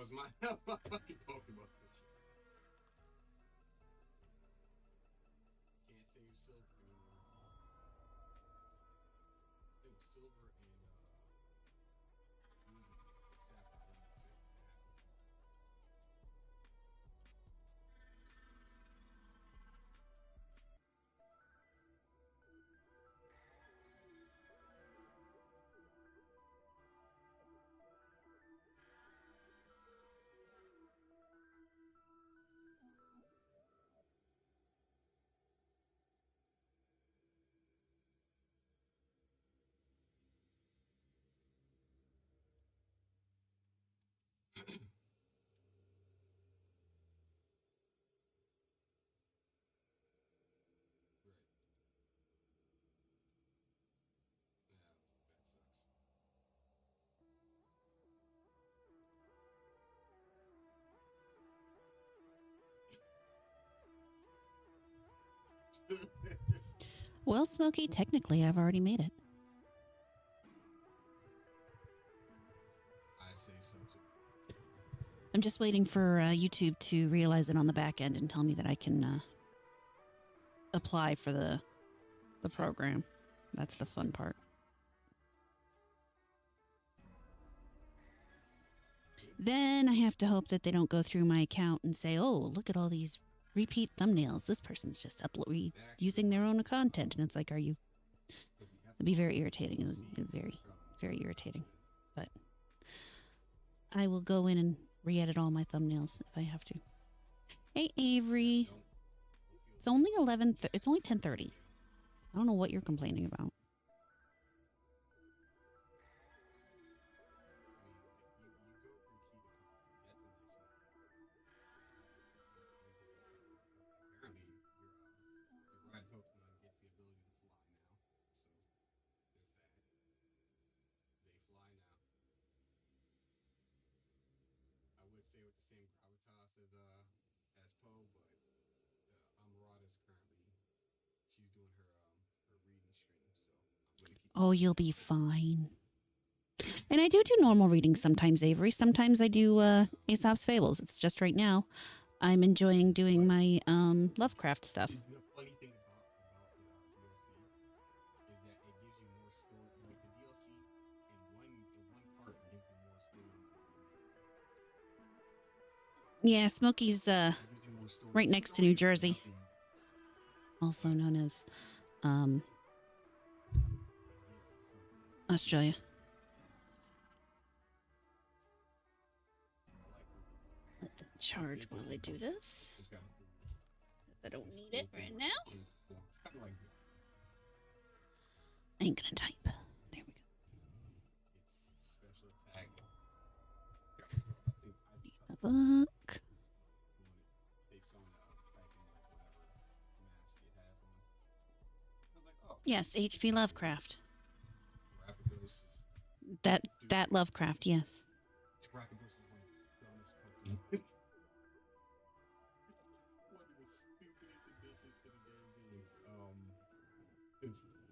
was my fucking Pokemon picture. Can't save silver anymore. It was silver and green, except for these two. Right. Yeah, that sucks. Well, Smokey, technically, I've already made it. I say so too. I'm just waiting for YouTube to realize it on the back end and tell me that I can apply for the program. That's the fun part. Then I have to hope that they don't go through my account and say, "Oh, look at all these repeat thumbnails. This person's just using their own content." And it's like, "Are you?" It'd be very irritating. It'd be very, very irritating. But I will go in and re-edit all my thumbnails if I have to. Hey, Avery. It's only 11. It's only 10:30. I don't know what you're complaining about. Oh, you'll be fine. And I do normal readings sometimes, Avery. Sometimes I do Aesop's Fables. It's just right now I'm enjoying doing my Lovecraft stuff. The funny thing about DLC is that it gives you more story. Like the DLC in one part gives you more story. Yeah, Smokey's right next to New Jersey, also known as Australia. Let them charge while I do this. I don't need it right now. I ain't gonna type. There we go. A book. Yes, H.P. Lovecraft. That Lovecraft, yes.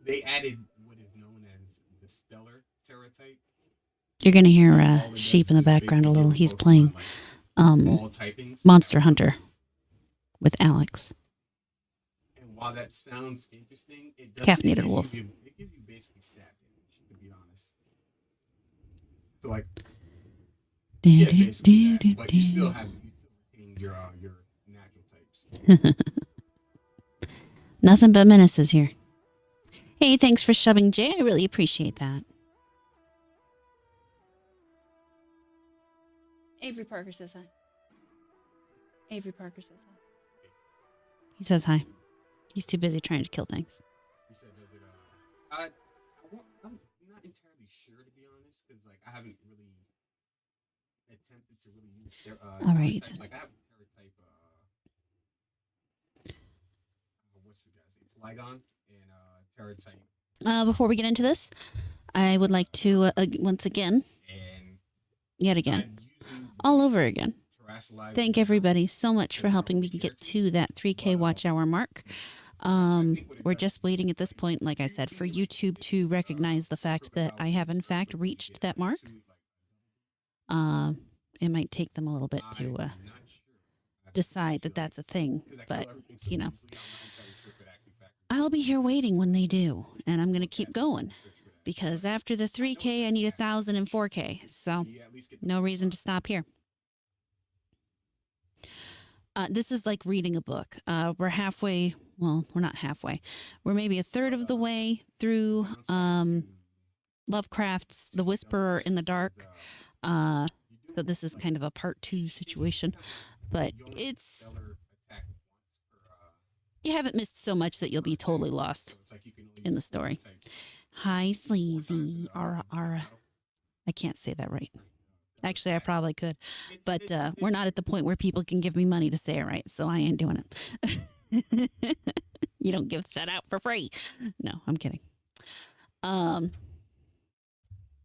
They added what is known as the stellar type. You're gonna hear sheep in the background a little. He's playing Monster Hunter with Alex. And while that sounds interesting, it doesn't. Caffeinated wolf. It gives you basically stab damage, to be honest. So like, yeah, basically that, but you still have your natural types. Nothing but menaces here. Hey, thanks for shoving, Jay. I really appreciate that. Avery Parker says hi. Avery Parker says hi. He says hi. He's too busy trying to kill things. He said, "Does it?" I'm not entirely sure, to be honest, because like I haven't really attempted to really use all right. types. Like I have terror type. What's the guy's name? Flygon and terror type. Before we get into this, I would like to once again, and yet again, all over again, thank everybody so much for helping me get to that 3K watch hour mark. We're just waiting at this point, like I said, for YouTube to recognize the fact that I have in fact reached that mark. it might take them a little bit to I'm not sure. I have to decide look that into that's a thing. because I But, kill everything so you know, easily. I'm not entirely sure if it actually factors. I'll be here waiting when they do, and I'm going to Okay, keep I going can search for that. because after the I know what 3K, I this need stat 1,000 and 4K. is. So, You at least get the no full reason to process. stop here. This is like reading a book. We're halfway. Well, we're not halfway. We're maybe a third of the way through Downside to Lovecraft's The just Whisperer in the double Dark. checks is Uh, you so do this is like kind of a part 2 situation, but you only it's stellar attack once per you haven't missed so much that you'll be totally lost so it's like you can only in the use four story. types Hi, 4 times sleazy. in R. battle. I can't say that right. Stellar Actually, I attacks. probably could, but It's we're not at the point where people can give me money to say it right, so I ain't doing it. You don't give that out for free. No, I'm kidding.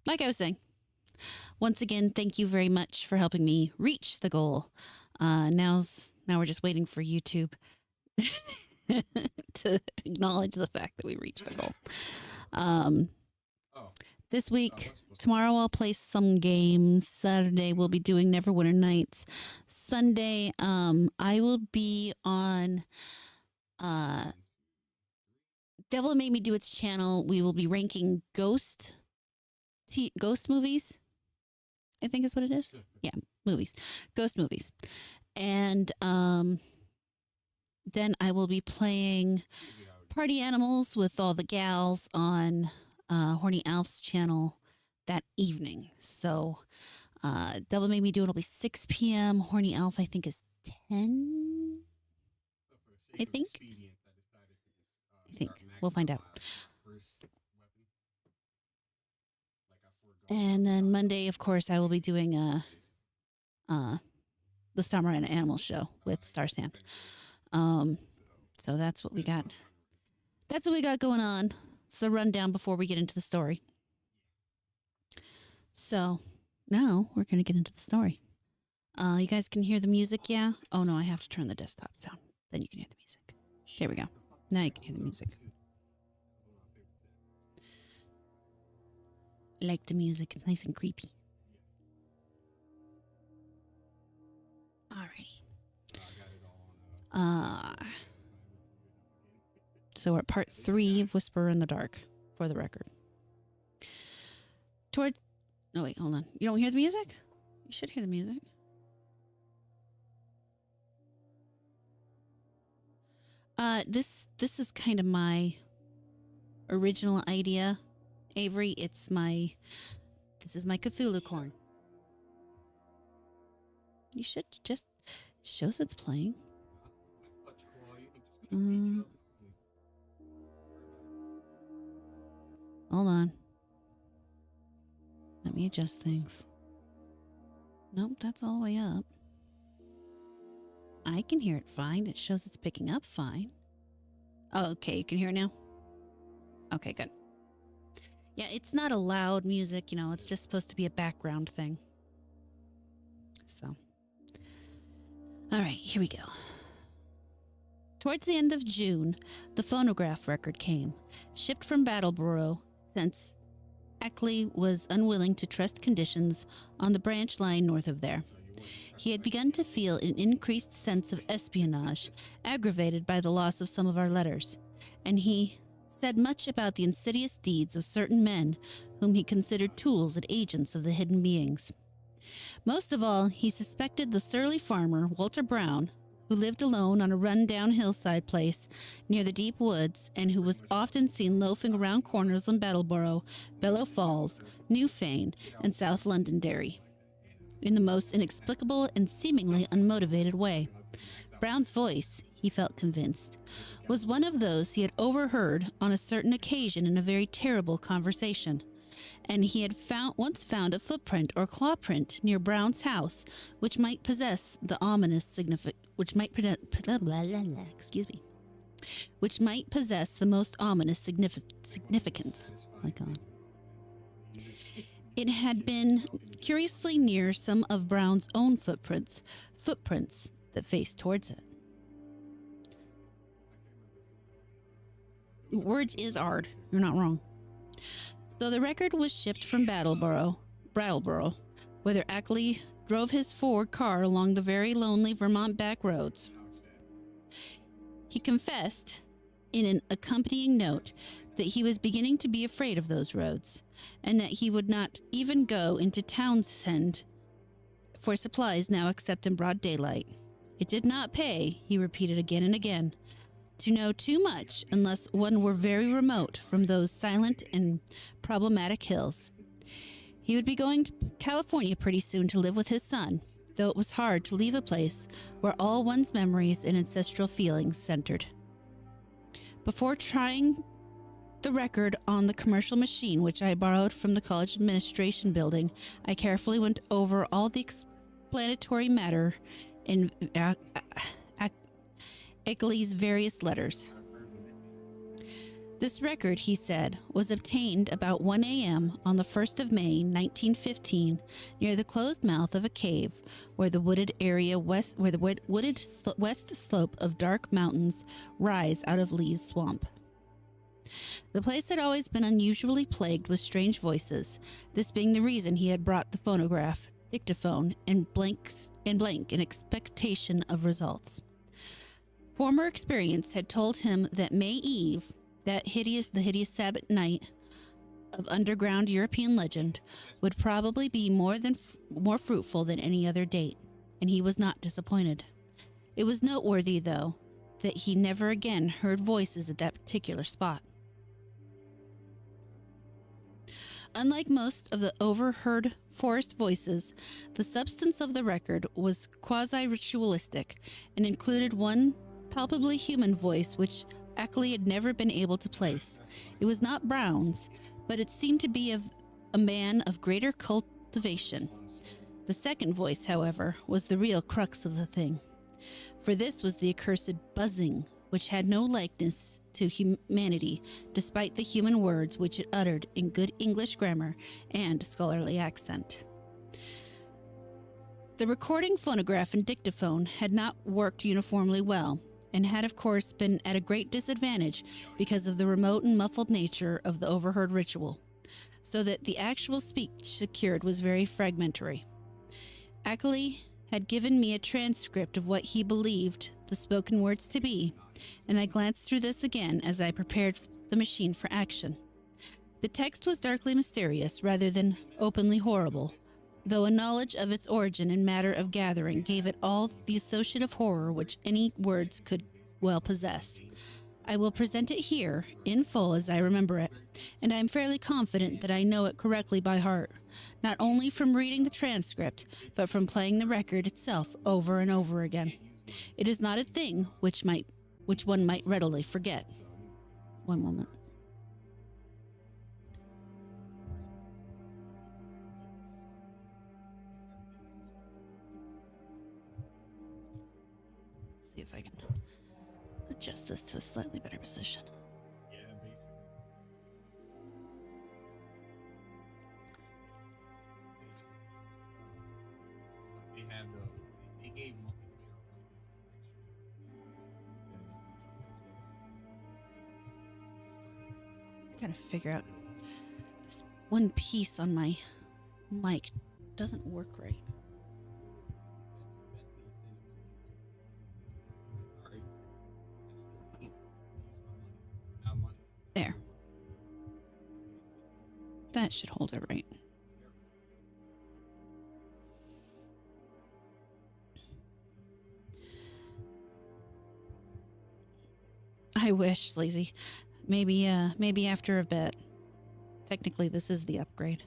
Like I was saying, once again, thank you very much for helping me reach the goal. Now we're just waiting for YouTube to acknowledge the fact that we reached the goal. Oh, This week, what's tomorrow I'll play some games. Saturday we'll be doing Neverwinter Nights. Sunday, I will be on Devil Made Me Do Its channel. We will be ranking ghost movies. I think is what it is. Yeah, movies, ghost movies, and then I will be playing Party Animals with all the gals on Horny Alf's channel that evening. So Devil Made Me Do It will be 6 p.m. Horny Alf, I think, is 10. I think. We'll find out. And then Monday, of course, I will be doing the Summer and Animals show with Starsan. So that's what we got. That's what we got going on. It's the rundown before we get into the story. So now we're going to get into the story. You guys can hear the music, yeah? Oh no, I have to turn the desktop down. Then you can hear the music. There we go. Now you can hear the music. I like the music. It's nice and creepy. Alrighty. So we're at part 3 of Whisper in the Dark, for the record. Oh wait, hold on. You don't hear the music? You should hear the music. This is kind of my original idea, Avery. This is my Cthulhu corn. You should just shows it's playing. Hold on. Let me adjust things. Nope, that's all the way up. I can hear it fine. It shows it's picking up fine. Oh, okay, you can hear it now? Okay, good. Yeah, it's not a loud music, you know, it's just supposed to be a background thing. So. All right, here we go. Towards the end of June, the phonograph record came, shipped from Battleboro, since Ackley was unwilling to trust conditions on the branch line north of there. He had begun to feel an increased sense of espionage, aggravated by the loss of some of our letters, and he said much about the insidious deeds of certain men whom he considered tools and agents of the hidden beings. Most of all, he suspected the surly farmer, Walter Brown, who lived alone on a run-down hillside place near the deep woods and who was often seen loafing around corners in Battleboro, Bellow Falls, Newfane, and South Londonderry in the most inexplicable and seemingly unmotivated way. Brown's voice, he felt convinced, was one of those he had overheard on a certain occasion in a very terrible conversation, and he had once found a footprint or claw print near Brown's house, which might possess the ominous which might possess the most ominous significance. My God. It had been curiously near some of Brown's own footprints that faced towards it. Words is hard. You're not wrong. So the record was shipped from Brattleboro, whither Ackley drove his Ford car along the very lonely Vermont back roads. He confessed in an accompanying note that he was beginning to be afraid of those roads, and that he would not even go into Townsend for supplies now except in broad daylight. It did not pay, he repeated again and again, to know too much unless one were very remote from those silent and problematic hills. He would be going to California pretty soon to live with his son, though it was hard to leave a place where all one's memories and ancestral feelings centered. Before trying the record on the commercial machine, which I borrowed from the college administration building, I carefully went over all the explanatory matter in Eckley's various letters. This record, he said, was obtained about 1 a.m. on the 1st of May, 1915, near the closed mouth of a cave where the wooded west slope of dark mountains rise out of Lee's swamp. The place had always been unusually plagued with strange voices, this being the reason he had brought the phonograph, dictaphone, and blank in expectation of results. Former experience had told him that May Eve, the hideous Sabbath night of underground European legend, would probably be more fruitful than any other date, and he was not disappointed. It was noteworthy, though, that he never again heard voices at that particular spot. Unlike most of the overheard forest voices, the substance of the record was quasi-ritualistic and included one palpably human voice which Ackley had never been able to place. It was not Brown's, but it seemed to be of a man of greater cultivation. The second voice, however, was the real crux of the thing, for this was the accursed buzzing, which had no likeness to humanity, despite the human words which it uttered in good English grammar and scholarly accent. The recording phonograph and dictaphone had not worked uniformly well, and had of course been at a great disadvantage because of the remote and muffled nature of the overheard ritual, so that the actual speech secured was very fragmentary. Ackley had given me a transcript of what he believed the spoken words to be, and I glanced through this again as I prepared the machine for action. The text was darkly mysterious rather than openly horrible, though a knowledge of its origin and matter of gathering gave it all the associative horror which any words could well possess. I will present it here, in full as I remember it, and I am fairly confident that I know it correctly by heart, not only from reading the transcript, but from playing the record itself over and over again. It is not a thing which one might readily forget. One moment. See if I can adjust this to a slightly better position. Yeah, basically. But they have they gave multiplayer I gotta figure out this one piece on my mic doesn't work right. There. That should hold it right. I wish, Sleazy. Maybe after a bit. Technically, this is the upgrade.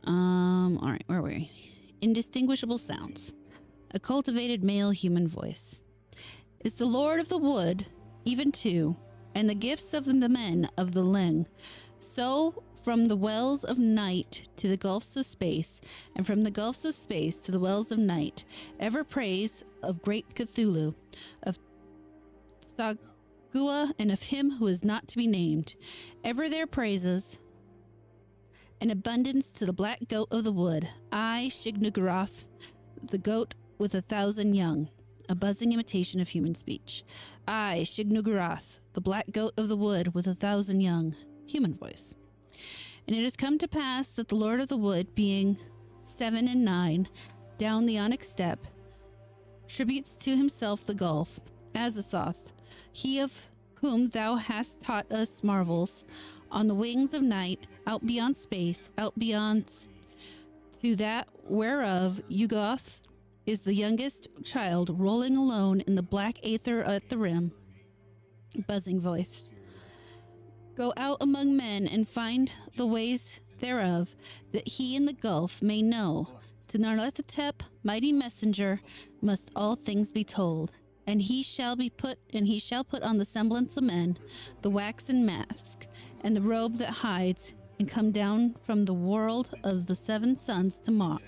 All right, where were we? Indistinguishable sounds. A cultivated male human voice. Is the Lord of the Wood, even too, and the gifts of the men of the Ling. So from the wells of night to the gulfs of space, and from the gulfs of space to the wells of night, ever praise of great Cthulhu, of Thagua, and of him who is not to be named. Ever their praises, an abundance to the black goat of the wood. I, Shignugaroth, the goat with 1,000 young. A buzzing imitation of human speech. I, Shignugaroth, the black goat of the wood with 1,000 young. Human voice. And it has come to pass that the Lord of the Wood, being 7 and 9, down the onyx step, tributes to himself the gulf, Azathoth, he of whom thou hast taught us marvels, on the wings of night, out beyond space, out beyond to that whereof Yugoth is the youngest child, rolling alone in the black aether at the rim. Buzzing voice. Go out among men and find the ways thereof, that he in the gulf may know. To Narlethatep, mighty messenger, must all things be told. And he shall put on the semblance of men, the waxen mask, and the robe that hides, and come down from the world of the seven suns to mock.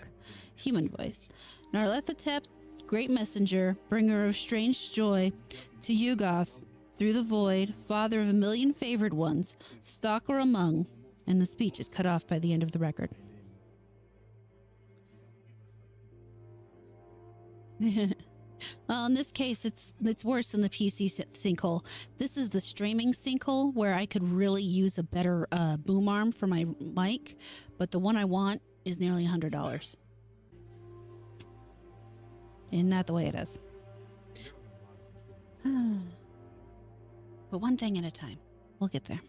Human voice. Narlethatep, great messenger, bringer of strange joy, to Yugoth, through the void, father of a million favored ones, stalker among, and the speech is cut off by the end of the record. Well, in this case, it's worse than the PC sinkhole. This is the streaming sinkhole where I could really use a better boom arm for my mic, but the one I want is nearly $100. Isn't that the way it is? But one thing at a time. We'll get there.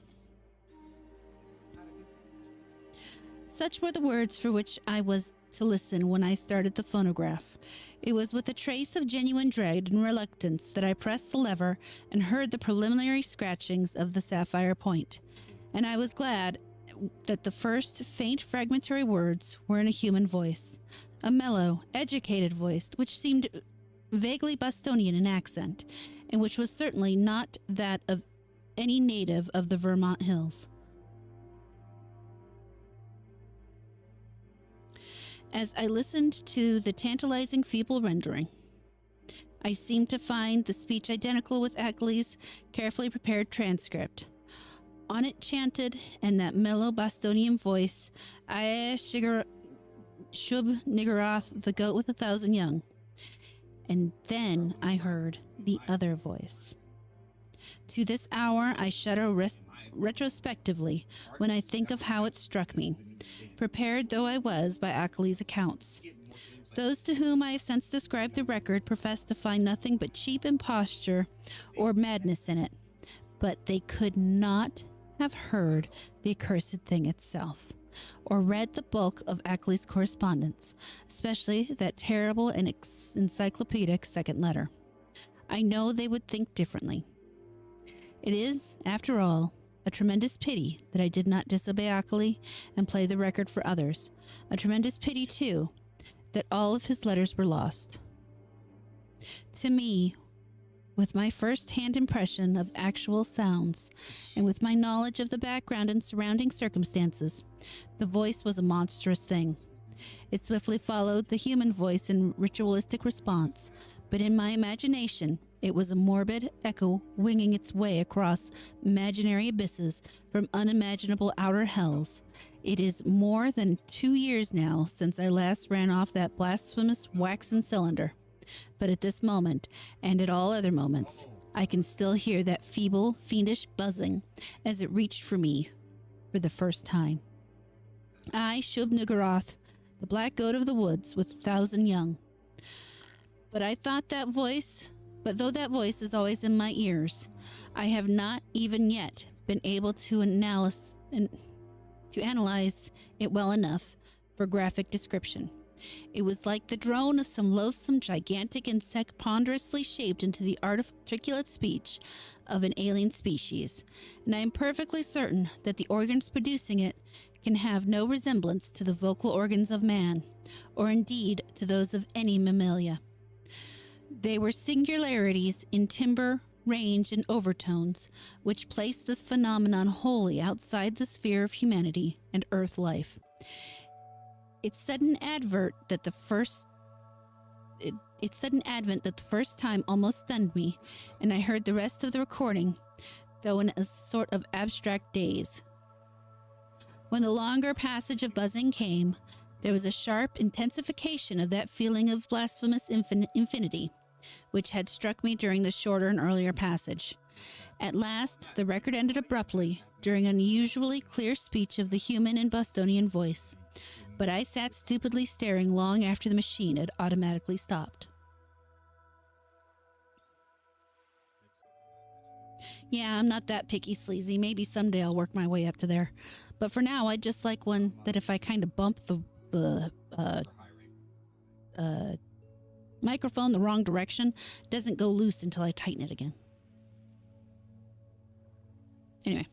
Such were the words for which I was to listen when I started the phonograph. It was with a trace of genuine dread and reluctance that I pressed the lever and heard the preliminary scratchings of the sapphire point. And I was glad that the first faint fragmentary words were in a human voice. A mellow, educated voice, which seemed vaguely Bostonian in accent, and which was certainly not that of any native of the Vermont hills. As I listened to the tantalizing feeble rendering, I seemed to find the speech identical with Ackley's carefully prepared transcript. On it chanted, in that mellow Bostonian voice, "I Shub Niggeroth, the goat with 1,000 young." And then I heard the other voice. To this hour, I shudder retrospectively when I think of how it struck me, prepared though I was by Ackley's accounts. Those to whom I have since described the record profess to find nothing but cheap imposture or madness in it, but they could not have heard the accursed thing itself, or read the bulk of Ackley's correspondence, especially that terrible and encyclopedic second letter. I know they would think differently. It is, after all, a tremendous pity that I did not disobey Ackley and play the record for others. A tremendous pity, too, that all of his letters were lost. To me, with my first-hand impression of actual sounds, and with my knowledge of the background and surrounding circumstances, the voice was a monstrous thing. It swiftly followed the human voice in ritualistic response, but in my imagination, it was a morbid echo winging its way across imaginary abysses from unimaginable outer hells. It is more than 2 years now since I last ran off that blasphemous waxen cylinder. But at this moment, and at all other moments, I can still hear that feeble, fiendish buzzing as it reached for me for the first time. I, Shub Niggurath, the black goat of the woods with 1,000 young. But though that voice is always in my ears, I have not even yet been able to analyze it well enough for graphic description. It was like the drone of some loathsome, gigantic insect ponderously shaped into the articulate speech of an alien species, and I am perfectly certain that the organs producing it can have no resemblance to the vocal organs of man, or indeed to those of any mammalia. They were singularities in timbre, range, and overtones, which placed this phenomenon wholly outside the sphere of humanity and earth life. Its sudden advent that the first time almost stunned me, and I heard the rest of the recording, though in a sort of abstract daze. When the longer passage of buzzing came, there was a sharp intensification of that feeling of blasphemous infinity, which had struck me during the shorter and earlier passage. At last, the record ended abruptly during an unusually clear speech of the human and Bostonian voice, but I sat stupidly staring long after the machine had automatically stopped. Yeah, I'm not that picky sleazy. Maybe someday I'll work my way up to there. But for now, I'd just like one that if I kind of bump the microphone the wrong direction, doesn't go loose until I tighten it again. Anyway.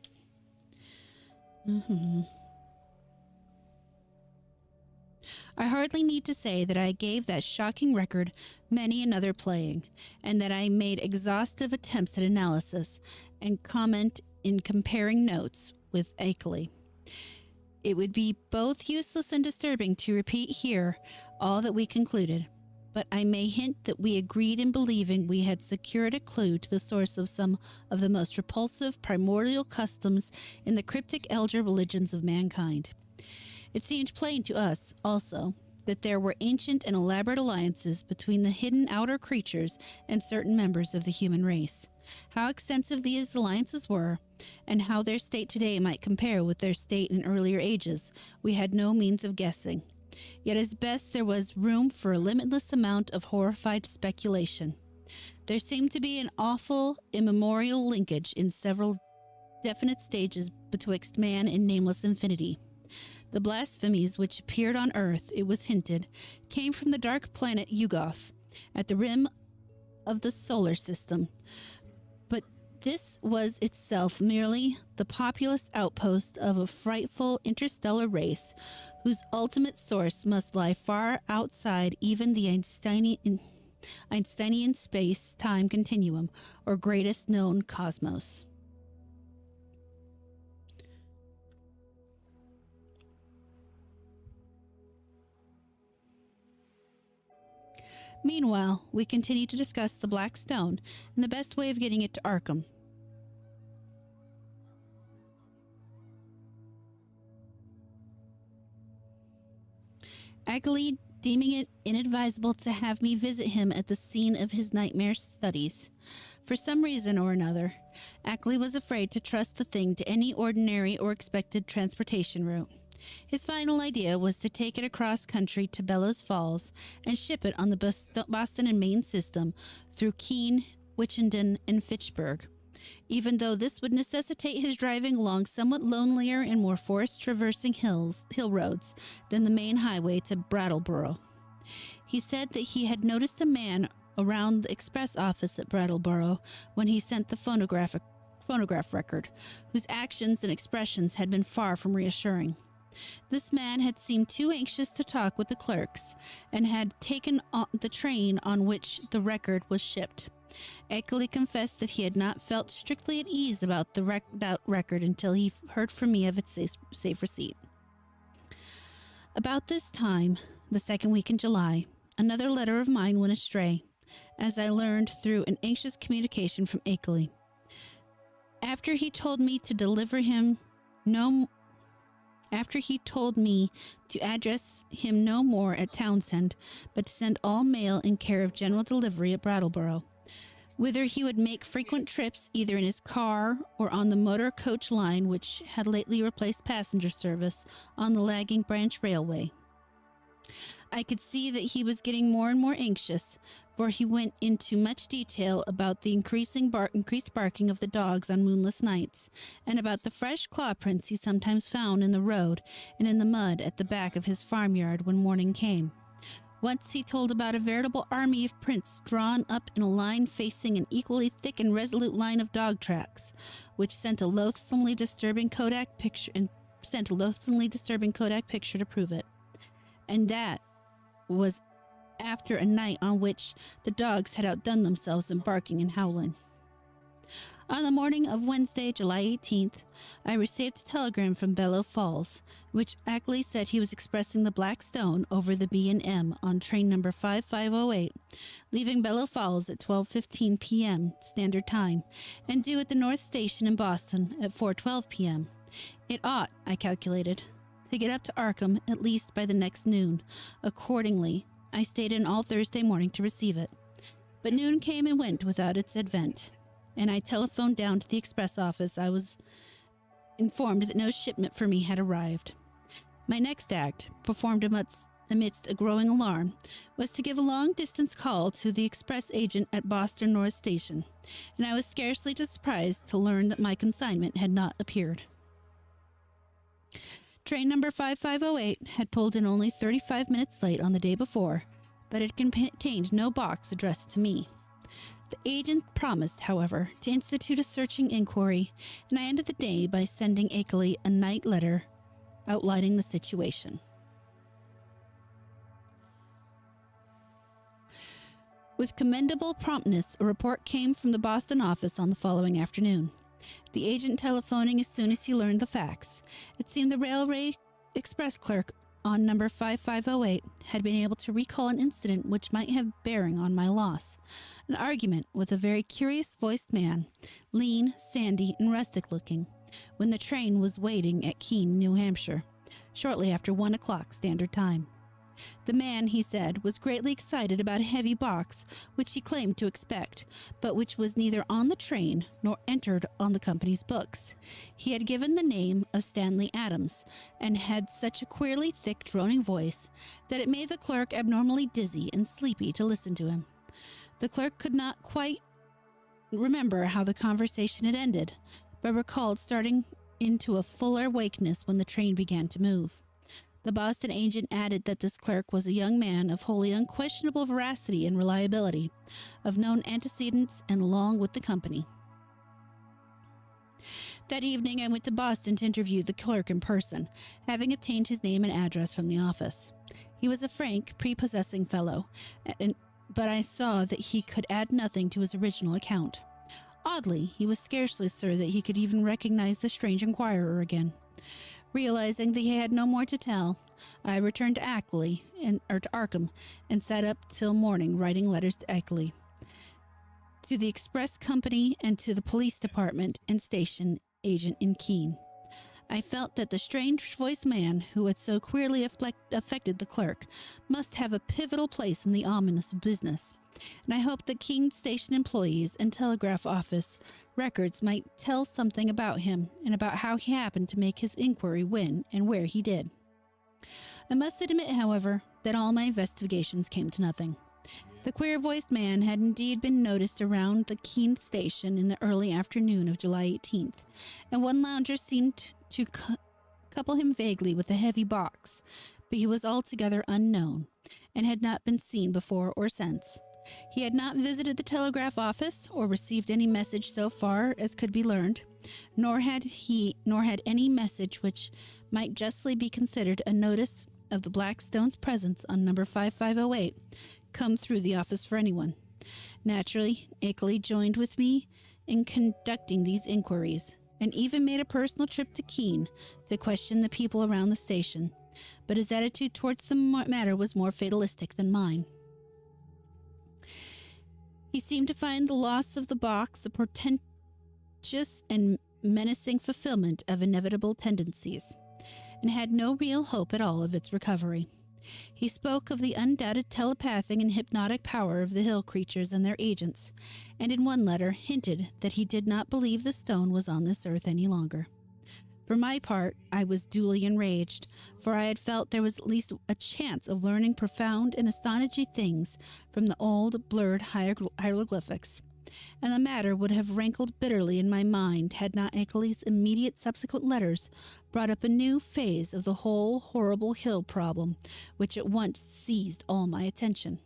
I hardly need to say that I gave that shocking record many another playing, and that I made exhaustive attempts at analysis and comment in comparing notes with Akeley. It would be both useless and disturbing to repeat here all that we concluded, but I may hint that we agreed in believing we had secured a clue to the source of some of the most repulsive primordial customs in the cryptic elder religions of mankind. It seemed plain to us, also, that there were ancient and elaborate alliances between the hidden outer creatures and certain members of the human race. How extensive these alliances were, and how their state today might compare with their state in earlier ages, we had no means of guessing. Yet as best there was room for a limitless amount of horrified speculation. There seemed to be an awful, immemorial linkage in several definite stages betwixt man and nameless infinity. The blasphemies which appeared on Earth, it was hinted, came from the dark planet Yugoth, at the rim of the solar system. But this was itself merely the populous outpost of a frightful interstellar race, whose ultimate source must lie far outside even the Einsteinian space-time continuum, or greatest known cosmos. Meanwhile, we continue to discuss the Black Stone and the best way of getting it to Arkham. Akeley deeming it inadvisable to have me visit him at the scene of his nightmare studies. For some reason or another, Akeley was afraid to trust the thing to any ordinary or expected transportation route. His final idea was to take it across country to Bellows Falls and ship it on the Boston and Maine system through Keene, Wichita, and Fitchburg, even though this would necessitate his driving along somewhat lonelier and more forest-traversing hill roads than the main highway to Brattleboro. He said that he had noticed a man around the express office at Brattleboro when he sent the phonograph record, whose actions and expressions had been far from reassuring. This man had seemed too anxious to talk with the clerks and had taken the train on which the record was shipped. Akeley confessed that he had not felt strictly at ease about the record until he heard from me of its safe receipt. About this time, the second week in July, another letter of mine went astray, as I learned through an anxious communication from Akeley. After he told me to address him no more at Townsend, but to send all mail in care of general delivery at Brattleboro, whither he would make frequent trips either in his car or on the motor coach line which had lately replaced passenger service on the lagging branch railway. I could see that he was getting more and more anxious, for he went into much detail about the increased barking of the dogs on moonless nights, and about the fresh claw prints he sometimes found in the road and in the mud at the back of his farmyard when morning came. Once he told about a veritable army of prints drawn up in a line facing an equally thick and resolute line of dog tracks, which sent a loathsomely disturbing Kodak picture to prove it. And that was after a night on which the dogs had outdone themselves in barking and howling. On the morning of Wednesday, July 18th, I received a telegram from Bellows Falls, which Akeley said he was expressing the Black Stone over the B&M on train number 5508, leaving Bellows Falls at 12:15 p.m. Standard Time, and due at the North Station in Boston at 4:12 p.m. It ought, I calculated, to get up to Arkham at least by the next noon. Accordingly, I stayed in all Thursday morning to receive it. But noon came and went without its advent, and I telephoned down to the express office informed that no shipment for me had arrived. My next act, performed amidst a growing alarm, was to give a long-distance call to the express agent at Boston North Station, and I was scarcely surprised to learn that my consignment had not appeared. Train number 5508 had pulled in only 35 minutes late on the day before, but it contained no box addressed to me. The agent promised, however, to institute a searching inquiry, and I ended the day by sending Akeley a night letter outlining the situation. With commendable promptness, a report came from the Boston office on the following afternoon. The agent telephoning as soon as he learned the facts. It seemed the railway express clerk on number 5508 had been able to recall an incident which might have bearing on my loss. An argument with a very curious-voiced man, lean, sandy, and rustic-looking, when the train was waiting at Keene, New Hampshire, shortly after 1 o'clock Standard Time. The man, he said, was greatly excited about a heavy box which he claimed to expect, but which was neither on the train nor entered on the company's books. He had given the name of Stanley Adams, and had such a queerly thick, droning voice that it made the clerk abnormally dizzy and sleepy to listen to him. The clerk could not quite remember how the conversation had ended, but recalled starting into a fuller awakeness when the train began to move. The Boston agent added that this clerk was a young man of wholly unquestionable veracity and reliability, of known antecedents and long with the company. That evening I went to Boston to interview the clerk in person, having obtained his name and address from the office. He was a frank, prepossessing fellow, but I saw that he could add nothing to his original account. Oddly, he was scarcely sure that he could even recognize the strange inquirer again. Realizing that he had no more to tell, I returned to Arkham and sat up till morning writing letters to Akeley, to the express company, and to the police department and station agent in Keene. I felt that the strange-voiced man who had so queerly affected the clerk must have a pivotal place in the ominous business, and I hoped that Keene station employees and telegraph office records might tell something about him and about how he happened to make his inquiry when and where he did. I must admit, however, that all my investigations came to nothing. The queer-voiced man had indeed been noticed around the Keene station in the early afternoon of July 18th, and one lounger seemed to couple him vaguely with a heavy box, but he was altogether unknown, and had not been seen before or since. He had not visited the telegraph office or received any message so far as could be learned, nor had any message which might justly be considered a notice of the Blackstone's presence on number 5508 come through the office for anyone. Naturally, Akeley joined with me in conducting these inquiries, and even made a personal trip to Keene to question the people around the station, but his attitude towards the matter was more fatalistic than mine. He seemed to find the loss of the box a portentous and menacing fulfillment of inevitable tendencies, and had no real hope at all of its recovery. He spoke of the undoubted telepathic and hypnotic power of the hill creatures and their agents, and in one letter hinted that he did not believe the stone was on this earth any longer. For my part, I was duly enraged, for I had felt there was at least a chance of learning profound and astonishing things from the old, blurred hieroglyphics, and the matter would have rankled bitterly in my mind had not Akeley's immediate subsequent letters brought up a new phase of the whole horrible hill problem, which at once seized all my attention.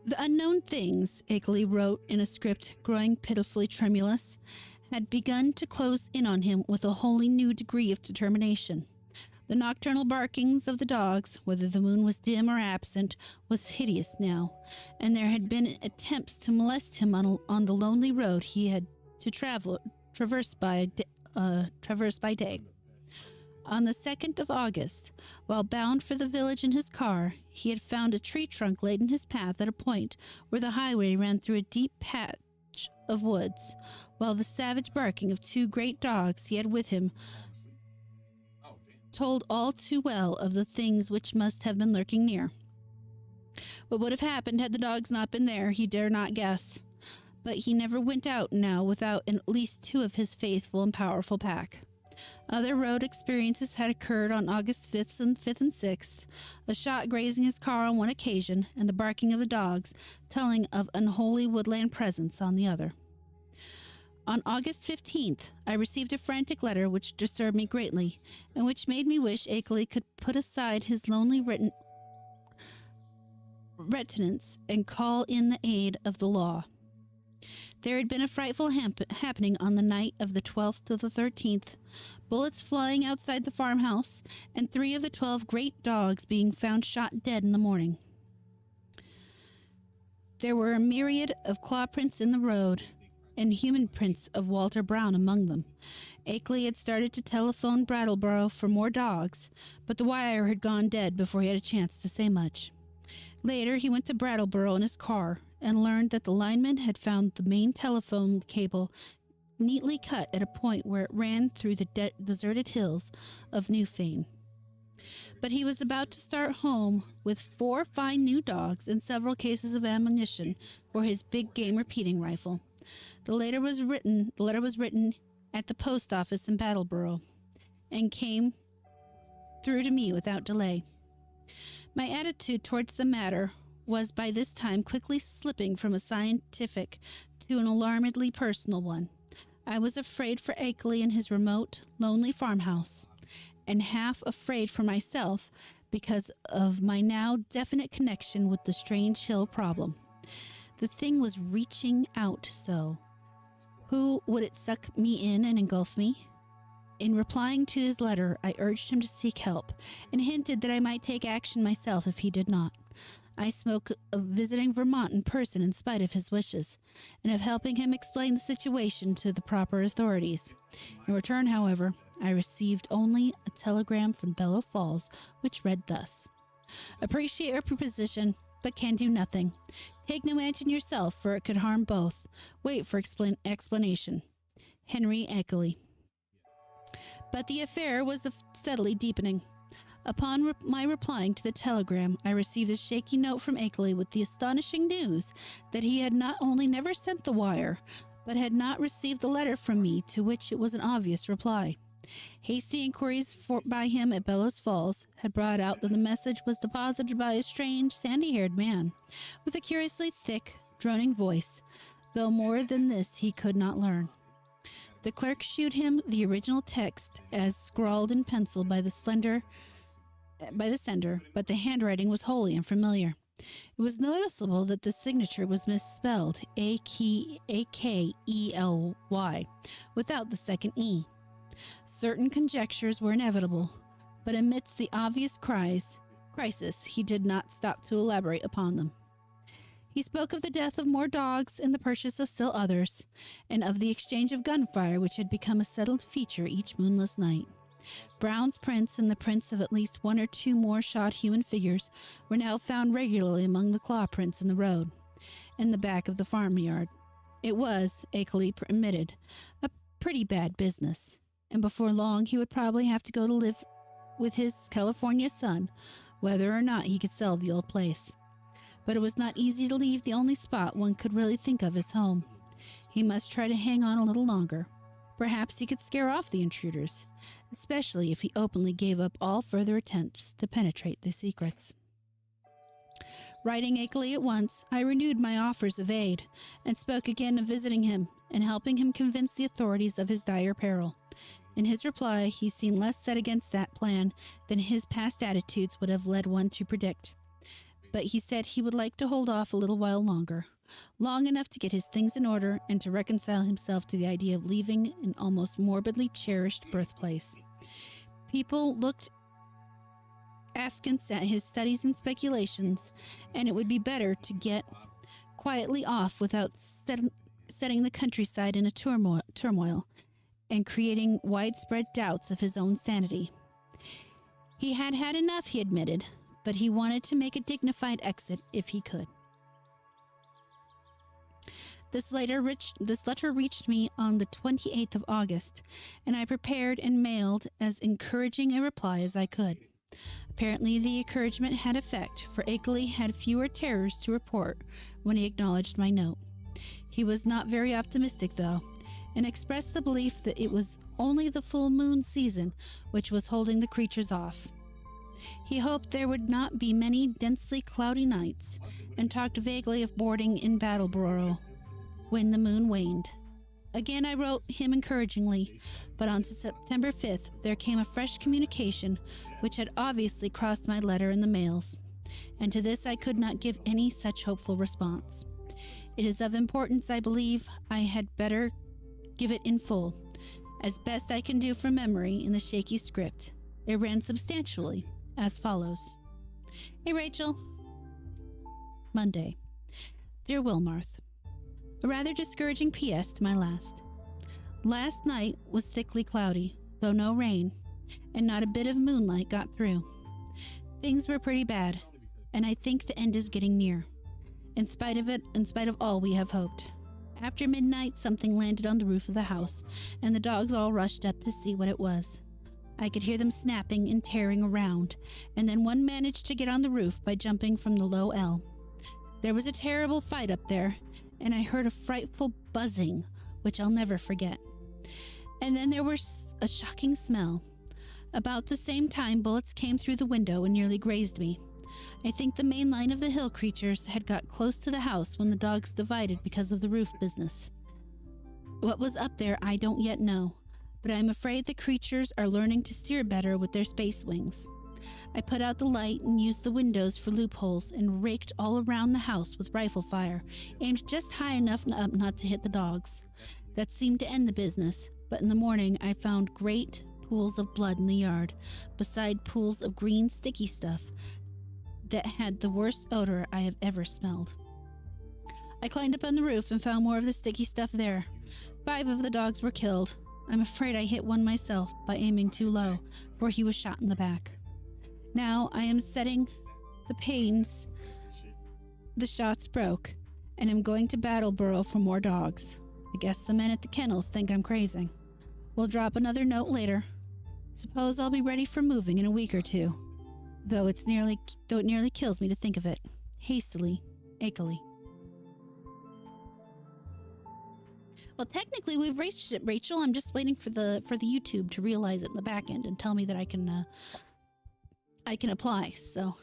The unknown things, Akeley wrote in a script growing pitifully tremulous, had begun to close in on him with a wholly new degree of determination. The nocturnal barkings of the dogs, whether the moon was dim or absent, was hideous now, and there had been attempts to molest him on the lonely road he had to traverse by day. On the 2nd of August, while bound for the village in his car, he had found a tree trunk laid in his path at a point where the highway ran through a deep patch of woods, while the savage barking of 2 great dogs he had with him told all too well of the things which must have been lurking near. What would have happened had the dogs not been there, he dare not guess. But he never went out now without at least 2 of his faithful and powerful pack. Other road experiences had occurred on August 5th and 6th, a shot grazing his car on one occasion, and the barking of the dogs telling of unholy woodland presence on the other. On August 15th, I received a frantic letter which disturbed me greatly, and which made me wish Akeley could put aside his lonely retinence and call in the aid of the law. There had been a frightful happening on the night of the 12th to the 13th, bullets flying outside the farmhouse, and 3 of the 12 great dogs being found shot dead in the morning. There were a myriad of claw prints in the road, and human prints of Walter Brown among them. Akeley had started to telephone Brattleboro for more dogs, but the wire had gone dead before he had a chance to say much. Later, he went to Brattleboro in his car and learned that the lineman had found the main telephone cable neatly cut at a point where it ran through the deserted hills of Newfane. But he was about to start home with 4 fine new dogs and several cases of ammunition for his big game repeating rifle. The letter was written at the post office in Brattleboro and came through to me without delay. My attitude towards the matter was by this time quickly slipping from a scientific to an alarmingly personal one. I was afraid for Akeley in his remote, lonely farmhouse, and half afraid for myself because of my now definite connection with the strange hill problem. The thing was reaching out so. Who would it suck me in and engulf me? In replying to his letter, I urged him to seek help and hinted that I might take action myself if he did not. I spoke of visiting Vermont in person in spite of his wishes, and of helping him explain the situation to the proper authorities. In return, however, I received only a telegram from Bellow Falls, which read thus: "Appreciate your proposition, but can do nothing. Take no action yourself, for it could harm both. Wait for explanation. Henry Akeley." But the affair was steadily deepening. Upon my replying to the telegram, I received a shaky note from Akeley with the astonishing news that he had not only never sent the wire, but had not received the letter from me, to which it was an obvious reply. Hasty inquiries by him at Bellows Falls had brought out that the message was deposited by a strange, sandy-haired man, with a curiously thick, droning voice, though more than this he could not learn. The clerk shewed him the original text as scrawled in pencil by the sender, but the handwriting was wholly unfamiliar. It was noticeable that the signature was misspelled Akely without the second E. Certain conjectures were inevitable, but amidst the obvious crisis, he did not stop to elaborate upon them. He spoke of the death of more dogs and the purchase of still others, and of the exchange of gunfire which had become a settled feature each moonless night. Brown's prints and the prints of at least 1 or 2 more shod human figures were now found regularly among the claw prints in the road, in the back of the farmyard. It was, Akeley admitted, a pretty bad business, and before long he would probably have to go to live with his California son, whether or not he could sell the old place. But it was not easy to leave the only spot one could really think of as home. He must try to hang on a little longer. Perhaps he could scare off the intruders, especially if he openly gave up all further attempts to penetrate the secrets. Writing Akeley at once, I renewed my offers of aid, and spoke again of visiting him and helping him convince the authorities of his dire peril. In his reply, he seemed less set against that plan than his past attitudes would have led one to predict. But he said he would like to hold off a little while longer, long enough to get his things in order and to reconcile himself to the idea of leaving an almost morbidly cherished birthplace. People looked askance at his studies and speculations, and it would be better to get quietly off without setting the countryside in a turmoil and creating widespread doubts of his own sanity. He had had enough, he admitted, but he wanted to make a dignified exit if he could. This letter reached me on the 28th of August, and I prepared and mailed as encouraging a reply as I could. Apparently, the encouragement had effect, for Akeley had fewer terrors to report when he acknowledged my note. He was not very optimistic, though, and expressed the belief that it was only the full moon season which was holding the creatures off. He hoped there would not be many densely cloudy nights, and talked vaguely of boarding in Battleboro when the moon waned. Again, I wrote him encouragingly, but on September 5th, there came a fresh communication which had obviously crossed my letter in the mails, and to this I could not give any such hopeful response. It is of importance, I believe. I had better give it in full, as best I can do from memory in the shaky script. It ran substantially as follows. Hey, Rachel. Monday. Dear Wilmarth, a rather discouraging P.S. to my last. Last night was thickly cloudy, though no rain, and not a bit of moonlight got through. Things were pretty bad, and I think the end is getting near. In spite of all we have hoped. After midnight, something landed on the roof of the house, and the dogs all rushed up to see what it was. I could hear them snapping and tearing around, and then one managed to get on the roof by jumping from the low L. There was a terrible fight up there, and I heard a frightful buzzing, which I'll never forget. And then there was a shocking smell. About the same time, bullets came through the window and nearly grazed me. I think the main line of the hill creatures had got close to the house when the dogs divided because of the roof business. What was up there I don't yet know, but I am afraid the creatures are learning to steer better with their space wings. I put out the light and used the windows for loopholes and raked all around the house with rifle fire, aimed just high enough up not to hit the dogs. That seemed to end the business, but in the morning I found great pools of blood in the yard, beside pools of green sticky stuff that had the worst odor I have ever smelled. I climbed up on the roof and found more of the sticky stuff there. 5 of the dogs were killed. I'm afraid I hit one myself by aiming too low, for he was shot in the back. Now I am setting the pains the shots broke, and am going to Battleboro for more dogs. I guess the men at the kennels think I'm crazy. We'll drop another note later. Suppose I'll be ready for moving in a week or two, though it nearly kills me to think of it. Hastily, Akeley. Well, technically we've reached it, Rachel. I'm just waiting for the YouTube to realize it in the back end and tell me that I can apply. So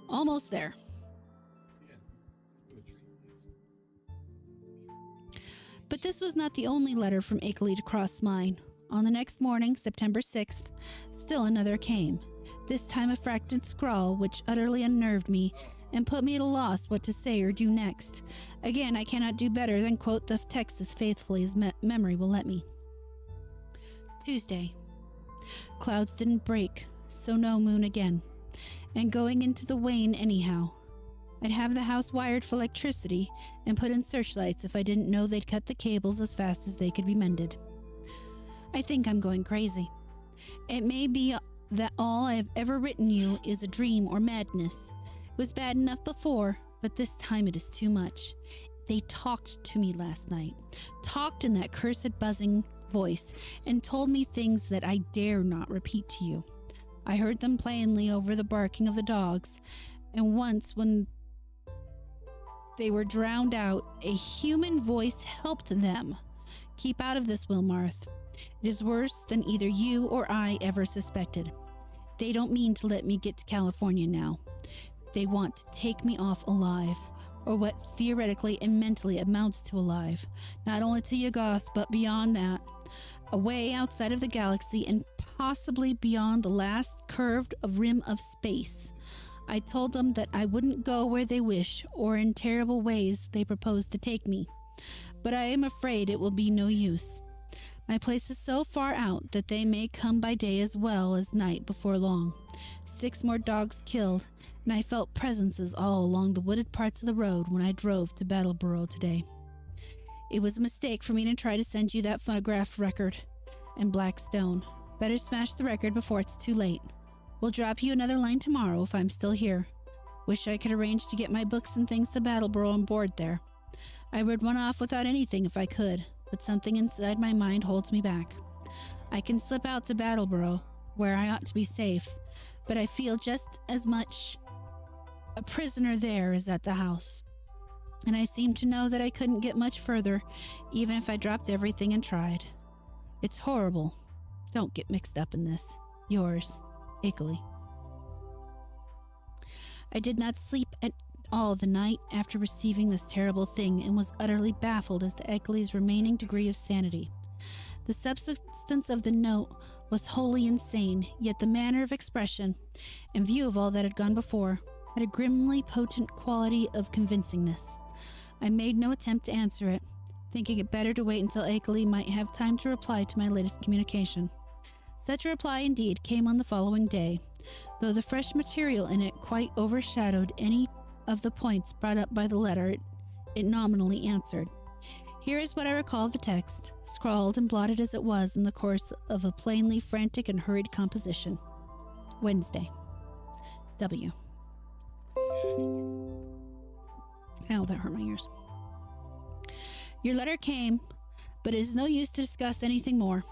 almost there. But this was not the only letter from Akeley to cross mine. On the next morning, September 6th, still another came. This time a fractured scrawl which utterly unnerved me and put me at a loss what to say or do next. Again, I cannot do better than quote the text as faithfully as memory will let me. Tuesday. Clouds didn't break, so no moon again. And going into the wane anyhow. I'd have the house wired for electricity and put in searchlights if I didn't know they'd cut the cables as fast as they could be mended. I think I'm going crazy. It may be that all I have ever written you is a dream or madness. It was bad enough before, but this time it is too much. They talked to me last night, talked in that cursed buzzing voice, and told me things that I dare not repeat to you. I heard them plainly over the barking of the dogs, and once when they were drowned out, a human voice helped them. Keep out of this, Wilmarth. It is worse than either you or I ever suspected. They don't mean to let me get to California now. They want to take me off alive, or what theoretically and mentally amounts to alive, not only to Yuggoth, but beyond that, away outside of the galaxy and possibly beyond the last curved rim of space. I told them that I wouldn't go where they wish or in terrible ways they propose to take me, but I am afraid it will be no use. My place is so far out that they may come by day as well as night before long. 6 more dogs killed, and I felt presences all along the wooded parts of the road when I drove to Battleboro today. It was a mistake for me to try to send you that phonograph record and black stone. Better smash the record before it's too late. We'll drop you another line tomorrow if I'm still here. Wish I could arrange to get my books and things to Battleboro on board there. I would run off without anything if I could, but something inside my mind holds me back. I can slip out to Battleboro, where I ought to be safe, but I feel just as much a prisoner there as at the house. And I seem to know that I couldn't get much further, even if I dropped everything and tried. It's horrible. Don't get mixed up in this. Yours, Ickley. I did not sleep at all the night after receiving this terrible thing, and was utterly baffled as to Eckley's remaining degree of sanity. The substance of the note was wholly insane, yet the manner of expression, in view of all that had gone before, had a grimly potent quality of convincingness. I made no attempt to answer it, thinking it better to wait until Eckley might have time to reply to my latest communication. Such a reply indeed came on the following day, though the fresh material in it quite overshadowed any of the points brought up by the letter it nominally answered. Here is what I recall of the text, scrawled and blotted as it was in the course of a plainly frantic and hurried composition. Wednesday. W. Ow, that hurt my ears. Your letter came, but it is no use to discuss anything more.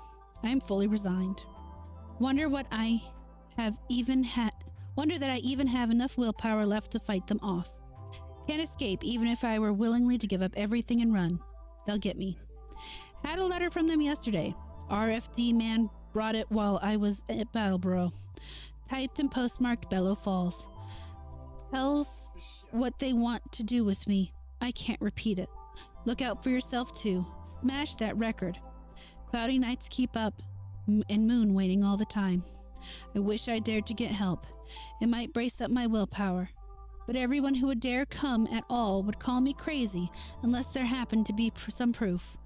I am fully resigned. Wonder that I even have enough willpower left to fight them off. Can't escape even if I were willingly to give up everything and run. They'll get me. Had a letter from them yesterday. RFD man brought it while I was at Battleboro. Typed and postmarked Bellow Falls. Tells what they want to do with me. I can't repeat it. Look out for yourself too. Smash that record. Cloudy nights keep up, and moon waning all the time. I wish I dared to get help. It might brace up my willpower. But everyone who would dare come at all would call me crazy unless there happened to be some proof.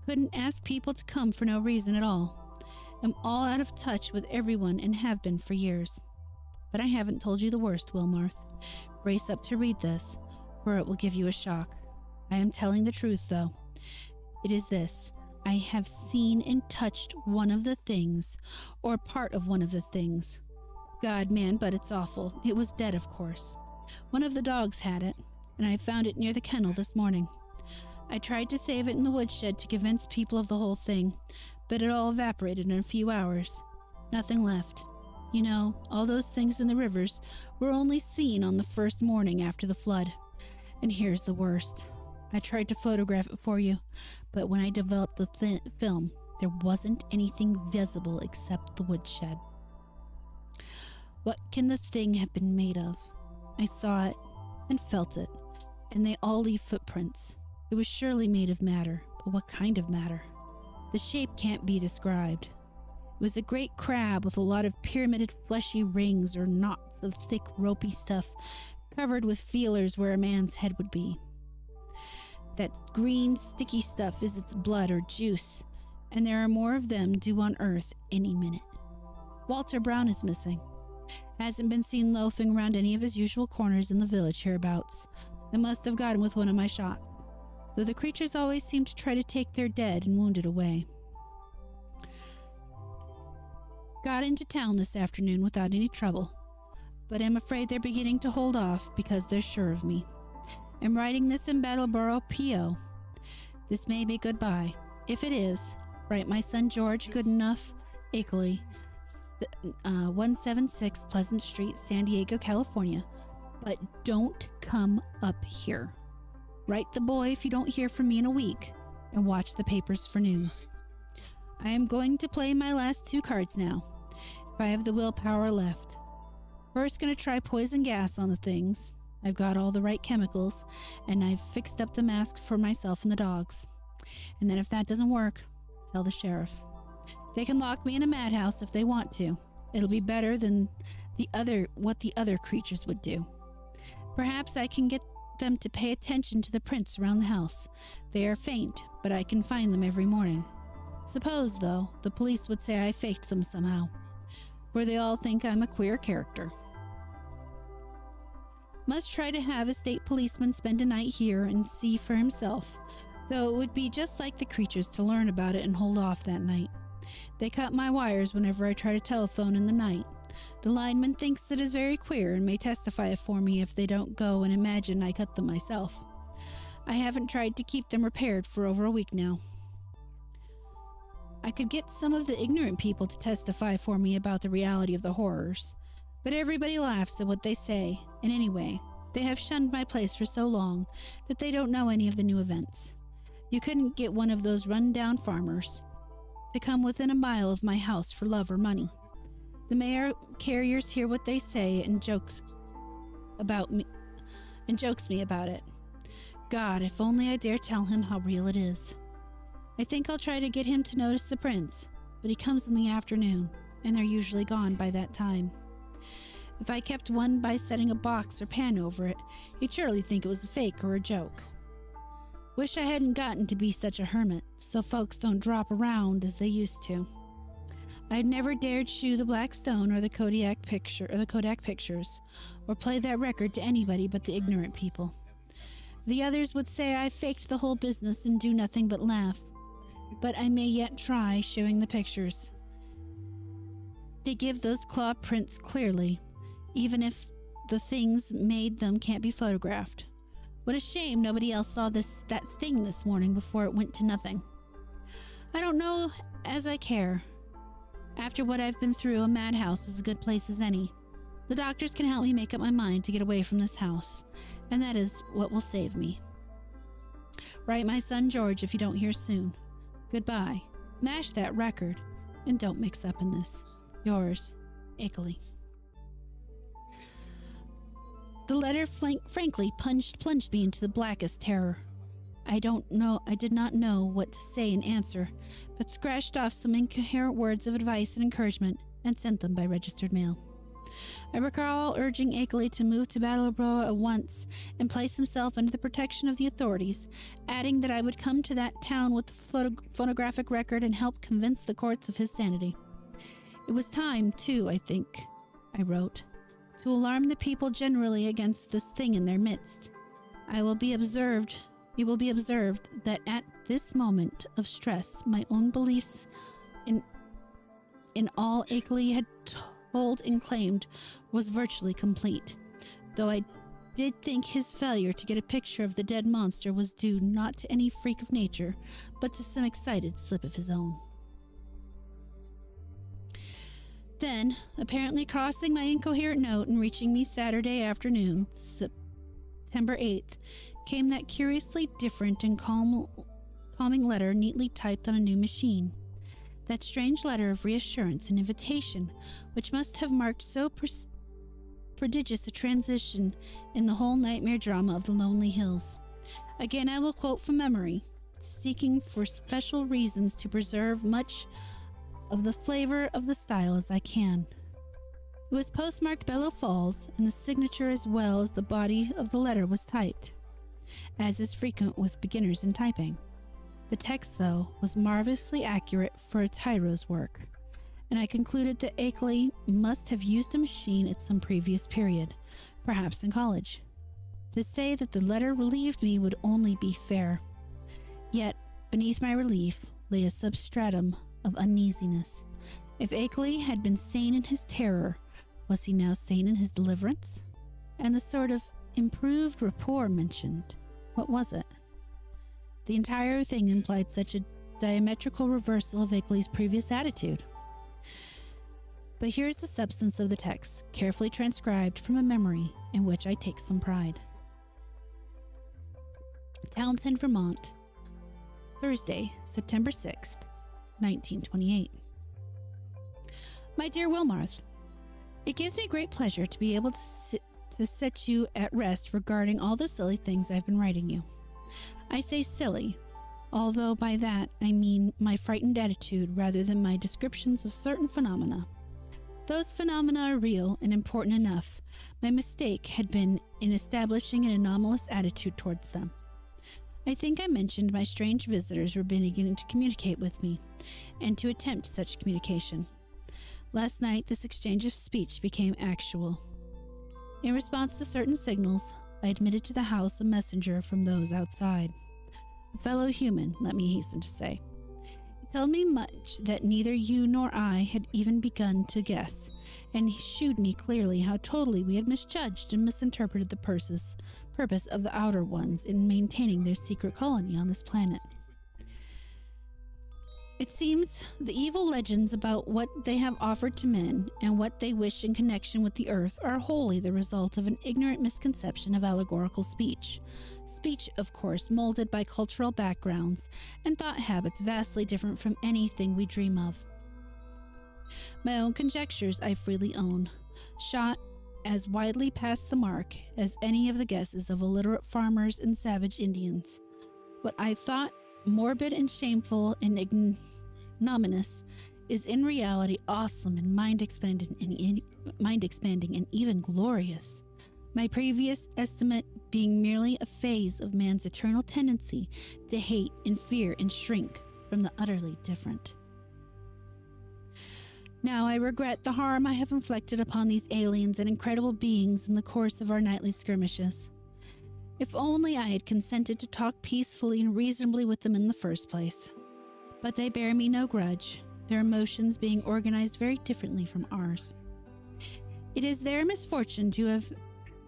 Couldn't ask people to come for no reason at all. Am all out of touch with everyone and have been for years. But I haven't told you the worst, Wilmarth. Brace up to read this, for it will give you a shock. I am telling the truth, though. It is this. I have seen and touched one of the things, or part of one of the things. God, man, but it's awful. It was dead, of course. One of the dogs had it, and I found it near the kennel this morning. I tried to save it in the woodshed to convince people of the whole thing, but it all evaporated in a few hours. Nothing left. You know, all those things in the rivers were only seen on the first morning after the flood. And here's the worst. I tried to photograph it for you, but when I developed the film, there wasn't anything visible except the woodshed. What can the thing have been made of? I saw it and felt it, and they all leave footprints. It was surely made of matter, but what kind of matter? The shape can't be described. It was a great crab with a lot of pyramided fleshy rings or knots of thick ropey stuff covered with feelers where a man's head would be. That green sticky stuff is its blood or juice, and there are more of them due on Earth any minute. Walter Brown is missing. Hasn't been seen loafing around any of his usual corners in the village hereabouts. I must have got him with one of my shots, though the creatures always seem to try to take their dead and wounded away. Got into town this afternoon without any trouble, but I'm afraid they're beginning to hold off because they're sure of me. I'm writing this in Battleboro, P.O. This may be goodbye. If it is, write my son George Goodenough, Ickley, 176 Pleasant Street, San Diego, California. But don't come up here. Write the boy if you don't hear from me in a week, and watch the papers for news. I am going to play my last 2 cards now, if I have the willpower left. First gonna try poison gas on the things. I've got all the right chemicals, and I've fixed up the mask for myself and the dogs. And then if that doesn't work, tell the sheriff. They can lock me in a madhouse if they want to. It'll be better than what the other creatures would do. Perhaps I can get them to pay attention to the prints around the house. They are faint, but I can find them every morning. Suppose, though, the police would say I faked them somehow, for they all think I'm a queer character. Must try to have a state policeman spend a night here and see for himself, though it would be just like the creatures to learn about it and hold off that night. They cut my wires whenever I try to telephone in the night. The lineman thinks it is very queer and may testify for me if they don't go and imagine I cut them myself. I haven't tried to keep them repaired for over a week now. I could get some of the ignorant people to testify for me about the reality of the horrors, but everybody laughs at what they say, and anyway, they have shunned my place for so long that they don't know any of the new events. You couldn't get one of those run-down farmers to come within a mile of my house for love or money. The mail carriers hear what they say and jokes me about it. God, if only I dare tell him how real it is. I think I'll try to get him to notice the prints, but he comes in the afternoon, and they're usually gone by that time. If I kept one by setting a box or pan over it, he'd surely think it was a fake or a joke. Wish I hadn't gotten to be such a hermit, so folks don't drop around as they used to. I'd never dared shew the Black Stone or the Kodak pictures, or play that record to anybody but the ignorant people. The others would say I faked the whole business and do nothing but laugh, but I may yet try showing the pictures. They give those claw prints clearly, even if the things made them can't be photographed. What a shame nobody else saw that thing this morning before it went to nothing. I don't know as I care. After what I've been through, a madhouse is a good place as any. The doctors can help me make up my mind to get away from this house, and that is what will save me. Write my son George if you don't hear soon. Goodbye. Mash that record, and don't mix up in this. Yours, Ickley. The letter frankly plunged me into the blackest terror. I did not know what to say in answer, but scratched off some incoherent words of advice and encouragement and sent them by registered mail. I recall urging Akeley to move to Battleboro at once and place himself under the protection of the authorities, adding that I would come to that town with the phonographic record and help convince the courts of his sanity. It was time, too, I think, I wrote, to alarm the people generally against this thing in their midst. It will be observed that at this moment of stress, my own beliefs in all Akeley had told and claimed was virtually complete, though I did think his failure to get a picture of the dead monster was due not to any freak of nature, but to some excited slip of his own. Then, apparently crossing my incoherent note and reaching me Saturday afternoon, September 8th, came that curiously different and calming letter neatly typed on a new machine. That strange letter of reassurance and invitation, which must have marked so prodigious a transition in the whole nightmare drama of the lonely hills. Again, I will quote from memory, seeking for special reasons to preserve much of the flavor of the style as I can. It was postmarked Bellow Falls, and the signature as well as the body of the letter was typed, as is frequent with beginners in typing. The text, though, was marvelously accurate for a tyro's work, and I concluded that Akeley must have used a machine at some previous period, perhaps in college. To say that the letter relieved me would only be fair. Yet, beneath my relief lay a substratum of uneasiness. If Akeley had been sane in his terror, was he now sane in his deliverance? And the sort of improved rapport mentioned, what was it? The entire thing implied such a diametrical reversal of Akeley's previous attitude. But here's the substance of the text, carefully transcribed from a memory in which I take some pride. Townsend, Vermont, Thursday, September 6th, 1928. My dear Wilmarth, it gives me great pleasure to be able to set you at rest regarding all the silly things I've been writing you. I say silly, although by that I mean my frightened attitude rather than my descriptions of certain phenomena. Those phenomena are real and important enough. My mistake had been in establishing an anomalous attitude towards them. I think I mentioned my strange visitors were beginning to communicate with me, and to attempt such communication. Last night, this exchange of speech became actual. In response to certain signals, I admitted to the house a messenger from those outside. A fellow human, let me hasten to say. He told me much that neither you nor I had even begun to guess, and he shewed me clearly how totally we had misjudged and misinterpreted the purpose of the outer ones in maintaining their secret colony on this planet. It seems the evil legends about what they have offered to men and what they wish in connection with the earth are wholly the result of an ignorant misconception of allegorical speech. Speech, of course, molded by cultural backgrounds and thought habits vastly different from anything we dream of. My own conjectures I freely own, shot as widely past the mark as any of the guesses of illiterate farmers and savage Indians. What I thought morbid and shameful and ignominious is in reality awesome and mind-expanding and even glorious. My previous estimate being merely a phase of man's eternal tendency to hate and fear and shrink from the utterly different. Now I regret the harm I have inflicted upon these aliens and incredible beings in the course of our nightly skirmishes. If only I had consented to talk peacefully and reasonably with them in the first place. But they bear me no grudge, their emotions being organized very differently from ours. It is their misfortune to have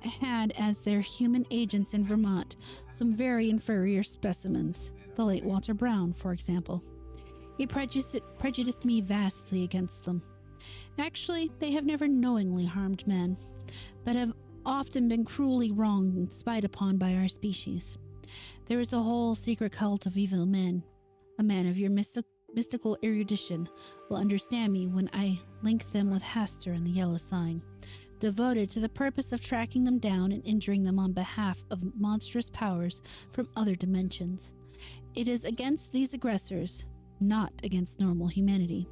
had as their human agents in Vermont some very inferior specimens, the late Walter Brown, for example. He prejudiced me vastly against them. Actually, they have never knowingly harmed men, but have often been cruelly wronged and spied upon by our species. There is a whole secret cult of evil men. A man of your mystical erudition will understand me when I link them with Hastur and the Yellow Sign, devoted to the purpose of tracking them down and injuring them on behalf of monstrous powers from other dimensions. It is against these aggressors, not against normal humanity,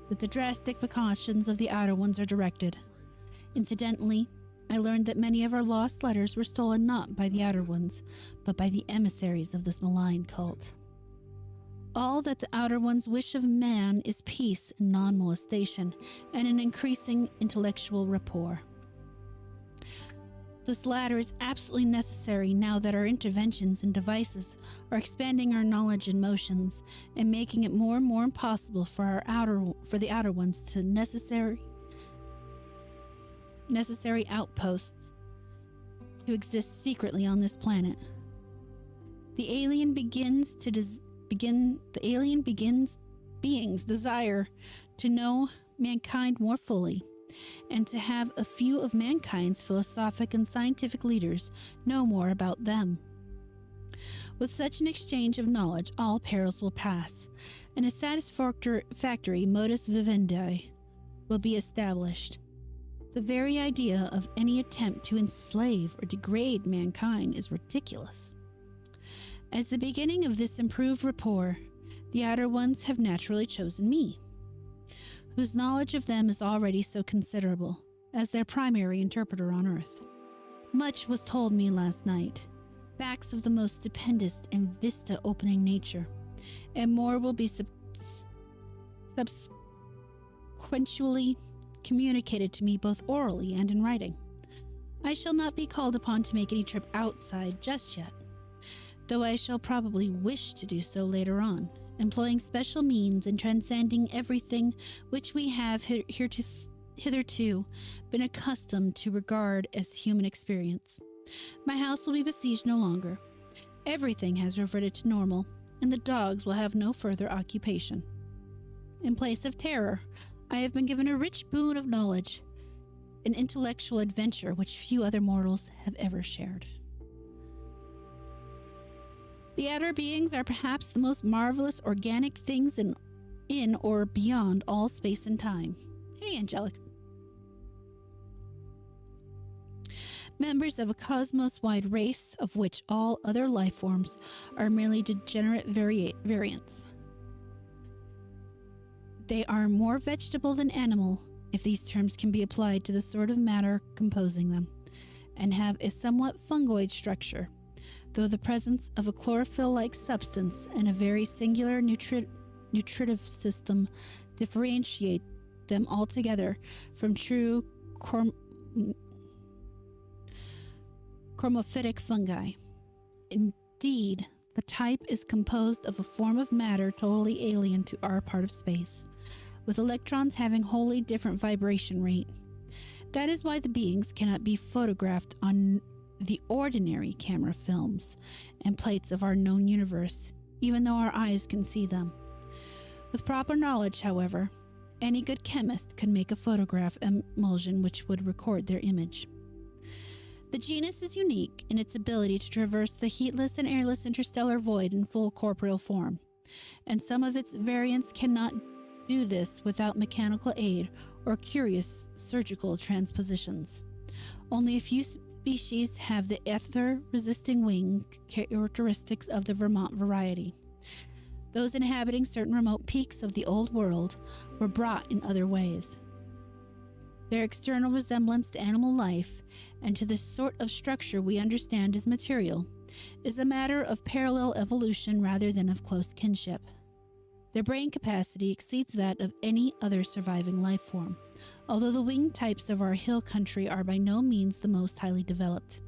that the drastic precautions of the Outer Ones are directed. Incidentally, I learned that many of our lost letters were stolen not by the Outer Ones, but by the emissaries of this malign cult. All that the Outer Ones wish of man is peace and non-molestation, and an increasing intellectual rapport. This latter is absolutely necessary now that our interventions and devices are expanding our knowledge and motions and making it more and more impossible for the Outer Ones to necessary outposts to exist secretly on this planet. The alien beings desire to know mankind more fully, and to have a few of mankind's philosophic and scientific leaders know more about them. With such an exchange of knowledge, all perils will pass, and a satisfactory modus vivendi will be established. The very idea of any attempt to enslave or degrade mankind is ridiculous. As the beginning of this improved rapport, the Outer Ones have naturally chosen me, whose knowledge of them is already so considerable, as their primary interpreter on Earth. Much was told me last night, facts of the most stupendous and vista-opening nature, and more will be subsequently communicated to me both orally and in writing. I shall not be called upon to make any trip outside just yet, though I shall probably wish to do so later on, employing special means and transcending everything which we have hitherto been accustomed to regard as human experience. My house will be besieged no longer. Everything has reverted to normal, and the dogs will have no further occupation. In place of terror, I have been given a rich boon of knowledge, an intellectual adventure which few other mortals have ever shared. The outer beings are perhaps the most marvelous organic things in or beyond all space and time. Hey, Angelic. Members of a cosmos-wide race of which all other life forms are merely degenerate variants. They are more vegetable than animal, if these terms can be applied to the sort of matter composing them, and have a somewhat fungoid structure, though the presence of a chlorophyll-like substance and a very singular nutritive system differentiate them altogether from true chromophytic fungi. Indeed, the type is composed of a form of matter totally alien to our part of space, with electrons having wholly different vibration rate. That is why the beings cannot be photographed on the ordinary camera films and plates of our known universe, even though our eyes can see them. With proper knowledge, however, any good chemist could make a photograph emulsion which would record their image. The genus is unique in its ability to traverse the heatless and airless interstellar void in full corporeal form, and some of its variants cannot do this without mechanical aid or curious surgical transpositions. Only a few species have the ether-resisting wing characteristics of the Vermont variety. Those inhabiting certain remote peaks of the old world were brought in other ways. Their external resemblance to animal life and to the sort of structure we understand as material is a matter of parallel evolution rather than of close kinship. Their brain capacity exceeds that of any other surviving life form, although the winged types of our hill country are by no means the most highly developed.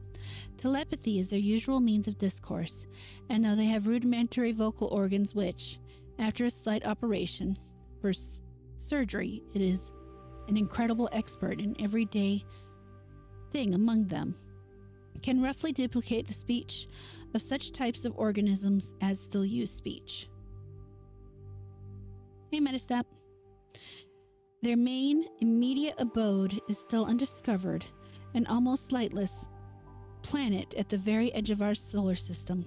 Telepathy is their usual means of discourse, and though they have rudimentary vocal organs which, after a slight operation for surgery, it is an incredible expert in everyday thing among them, can roughly duplicate the speech of such types of organisms as still use speech. Hey, Metastep. Their main immediate abode is still undiscovered, an almost lightless planet at the very edge of our solar system,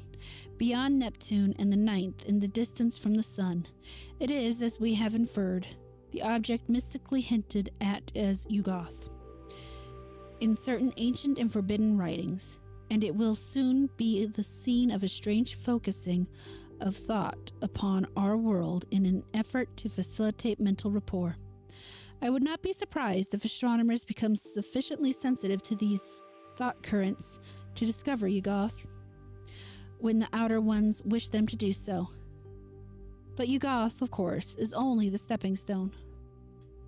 beyond Neptune and the ninth in the distance from the sun. It is, as we have inferred, the object mystically hinted at as Yugoth in certain ancient and forbidden writings, and it will soon be the scene of a strange focusing of thought upon our world in an effort to facilitate mental rapport. I would not be surprised if astronomers become sufficiently sensitive to these thought currents to discover Yugoth when the outer ones wish them to do so. But Yugoth, of course, is only the stepping stone.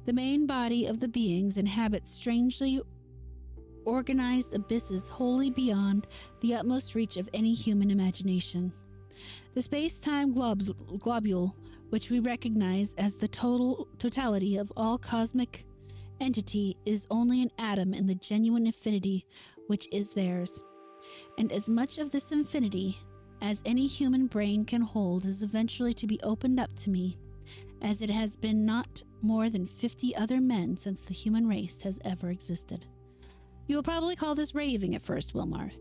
The main body of the beings inhabits strangely organized abysses wholly beyond the utmost reach of any human imagination. The space-time globule, which we recognize as the totality of all cosmic entity, is only an atom in the genuine infinity which is theirs. And as much of this infinity as any human brain can hold is eventually to be opened up to me, as it has been not more than 50 other men since the human race has ever existed. You will probably call this raving at first, Wilmarth,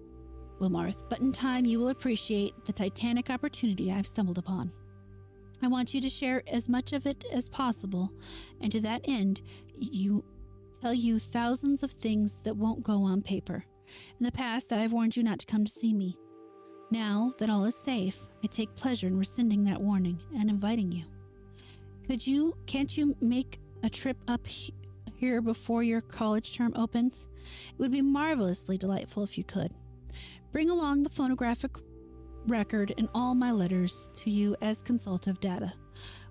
but in time you will appreciate the titanic opportunity I've stumbled upon. I want you to share as much of it as possible, and to that end, tell you thousands of things that won't go on paper. In the past, I have warned you not to come to see me. Now that all is safe, I take pleasure in rescinding that warning and inviting you. Can't you make a trip up here before your college term opens? It would be marvelously delightful if you could. Bring along the phonographic record and all my letters to you as consultative data.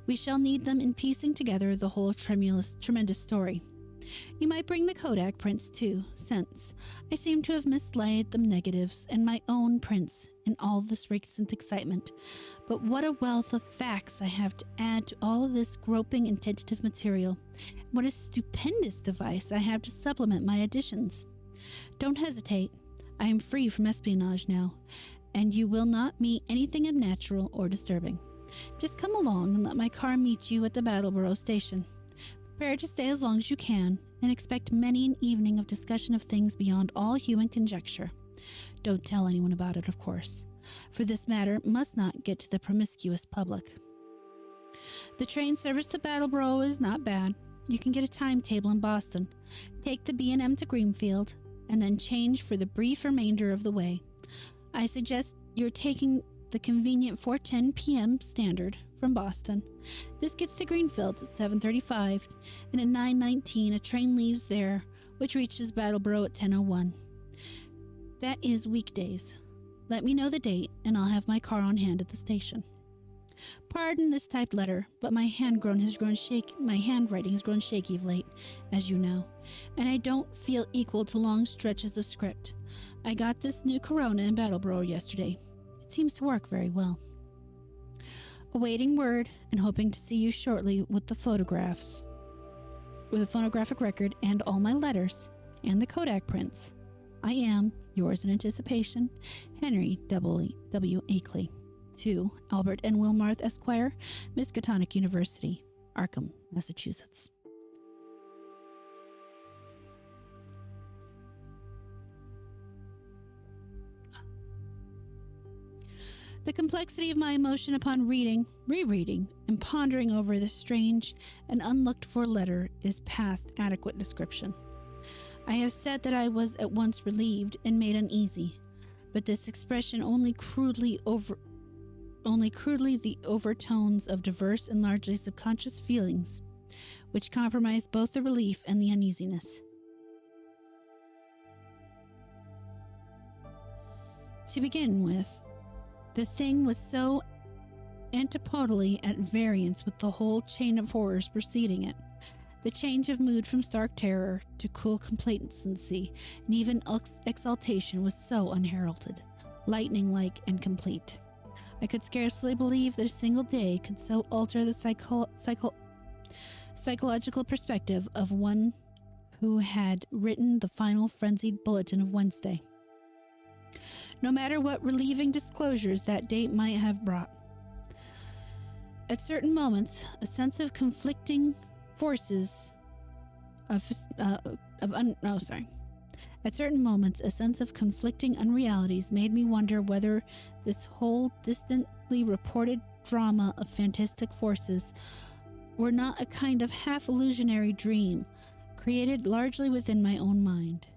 We shall need them in piecing together the whole tremendous story. You might bring the Kodak prints too, since I seem to have mislaid the negatives and my own prints in all this recent excitement. But what a wealth of facts I have to add to all this groping and tentative material. What a stupendous device I have to supplement my additions. Don't hesitate. I am free from espionage now, and you will not meet anything unnatural or disturbing. Just come along and let my car meet you at the Battleboro station. Prepare to stay as long as you can, and expect many an evening of discussion of things beyond all human conjecture. Don't tell anyone about it, of course, for this matter must not get to the promiscuous public. The train service to Battleboro is not bad. You can get a timetable in Boston, take the B&M to Greenfield, and then change for the brief remainder of the way. I suggest you're taking the convenient 4:10 p.m. standard from Boston. This gets to Greenfield at 7:35, and at 9:19 a train leaves there, which reaches Battleboro at 10:01. That is weekdays. Let me know the date, and I'll have my car on hand at the station. Pardon this typed letter, but my handwriting has grown shaky of late, as you know, and I don't feel equal to long stretches of script. I got this new Corona in Battleboro yesterday. It seems to work very well. Awaiting word and hoping to see you shortly with the photographic record and all my letters and the Kodak prints. I am, yours in anticipation, Henry W. Akeley. To Albert N. Wilmarth, Esquire, Miskatonic University, Arkham, Massachusetts. The complexity of my emotion upon reading, rereading, and pondering over this strange and unlooked-for letter is past adequate description. I have said that I was at once relieved and made uneasy, but this expression only crudely the overtones of diverse and largely subconscious feelings, which compromise both the relief and the uneasiness. To begin with, the thing was so antipodally at variance with the whole chain of horrors preceding it. The change of mood from stark terror to cool complacency and even exaltation was so unheralded, lightning-like and complete. I could scarcely believe that a single day could so alter the psychological perspective of one who had written the final frenzied bulletin of Wednesday. No matter what relieving disclosures that date might have brought. At certain moments, a sense of conflicting forces At certain moments, a sense of conflicting unrealities made me wonder whether this whole distantly reported drama of fantastic forces were not a kind of half-illusionary dream, created largely within my own mind.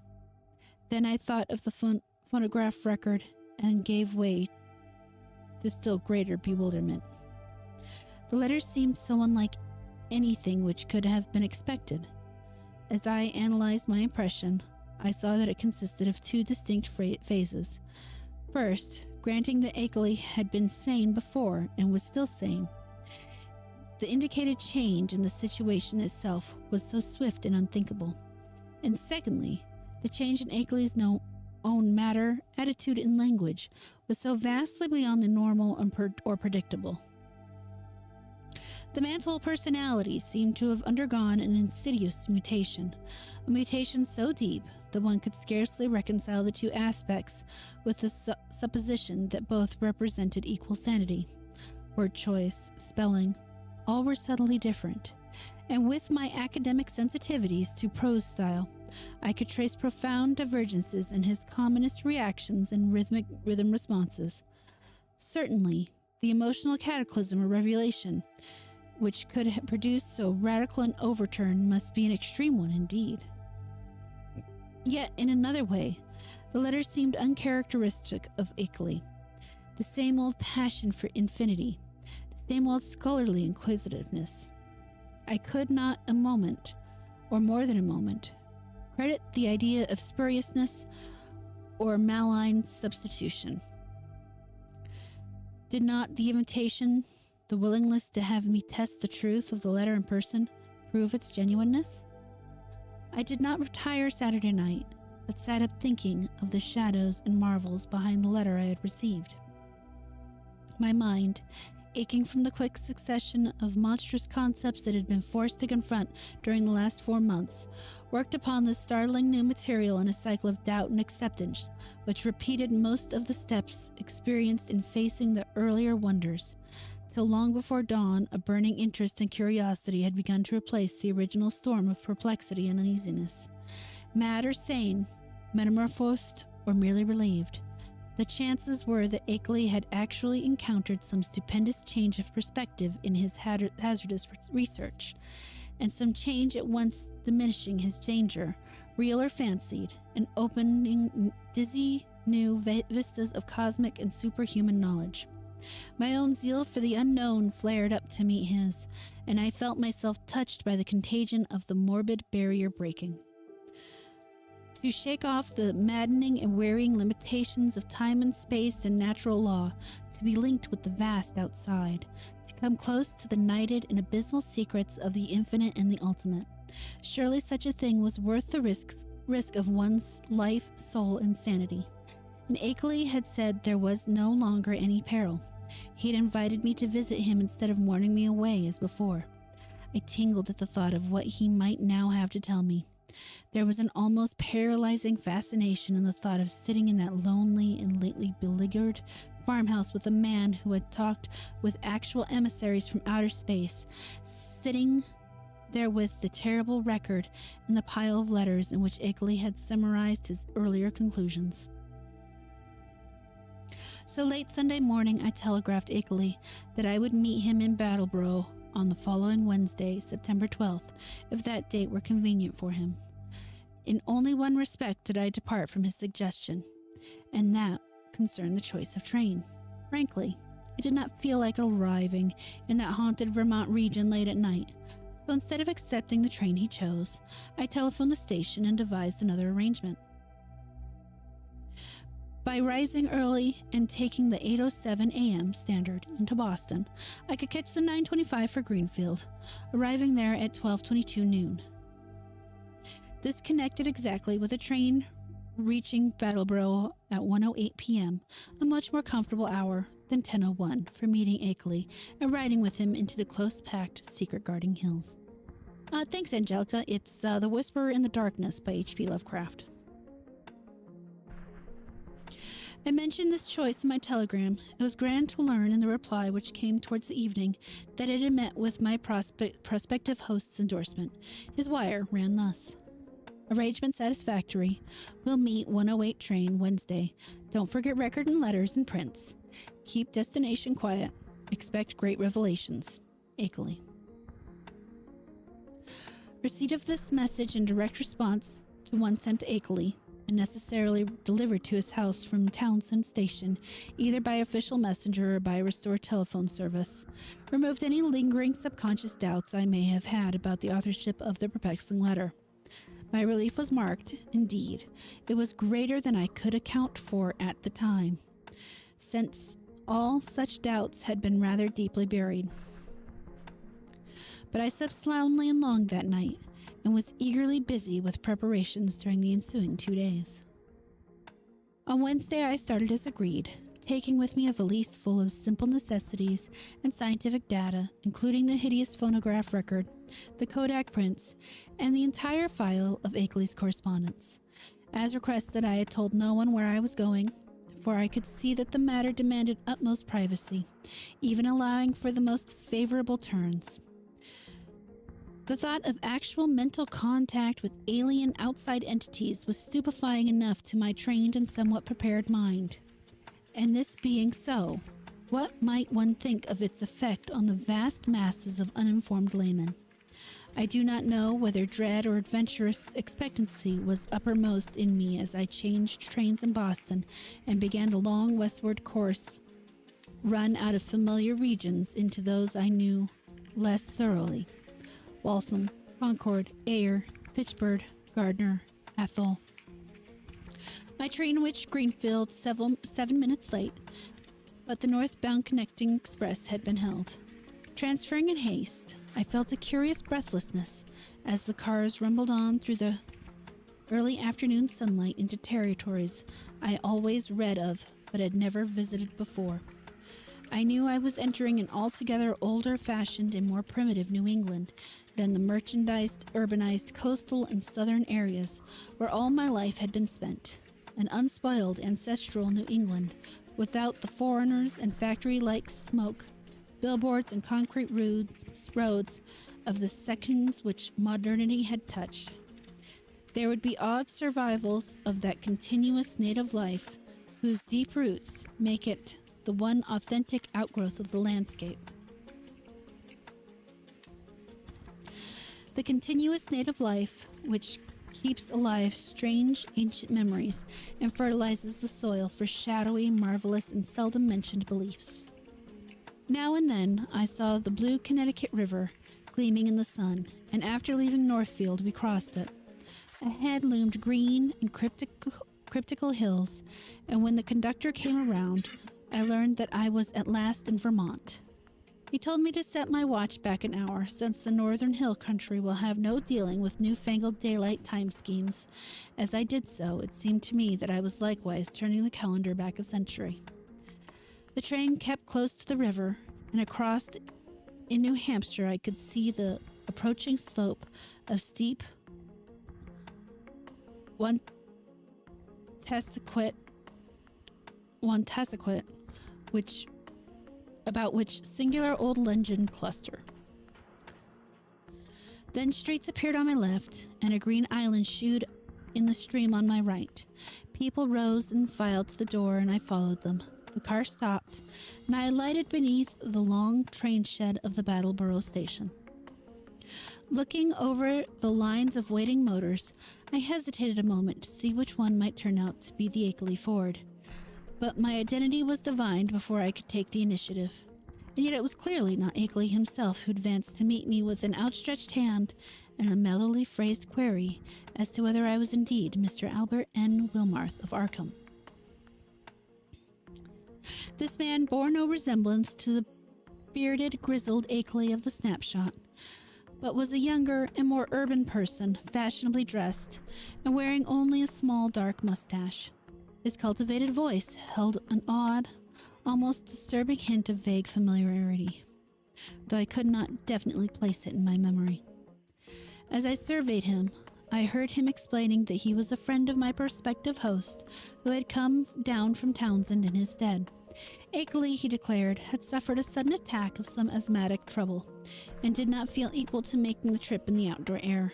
Then I thought of the phonograph record and gave way to still greater bewilderment. The letter seemed so unlike anything which could have been expected. As I analyzed my impression, I saw that it consisted of two distinct phases. First, granting that Akeley had been sane before and was still sane, the indicated change in the situation itself was so swift and unthinkable. And secondly, the change in Akeley's own matter, attitude, and language was so vastly beyond the normal or predictable. The man's whole personality seemed to have undergone an insidious mutation, a mutation so deep that one could scarcely reconcile the two aspects with the supposition that both represented equal sanity. Word choice, spelling, all were subtly different, and with my academic sensitivities to prose style, I could trace profound divergences in his commonest reactions and rhythm responses. Certainly, the emotional cataclysm or revelation which could have produced so radical an overturn must be an extreme one indeed. Yet, in another way, the letter seemed uncharacteristic of Akeley. The same old passion for infinity, the same old scholarly inquisitiveness. I could not a moment, or more than a moment, credit the idea of spuriousness or malign substitution. Did not the invitation, the willingness to have me test the truth of the letter in person, prove its genuineness? I did not retire Saturday night, but sat up thinking of the shadows and marvels behind the letter I had received. My mind, aching from the quick succession of monstrous concepts that had been forced to confront during the last 4 months, worked upon this startling new material in a cycle of doubt and acceptance, which repeated most of the steps experienced in facing the earlier wonders. Till long before dawn, a burning interest and curiosity had begun to replace the original storm of perplexity and uneasiness. Mad or sane, metamorphosed or merely relieved, the chances were that Akeley had actually encountered some stupendous change of perspective in his hazardous research, and some change at once diminishing his danger, real or fancied, and opening dizzy new vistas of cosmic and superhuman knowledge. My own zeal for the unknown flared up to meet his, and I felt myself touched by the contagion of the morbid barrier breaking. To shake off the maddening and wearying limitations of time and space and natural law, to be linked with the vast outside, to come close to the nighted and abysmal secrets of the infinite and the ultimate. Surely such a thing was worth the risk of one's life, soul, and sanity. And Akeley had said there was no longer any peril. He had invited me to visit him instead of warning me away as before. I tingled at the thought of what he might now have to tell me. There was an almost paralyzing fascination in the thought of sitting in that lonely and lately beleaguered, farmhouse with a man who had talked with actual emissaries from outer space, sitting there with the terrible record and the pile of letters in which Igley had summarized his earlier conclusions. So late Sunday morning, I telegraphed Igley that I would meet him in Battleboro on the following Wednesday, September 12th, if that date were convenient for him. In only one respect did I depart from his suggestion, and that concerned the choice of train. Frankly, I did not feel like arriving in that haunted Vermont region late at night, so instead of accepting the train he chose, I telephoned the station and devised another arrangement. By rising early and taking the 8:07 a.m. standard into Boston, I could catch the 9:25 for Greenfield, arriving there at 12:22 noon. This connected exactly with a train reaching Battleboro at 1:08 p.m., a much more comfortable hour than 10:01 for meeting Akeley and riding with him into the close-packed, secret-guarding hills. Thanks, Angelica. It's The Whisperer in the Darkness by H.P. Lovecraft. I mentioned this choice in my telegram. It was grand to learn in the reply, which came towards the evening, that it had met with my prospective host's endorsement. His wire ran thus: "Arrangement satisfactory. We'll meet 1:08 train Wednesday. Don't forget record and letters and prints. Keep destination quiet. Expect great revelations. Akeley." Receipt of this message in direct response to one sent to Akeley, and necessarily delivered to his house from Townsend Station, either by official messenger or by restored telephone service, removed any lingering subconscious doubts I may have had about the authorship of the perplexing letter. My relief was marked, indeed. It was greater than I could account for at the time, since all such doubts had been rather deeply buried. But I slept soundly and long that night, and was eagerly busy with preparations during the ensuing 2 days. On Wednesday I started as agreed, taking with me a valise full of simple necessities and scientific data, including the hideous phonograph record, the Kodak prints, and the entire file of Akeley's correspondence. As requested, I had told no one where I was going, for I could see that the matter demanded utmost privacy, even allowing for the most favorable turns. The thought of actual mental contact with alien outside entities was stupefying enough to my trained and somewhat prepared mind. And this being so, what might one think of its effect on the vast masses of uninformed laymen? I do not know whether dread or adventurous expectancy was uppermost in me as I changed trains in Boston and began the long westward course, run out of familiar regions into those I knew less thoroughly. Waltham, Concord, Ayr, Pittsburgh, Gardner, Athol. My train reached Greenfield 7 minutes late, but the northbound connecting express had been held. Transferring in haste, I felt a curious breathlessness as the cars rumbled on through the early afternoon sunlight into territories I always read of but had never visited before. I knew I was entering an altogether older-fashioned and more primitive New England than the merchandised, urbanized coastal and southern areas where all my life had been spent. An unspoiled, ancestral New England without the foreigners and factory-like smoke, billboards and concrete roads of the sections which modernity had touched. There would be odd survivals of that continuous native life whose deep roots make it the one authentic outgrowth of the landscape. The continuous native life which keeps alive strange ancient memories and fertilizes the soil for shadowy, marvelous, and seldom mentioned beliefs. Now and then I saw the blue Connecticut River gleaming in the sun, and after leaving Northfield we crossed it. Ahead loomed green and cryptical hills, and when the conductor came around, I learned that I was at last in Vermont. He told me to set my watch back an hour, since the northern hill country will have no dealing with newfangled daylight time schemes. As I did so, it seemed to me that I was likewise turning the calendar back a century. The train kept close to the river, and across in New Hampshire I could see the approaching slope of steep Woontasquet, about which singular old legend cluster. Then streets appeared on my left, and a green island shooed in the stream on my right. People rose and filed to the door, and I followed them. The car stopped, and I alighted beneath the long train shed of the Battleboro station. Looking over the lines of waiting motors, I hesitated a moment to see which one might turn out to be the Akeley Ford. But my identity was divined before I could take the initiative. And yet it was clearly not Akeley himself who advanced to meet me with an outstretched hand and a mellowly phrased query as to whether I was indeed Mr. Albert N. Wilmarth of Arkham. This man bore no resemblance to the bearded, grizzled Akeley of the snapshot, but was a younger and more urban person, fashionably dressed, and wearing only a small dark mustache. His cultivated voice held an odd, almost disturbing hint of vague familiarity, though I could not definitely place it in my memory. As I surveyed him, I heard him explaining that he was a friend of my prospective host who had come down from Townsend in his stead. Akeley, he declared, had suffered a sudden attack of some asthmatic trouble and did not feel equal to making the trip in the outdoor air.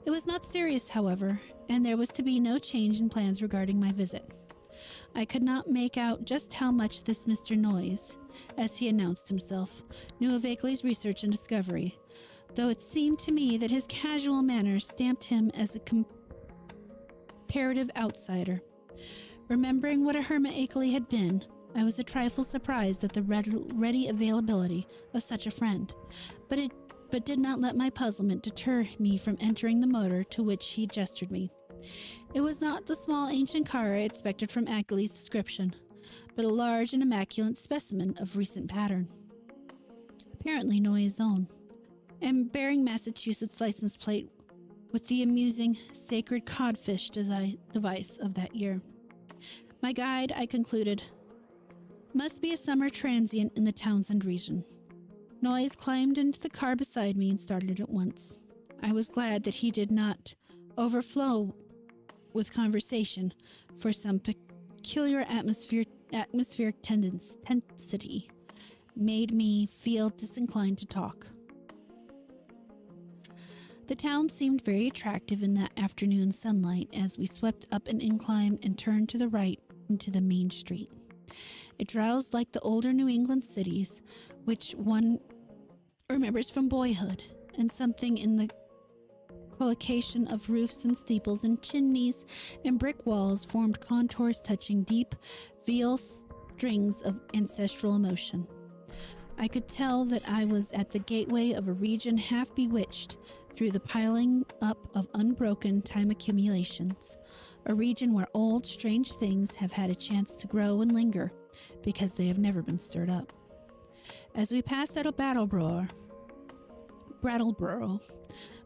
It was not serious, however, and there was to be no change in plans regarding my visit. I could not make out just how much this Mr. Noyes, as he announced himself, knew of Akeley's research and discovery, though it seemed to me that his casual manner stamped him as a comparative outsider. Remembering what a hermit Akeley had been, I was a trifle surprised at the ready availability of such a friend, but did not let my puzzlement deter me from entering the motor to which he gestured me. It was not the small ancient car I expected from Akeley's description, but a large and immaculate specimen of recent pattern, apparently Noyes' own, and bearing Massachusetts license plate with the amusing sacred codfish device of that year. My guide, I concluded, must be a summer transient in the Townsend region. Noyes climbed into the car beside me and started at once. I was glad that he did not overflow with conversation, for some peculiar atmospheric tensity made me feel disinclined to talk. The town seemed very attractive in that afternoon sunlight as we swept up an incline and turned to the right into the main street. It drowsed like the older New England cities, which one remembers from boyhood, and something in the collocation of roofs and steeples and chimneys and brick walls formed contours touching deep, veal strings of ancestral emotion. I could tell that I was at the gateway of a region half bewitched through the piling up of unbroken time accumulations, a region where old, strange things have had a chance to grow and linger because they have never been stirred up. As we passed out of Brattleboro,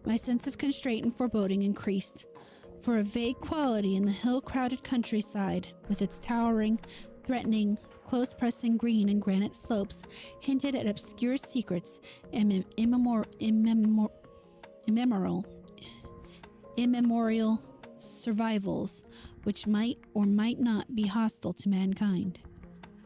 my sense of constraint and foreboding increased, for a vague quality in the hill-crowded countryside, with its towering, threatening, close-pressing green and granite slopes, hinted at obscure secrets and immemorial survivals which might or might not be hostile to mankind.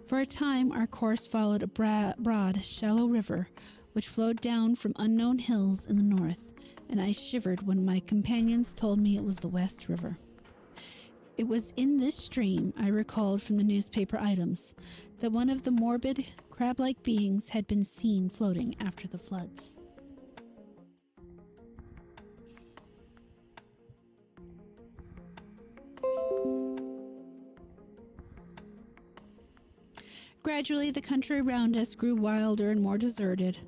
For a time, our course followed a broad, shallow river which flowed down from unknown hills in the north, and I shivered when my companions told me it was the West River. It was in this stream, I recalled from the newspaper items, that one of the morbid, crab-like beings had been seen floating after the floods. Gradually, the country around us grew wilder and more deserted.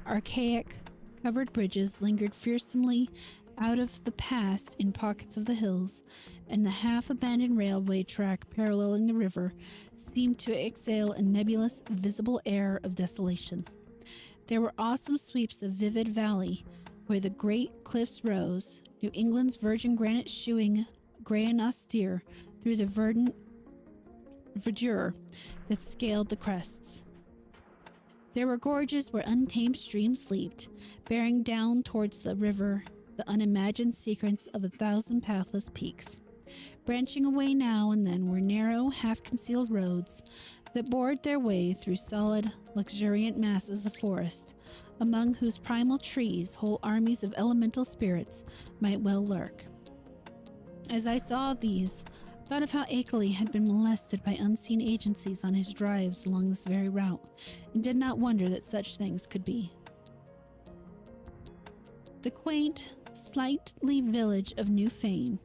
Archaic, covered bridges lingered fearsomely out of the past in pockets of the hills, and the half-abandoned railway track paralleling the river seemed to exhale a nebulous, visible air of desolation. There were awesome sweeps of vivid valley where the great cliffs rose, New England's virgin granite shewing gray and austere through the verdant verdure that scaled the crests. There were gorges where untamed streams leaped, bearing down towards the river the unimagined secrets of 1,000 pathless peaks. Branching away now and then were narrow, half-concealed roads, that bored their way through solid, luxuriant masses of forest, among whose primal trees whole armies of elemental spirits might well lurk. As I saw these, I thought of how Akeley had been molested by unseen agencies on his drives along this very route, and did not wonder that such things could be. The quaint, slightly village of New Fane,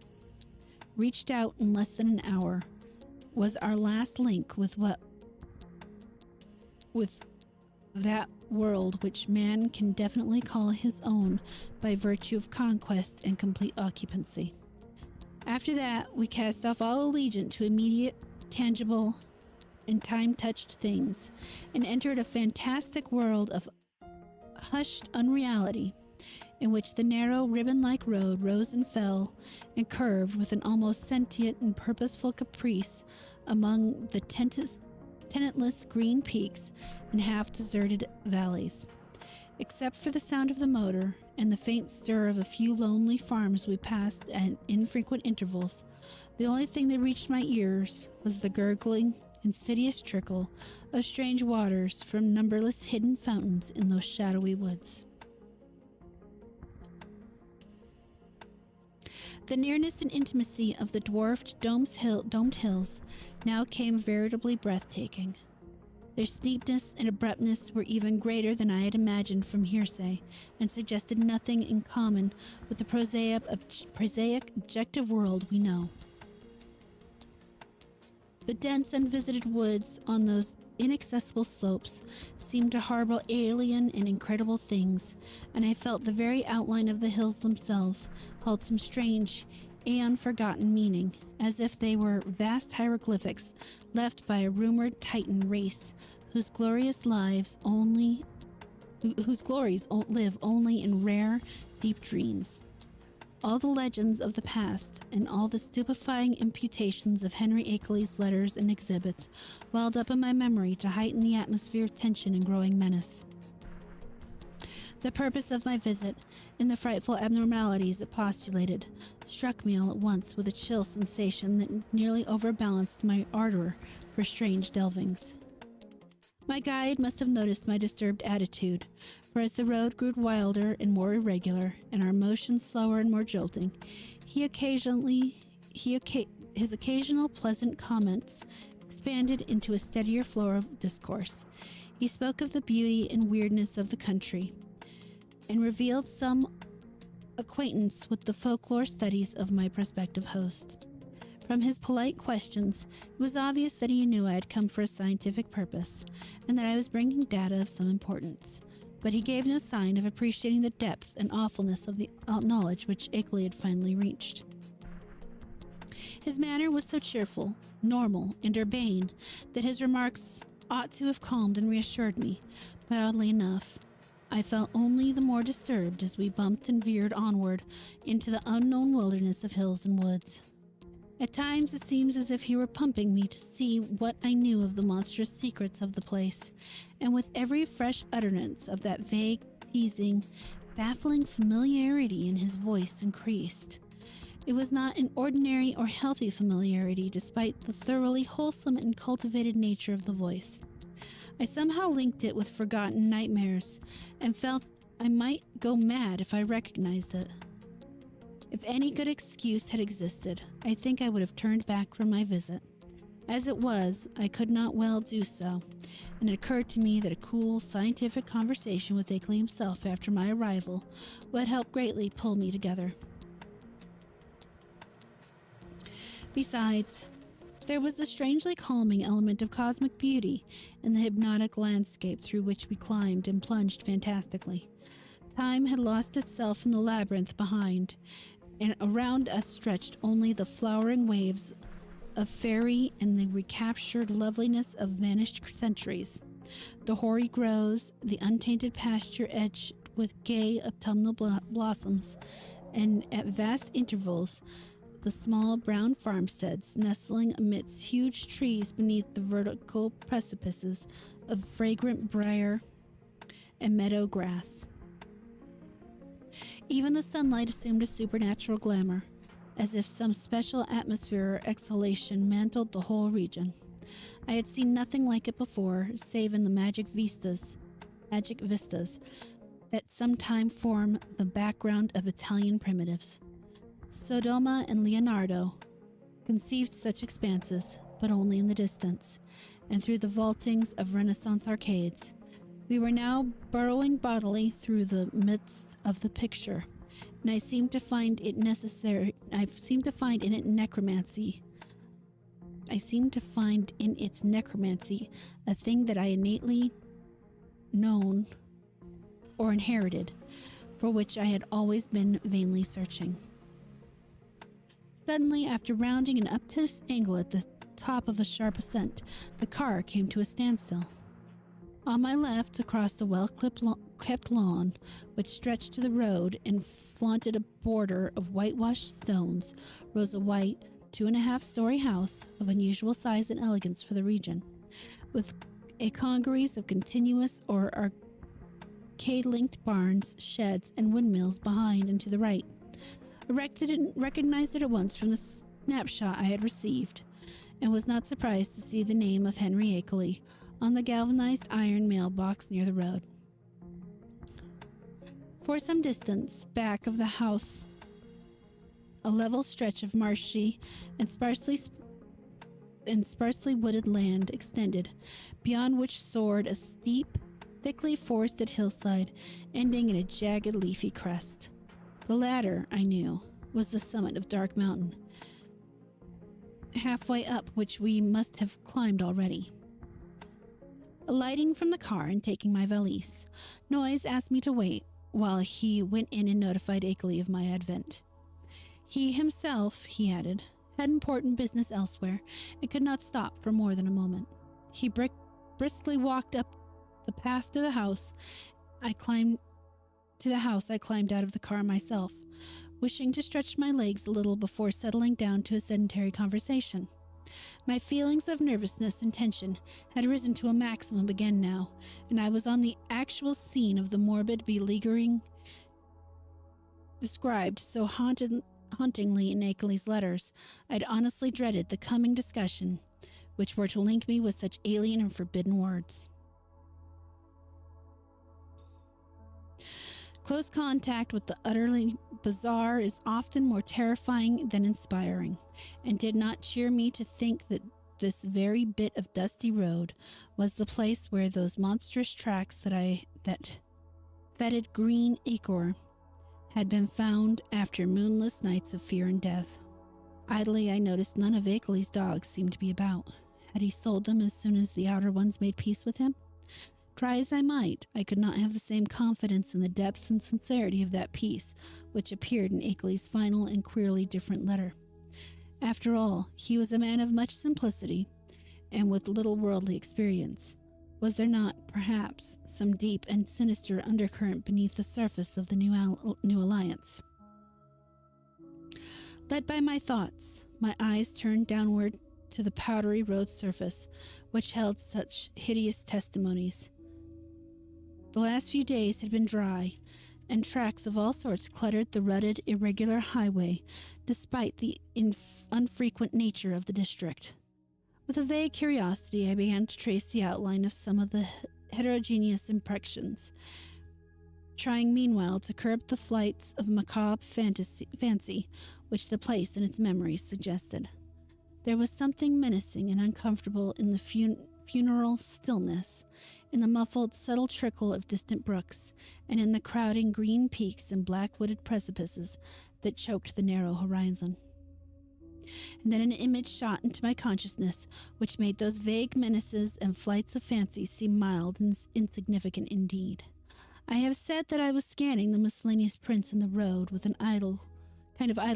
reached out in less than an hour, was our last link with that world which man can definitely call his own by virtue of conquest and complete occupancy. After that, we cast off all allegiance to immediate, tangible, and time-touched things, and entered a fantastic world of hushed unreality, in which the narrow, ribbon-like road rose and fell and curved with an almost sentient and purposeful caprice among the tenantless green peaks and half-deserted valleys. Except for the sound of the motor and the faint stir of a few lonely farms we passed at infrequent intervals, the only thing that reached my ears was the gurgling, insidious trickle of strange waters from numberless hidden fountains in those shadowy woods. The nearness and intimacy of the dwarfed domed hills now came veritably breathtaking. Their steepness and abruptness were even greater than I had imagined from hearsay, and suggested nothing in common with the prosaic objective world we know. The dense, unvisited woods on those inaccessible slopes seemed to harbor alien and incredible things, and I felt the very outline of the hills themselves held some strange, aeon-forgotten meaning, as if they were vast hieroglyphics left by a rumored Titan race whose glories live only in rare, deep dreams. All the legends of the past and all the stupefying imputations of Henry Akeley's letters and exhibits welled up in my memory to heighten the atmosphere of tension and growing menace. The purpose of my visit, and the frightful abnormalities it postulated, struck me all at once with a chill sensation that nearly overbalanced my ardor for strange delvings. My guide must have noticed my disturbed attitude, for as the road grew wilder and more irregular, and our motions slower and more jolting, his occasional pleasant comments expanded into a steadier flow of discourse. He spoke of the beauty and weirdness of the country, and revealed some acquaintance with the folklore studies of my prospective host. From his polite questions, it was obvious that he knew I had come for a scientific purpose, and that I was bringing data of some importance. But he gave no sign of appreciating the depth and awfulness of the knowledge which Akeley had finally reached. His manner was so cheerful, normal, and urbane that his remarks ought to have calmed and reassured me, but oddly enough, I felt only the more disturbed as we bumped and veered onward into the unknown wilderness of hills and woods. At times it seemed as if he were pumping me to see what I knew of the monstrous secrets of the place, and with every fresh utterance of that vague, teasing, baffling familiarity in his voice increased. It was not an ordinary or healthy familiarity, despite the thoroughly wholesome and cultivated nature of the voice. I somehow linked it with forgotten nightmares, and felt I might go mad if I recognized it. If any good excuse had existed, I think I would have turned back from my visit. As it was, I could not well do so, and it occurred to me that a cool, scientific conversation with Akeley himself after my arrival would help greatly pull me together. Besides, there was a strangely calming element of cosmic beauty in the hypnotic landscape through which we climbed and plunged fantastically. Time had lost itself in the labyrinth behind, and around us stretched only the flowering waves of fairy and the recaptured loveliness of vanished centuries. The hoary groves, the untainted pasture edged with gay autumnal blossoms, and at vast intervals, the small brown farmsteads nestling amidst huge trees beneath the vertical precipices of fragrant briar and meadow grass. Even the sunlight assumed a supernatural glamour, as if some special atmosphere or exhalation mantled the whole region. I had seen nothing like it before, save in the magic vistas that sometime form the background of Italian primitives. Sodoma and Leonardo conceived such expanses, but only in the distance, and through the vaultings of Renaissance arcades. We were now burrowing bodily through the midst of the picture, and I seemed to find in its necromancy a thing that I innately known or inherited, for which I had always been vainly searching. Suddenly, after rounding an obtuse angle at the top of a sharp ascent, the car came to a standstill. On my left, across the well-kept lawn, which stretched to the road and flaunted a border of whitewashed stones, rose a white, 2.5-story house of unusual size and elegance for the region, with a congeries of continuous or arcade-linked barns, sheds, and windmills behind and to the right. I recognized it at once from the snapshot I had received, and was not surprised to see the name of Henry Akeley on the galvanized iron mailbox near the road. For some distance back of the house, a level stretch of marshy and sparsely wooded land extended, beyond which soared a steep, thickly forested hillside, ending in a jagged, leafy crest. The latter, I knew, was the summit of Dark Mountain, halfway up which we must have climbed already. Alighting from the car and taking my valise, Noyes asked me to wait while he went in and notified Akeley of my advent. He himself, he added, had important business elsewhere and could not stop for more than a moment. He briskly walked up the path to the house. I climbed out of the car myself, wishing to stretch my legs a little before settling down to a sedentary conversation. My feelings of nervousness and tension had risen to a maximum again now, and I was on the actual scene of the morbid beleaguering described so hauntingly in Akeley's letters. I'd honestly dreaded the coming discussion, which were to link me with such alien and forbidden words. Close contact with the utterly bizarre is often more terrifying than inspiring, and did not cheer me to think that this very bit of dusty road was the place where those monstrous tracks that fetid green ichor had been found after moonless nights of fear and death. Idly I noticed none of Akeley's dogs seemed to be about. Had he sold them as soon as the outer ones made peace with him? Try as I might, I could not have the same confidence in the depth and sincerity of that peace which appeared in Akeley's final and queerly different letter. After all, he was a man of much simplicity, and with little worldly experience. Was there not, perhaps, some deep and sinister undercurrent beneath the surface of the new alliance? Led by my thoughts, my eyes turned downward to the powdery road surface, which held such hideous testimonies. The last few days had been dry, and tracks of all sorts cluttered the rutted, irregular highway, despite the unfrequent nature of the district. With a vague curiosity, I began to trace the outline of some of the heterogeneous impressions, trying meanwhile to curb the flights of macabre fancy which the place and its memories suggested. There was something menacing and uncomfortable in the funeral stillness, in the muffled, subtle trickle of distant brooks, and in the crowding green peaks and black wooded precipices that choked the narrow horizon. And then an image shot into my consciousness which made those vague menaces and flights of fancy seem mild and insignificant indeed. I have said that I was scanning the miscellaneous prints in the road with an idle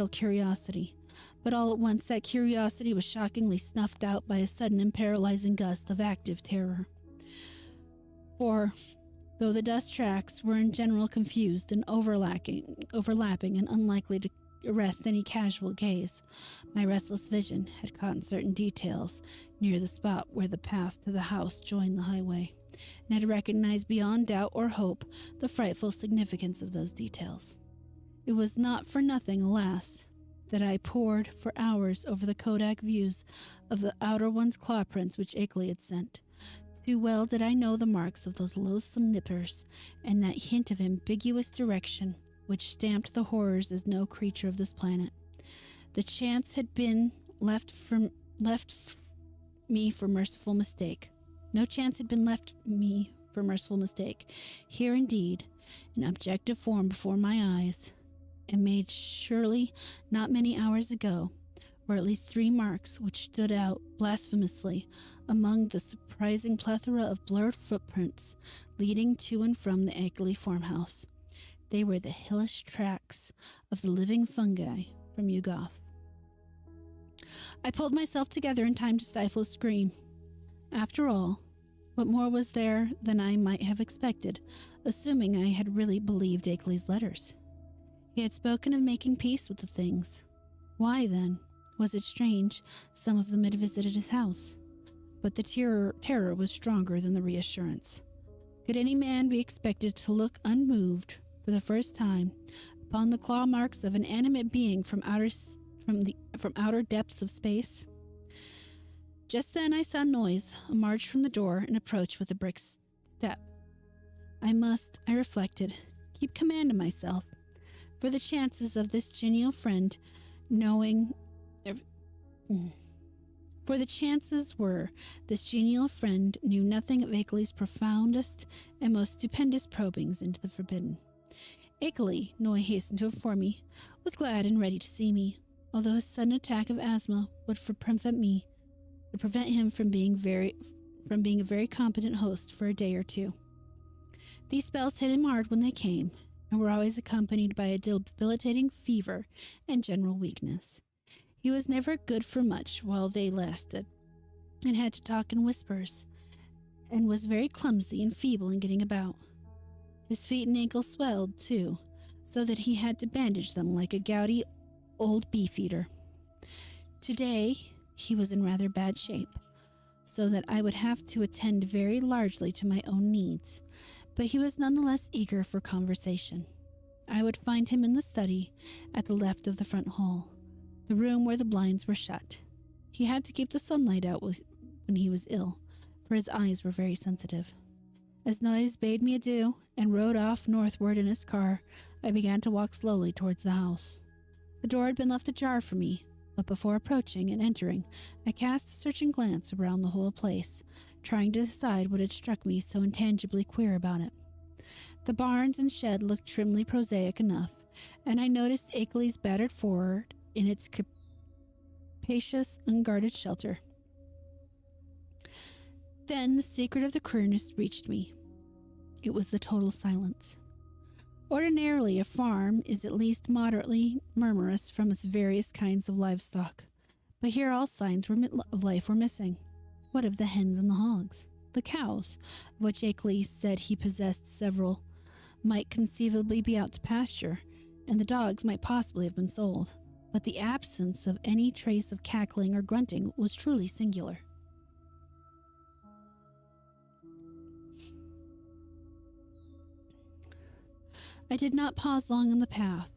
curiosity, but all at once that curiosity was shockingly snuffed out by a sudden and paralyzing gust of active terror. For, though the dust tracks were in general confused and overlapping and unlikely to arrest any casual gaze, my restless vision had caught certain details near the spot where the path to the house joined the highway, and had recognized beyond doubt or hope the frightful significance of those details. It was not for nothing, alas, that I pored for hours over the Kodak views of the outer one's claw prints which Akeley had sent. Too well did I know the marks of those loathsome nippers, and that hint of ambiguous direction which stamped the horrors as no creature of this planet. The chance had been me for merciful mistake. No chance had been left me for merciful mistake. Here indeed, in objective form before my eyes, and made surely not many hours ago, were at least 3 marks which stood out blasphemously among the surprising plethora of blurred footprints leading to and from the Akeley farmhouse. They were the hellish tracks of the living fungi from Yugoth. I pulled myself together in time to stifle a scream. After all, what more was there than I might have expected, assuming I had really believed Akeley's letters? He had spoken of making peace with the things. Why, then, was it strange some of them had visited his house? But the terror was stronger than the reassurance. Could any man be expected to look unmoved for the first time upon the claw marks of an animate being from outer depths of space? Just then I saw noise emerge from the door and approach with a brisk step. I must, I reflected, keep command of myself, for the chances of this genial friend For the chances were this genial friend knew nothing of Akeley's profoundest and most stupendous probings into the forbidden. Akeley, Noy hastened to inform me, was glad and ready to see me, although his sudden attack of asthma would prevent him from being a very competent host for a day or 2. These spells hit him hard when they came, and were always accompanied by a debilitating fever and general weakness. He was never good for much while they lasted, and had to talk in whispers, and was very clumsy and feeble in getting about. His feet and ankles swelled, too, so that he had to bandage them like a gouty old beefeater. Today, he was in rather bad shape, so that I would have to attend very largely to my own needs, but he was nonetheless eager for conversation. I would find him in the study at the left of the front hall, the room where the blinds were shut. He had to keep the sunlight out when he was ill, for his eyes were very sensitive. As Noyes bade me adieu and rode off northward in his car, I began to walk slowly towards the house. The door had been left ajar for me, but before approaching and entering, I cast a searching glance around the whole place, trying to decide what had struck me so intangibly queer about it. The barns and shed looked trimly prosaic enough, and I noticed Akeley's battered forward in its capacious, unguarded shelter. Then the secret of the queerness reached me. It was the total silence. Ordinarily, a farm is at least moderately murmurous from its various kinds of livestock, but here all signs of life were missing. What of the hens and the hogs? The cows, of which Akeley said he possessed several, might conceivably be out to pasture, and the dogs might possibly have been sold, but the absence of any trace of cackling or grunting was truly singular. I did not pause long on the path,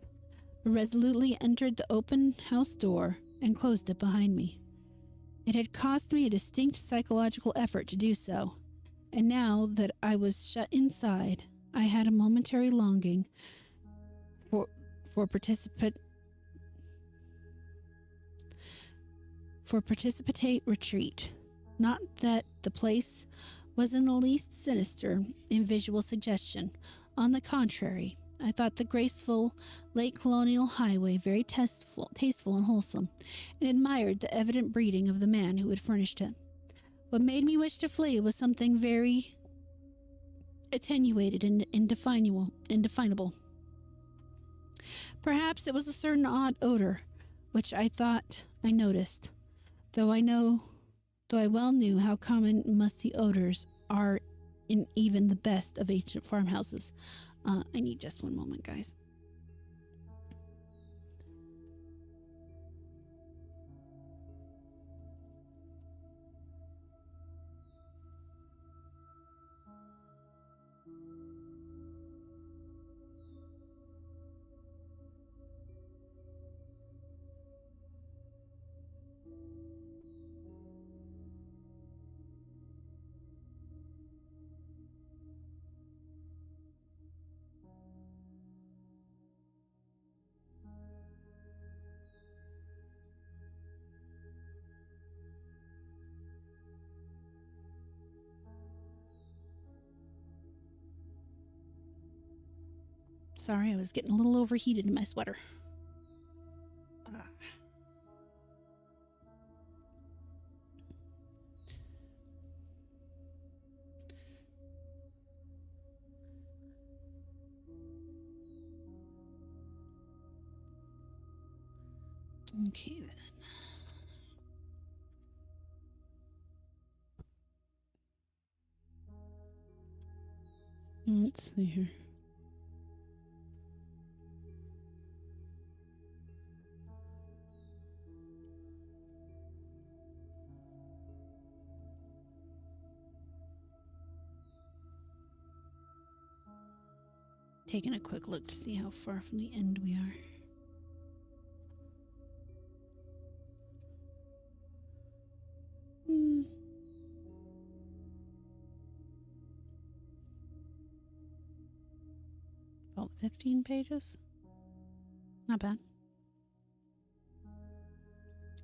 but resolutely entered the open house door and closed it behind me. It had cost me a distinct psychological effort to do so, and now that I was shut inside, I had a momentary longing for precipitate retreat. Not that the place was in the least sinister in visual suggestion. On the contrary, I thought the graceful, late colonial highway very tasteful and wholesome, and admired the evident breeding of the man who had furnished it. What made me wish to flee was something very attenuated and indefinable. Perhaps it was a certain odd odor, which I thought I noticed, though I well knew how common musty odors are in even the best of ancient farmhouses. I need just one moment, guys. Sorry, I was getting a little overheated in my sweater. Okay, then. Let's see here. Taking a quick look to see how far from the end we are. About 15 pages. Not bad.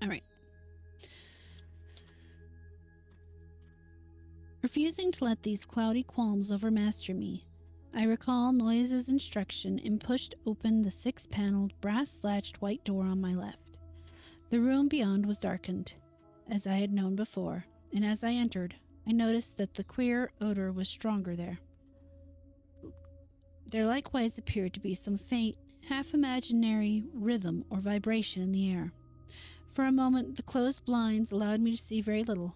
All right. Refusing to let these cloudy qualms overmaster me, I recall Noyes' instruction and pushed open the 6-paneled, brass-latched white door on my left. The room beyond was darkened, as I had known before, and as I entered, I noticed that the queer odor was stronger there. There likewise appeared to be some faint, half-imaginary rhythm or vibration in the air. For a moment, the closed blinds allowed me to see very little,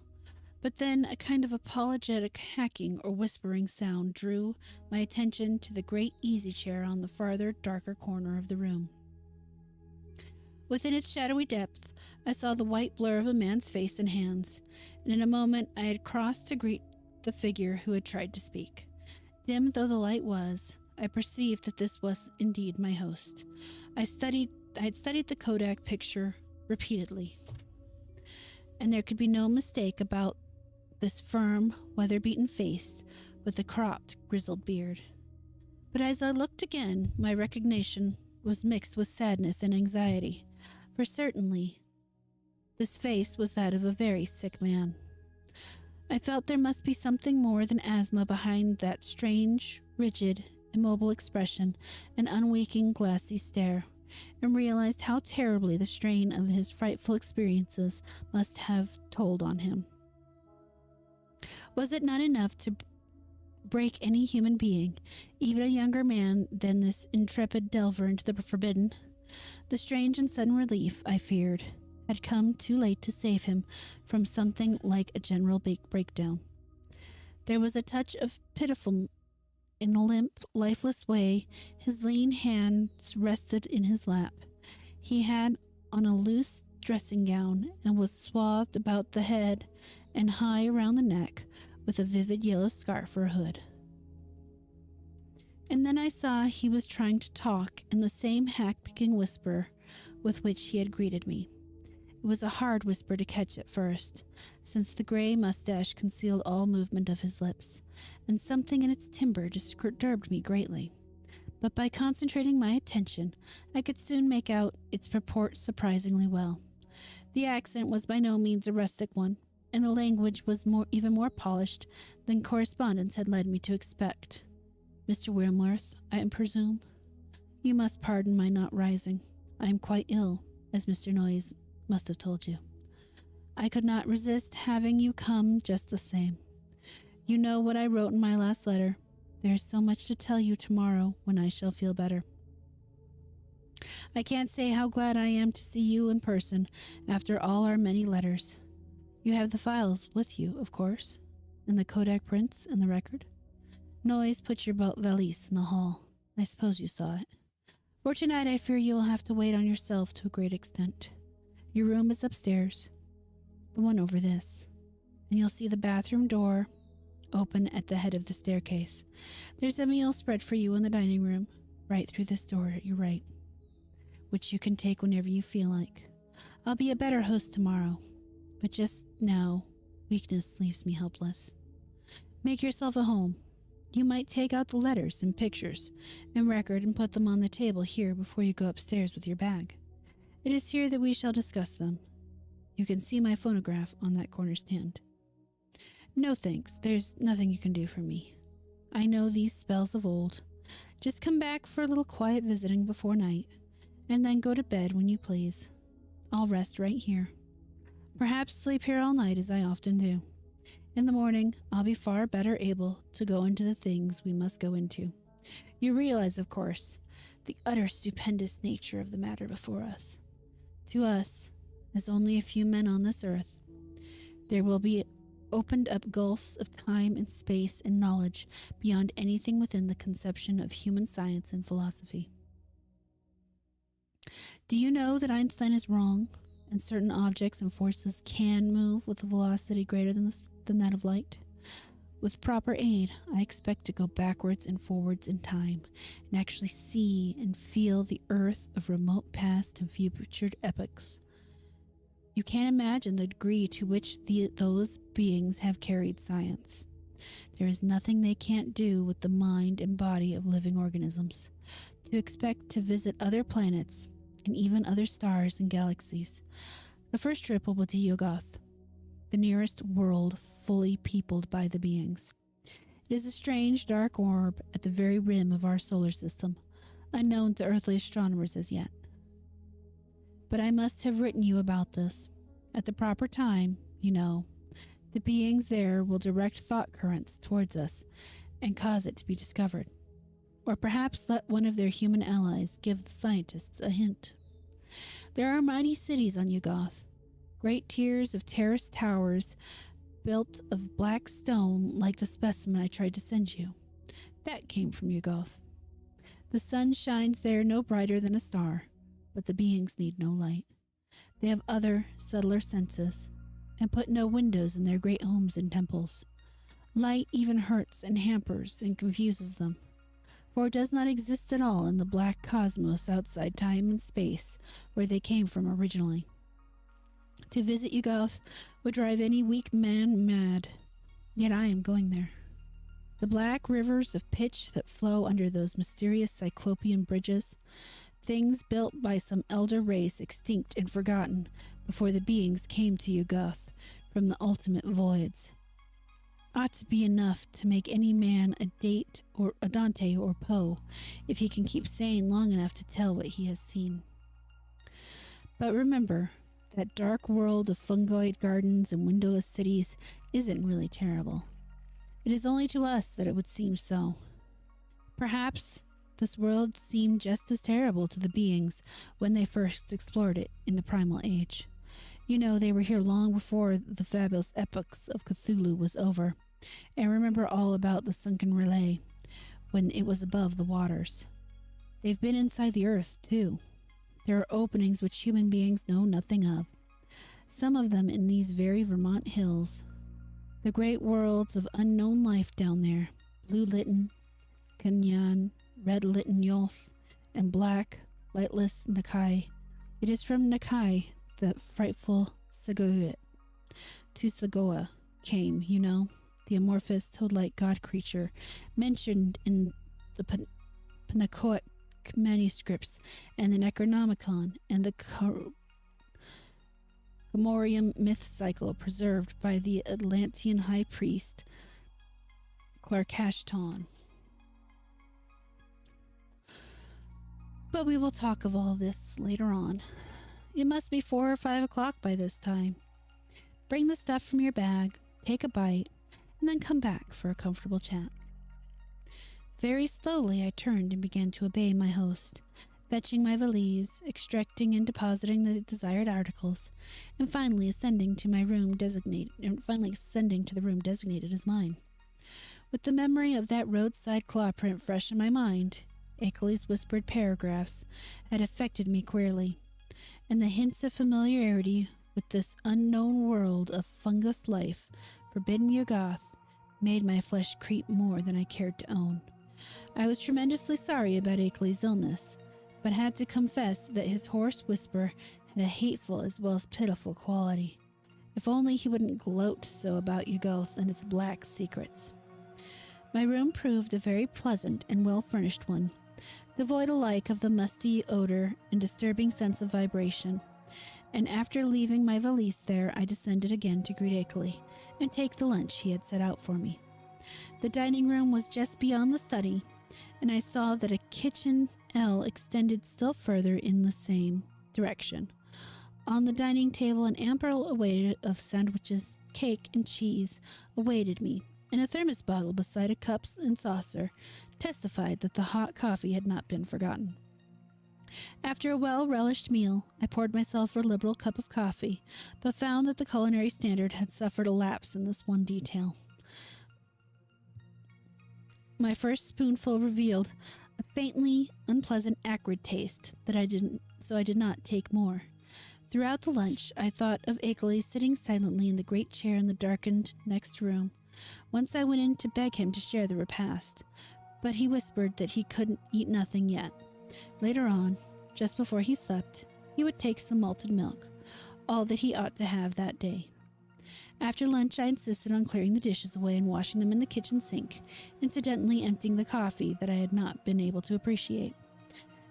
but then a kind of apologetic hacking or whispering sound drew my attention to the great easy chair on the farther, darker corner of the room. Within its shadowy depth, I saw the white blur of a man's face and hands, and in a moment I had crossed to greet the figure who had tried to speak. Dim though the light was, I perceived that this was indeed my host. I had studied the Kodak picture repeatedly, and there could be no mistake about this firm, weather-beaten face with a cropped, grizzled beard. But as I looked again, my recognition was mixed with sadness and anxiety, for certainly this face was that of a very sick man. I felt there must be something more than asthma behind that strange, rigid, immobile expression and unwinking, glassy stare, and realized how terribly the strain of his frightful experiences must have told on him. Was it not enough to break any human being, even a younger man than this intrepid delver into the forbidden? The strange and sudden relief, I feared, had come too late to save him from something like a general breakdown. There was a touch of pitiful in the limp, lifeless way his lean hands rested in his lap. He had on a loose dressing gown and was swathed about the head and high around the neck with a vivid yellow scarf for a hood. And then I saw he was trying to talk in the same hack-picking whisper with which he had greeted me. It was a hard whisper to catch at first, since the gray mustache concealed all movement of his lips, and something in its timbre disturbed me greatly. But by concentrating my attention, I could soon make out its purport surprisingly well. The accent was by no means a rustic one, and the language was even more polished than correspondence had led me to expect. Mr. Wilmworth, I presume? You must pardon my not rising. I am quite ill, as Mr. Noyes must have told you. I could not resist having you come just the same. You know what I wrote in my last letter. There is so much to tell you tomorrow when I shall feel better. I can't say how glad I am to see you in person after all our many letters. You have the files with you, of course, and the Kodak prints and the record. Noyes put your valise in the hall. I suppose you saw it. For tonight I fear you will have to wait on yourself to a great extent. Your room is upstairs, the one over this, and you'll see the bathroom door open at the head of the staircase. There's a meal spread for you in the dining room, right through this door at your right, which you can take whenever you feel like. I'll be a better host tomorrow, but just now, weakness leaves me helpless. Make yourself at home. You might take out the letters and pictures and record and put them on the table here before you go upstairs with your bag. It is here that we shall discuss them. You can see my phonograph on that corner stand. No thanks, there's nothing you can do for me. I know these spells of old. Just come back for a little quiet visiting before night, and then go to bed when you please. I'll rest right here. Perhaps sleep here all night as I often do. In the morning, I'll be far better able to go into the things we must go into. You realize, of course, the utter stupendous nature of the matter before us. To us, as only a few men on this earth, there will be opened up gulfs of time and space and knowledge beyond anything within the conception of human science and philosophy. Do you know that Einstein is wrong, and certain objects and forces can move with a velocity greater than that of light? With proper aid, I expect to go backwards and forwards in time and actually see and feel the earth of remote past and future epochs. You can't imagine the degree to which those beings have carried science. There is nothing they can't do with the mind and body of living organisms. To expect to visit other planets and even other stars and galaxies. The first trip will be to Yuggoth, the nearest world fully peopled by the beings. It is a strange dark orb at the very rim of our solar system, unknown to earthly astronomers as yet. But I must have written you about this. At the proper time, you know, the beings there will direct thought currents towards us and cause it to be discovered. Or perhaps let one of their human allies give the scientists a hint. There are mighty cities on Yuggoth, great tiers of terraced towers built of black stone like the specimen I tried to send you. That came from Yuggoth. The sun shines there no brighter than a star, but the beings need no light. They have other, subtler senses, and put no windows in their great homes and temples. Light even hurts and hampers and confuses them, for it does not exist at all in the black cosmos outside time and space where they came from originally. To visit Yuggoth would drive any weak man mad, yet I am going there. The black rivers of pitch that flow under those mysterious cyclopean bridges, things built by some elder race extinct and forgotten before the beings came to Yuggoth from the ultimate voids, ought to be enough to make any man a Dante or Poe if he can keep sane long enough to tell what he has seen. But remember, that dark world of fungoid gardens and windowless cities isn't really terrible. It is only to us that it would seem so. Perhaps this world seemed just as terrible to the beings when they first explored it in the primal age. You know, they were here long before the fabulous epochs of Cthulhu was over, and remember all about the sunken relay when it was above the waters. They've been inside the earth, too. There are openings which human beings know nothing of, some of them in these very Vermont hills. The great worlds of unknown life down there, blue Litten, Kanyan, red Litten Yoth, and black, lightless Nakai. It is from Nakai the frightful Sagoet to Sagoa came, you know, the amorphous toad-like god creature mentioned in the Panacoic manuscripts and the Necronomicon and the Comorium myth cycle preserved by the Atlantean high priest Clarkashton. But we will talk of all this later on. It must be 4 or 5 o'clock by this time. Bring the stuff from your bag, take a bite, and then come back for a comfortable chat. Very slowly I turned and began to obey my host, fetching my valise, extracting and depositing the desired articles, and finally ascending to the room designated as mine. With the memory of that roadside claw print fresh in my mind, Akeley's whispered paragraphs had affected me queerly, and the hints of familiarity with this unknown world of fungus life, forbidden Yuggoth, made my flesh creep more than I cared to own. I was tremendously sorry about Akeley's illness, but had to confess that his hoarse whisper had a hateful as well as pitiful quality. If only he wouldn't gloat so about Yuggoth and its black secrets. My room proved a very pleasant and well-furnished one, devoid alike of the musty odor and disturbing sense of vibration, and after leaving my valise there, I descended again to greet Akeley and take the lunch he had set out for me. The dining room was just beyond the study, and I saw that a kitchen L extended still further in the same direction. On the dining table, an ample array of sandwiches, cake, and cheese awaited me, and a thermos bottle beside a cup and saucer testified that the hot coffee had not been forgotten. After a well-relished meal, I poured myself a liberal cup of coffee, but found that the culinary standard had suffered a lapse in this one detail. My first spoonful revealed a faintly unpleasant acrid taste so I did not take more. Throughout the lunch, I thought of Akeley sitting silently in the great chair in the darkened next room. Once I went in to beg him to share the repast, but he whispered that he couldn't eat nothing yet. Later on, just before he slept, he would take some malted milk, all that he ought to have that day. After lunch, I insisted on clearing the dishes away and washing them in the kitchen sink, incidentally emptying the coffee that I had not been able to appreciate.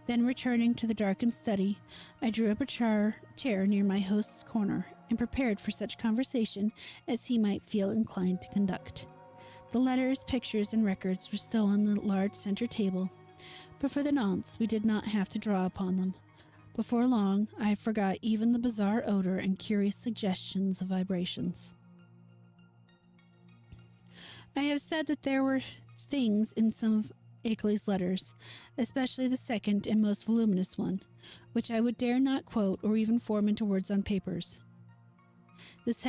Then, returning to the darkened study, I drew up a chair near my host's corner and prepared for such conversation as he might feel inclined to conduct. The letters, pictures, and records were still on the large center table, but for the nonce we did not have to draw upon them. Before long, I forgot even the bizarre odor and curious suggestions of vibrations. I have said that there were things in some of Akeley's letters, especially the second and most voluminous one, which I would dare not quote or even form into words on papers. This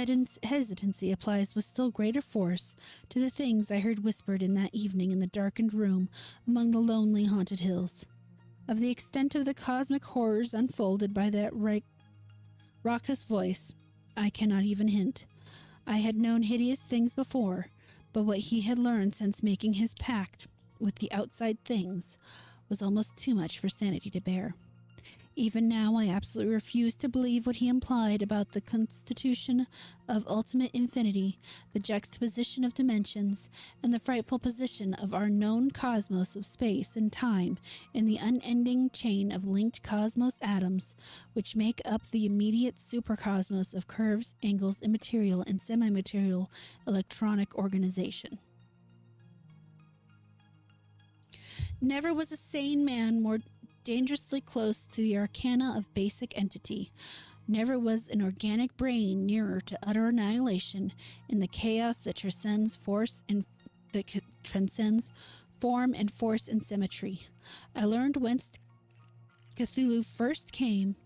hesitancy applies with still greater force to the things I heard whispered in that evening in the darkened room among the lonely haunted hills. Of the extent of the cosmic horrors unfolded by that raucous voice, I cannot even hint. I had known hideous things before, but what he had learned since making his pact with the outside things was almost too much for sanity to bear. Even now, I absolutely refuse to believe what he implied about the constitution of ultimate infinity, the juxtaposition of dimensions, and the frightful position of our known cosmos of space and time in the unending chain of linked cosmos atoms, which make up the immediate supercosmos of curves, angles, immaterial and semi-material electronic organization. Never was a sane man more dangerously close to the arcana of basic entity. Never was an organic brain nearer to utter annihilation in the chaos that transcends form and force and symmetry. I learned whence Cthulhu first came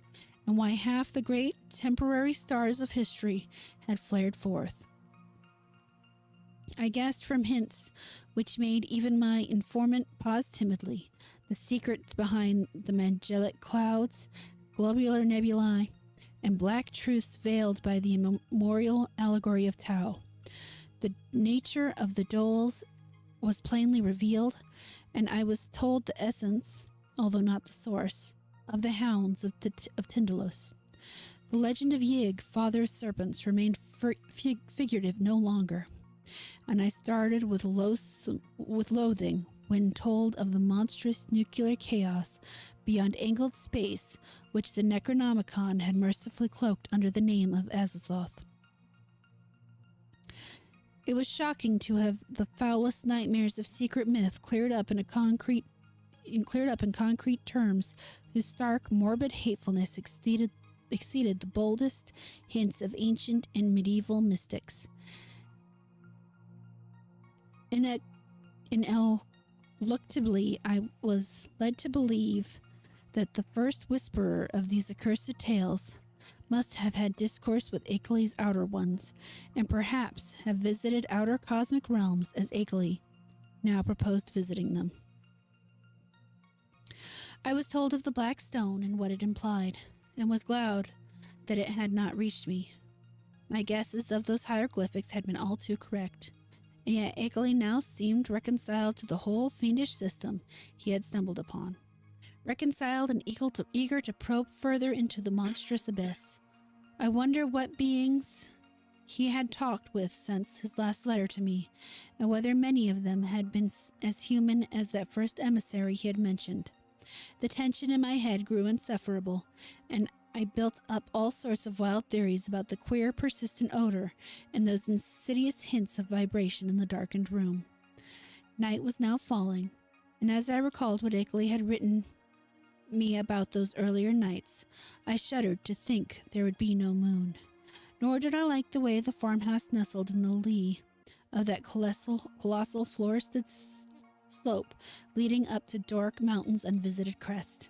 and why half the great temporary stars of history had flared forth. I guessed from hints which made even my informant pause timidly, the secrets behind the Magellanic clouds, globular nebulae, and black truths veiled by the immemorial allegory of Tau. The nature of the doles was plainly revealed, and I was told the essence, although not the source, of the hounds of Tyndalos. The legend of Yig, father of serpents, remained figurative no longer, and I started with loathing when told of the monstrous nuclear chaos beyond angled space which the Necronomicon had mercifully cloaked under the name of Azathoth. It was shocking to have the foulest nightmares of secret myth cleared up in concrete terms whose stark, morbid hatefulness exceeded the boldest hints of ancient and medieval mystics. Ineluctably, I was led to believe that the first whisperer of these accursed tales must have had discourse with Akeley's outer ones, and perhaps have visited outer cosmic realms as Akeley now proposed visiting them. I was told of the black stone and what it implied, and was glad that it had not reached me. My guesses of those hieroglyphics had been all too correct, and yet Akeley now seemed reconciled to the whole fiendish system he had stumbled upon. Reconciled and eager to probe further into the monstrous abyss. I wonder what beings he had talked with since his last letter to me, and whether many of them had been as human as that first emissary he had mentioned. The tension in my head grew insufferable, and I built up all sorts of wild theories about the queer, persistent odor and those insidious hints of vibration in the darkened room. Night was now falling, and as I recalled what Ickley had written me about those earlier nights, I shuddered to think there would be no moon. Nor did I like the way the farmhouse nestled in the lee of that colossal forested slope leading up to Doric Mountain's unvisited crest.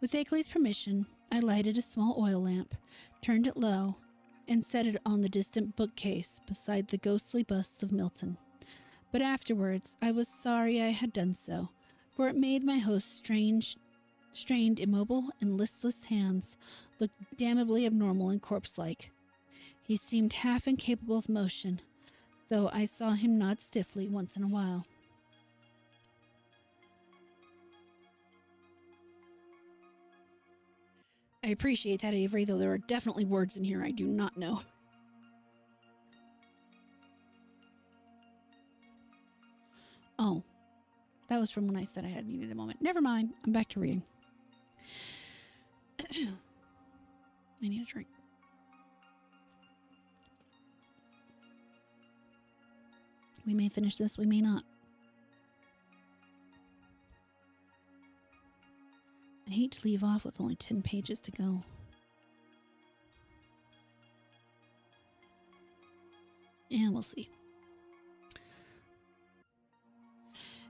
With Akeley's permission, I lighted a small oil lamp, turned it low, and set it on the distant bookcase beside the ghostly bust of Milton. But afterwards, I was sorry I had done so, for it made my host's strained, immobile, and listless hands look damnably abnormal and corpse-like. He seemed half incapable of motion, though I saw him nod stiffly once in a while. I appreciate that, Avery, though there are definitely words in here I do not know. Oh, that was from when I said I had needed a moment. Never mind, I'm back to reading. I need a drink. We may finish this, we may not. I hate to leave off with only 10 pages to go. And we'll see.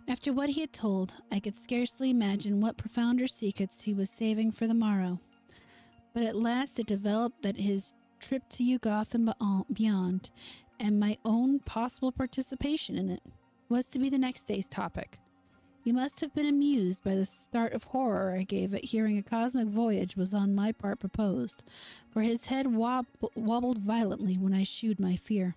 After what he had told, I could scarcely imagine what profounder secrets he was saving for the morrow. But at last it developed that his trip to Yugoth and beyond, and my own possible participation in it, was to be the next day's topic. You must have been amused by the start of horror I gave at hearing a cosmic voyage was on my part proposed, for his head wobbled violently when I shewed my fear.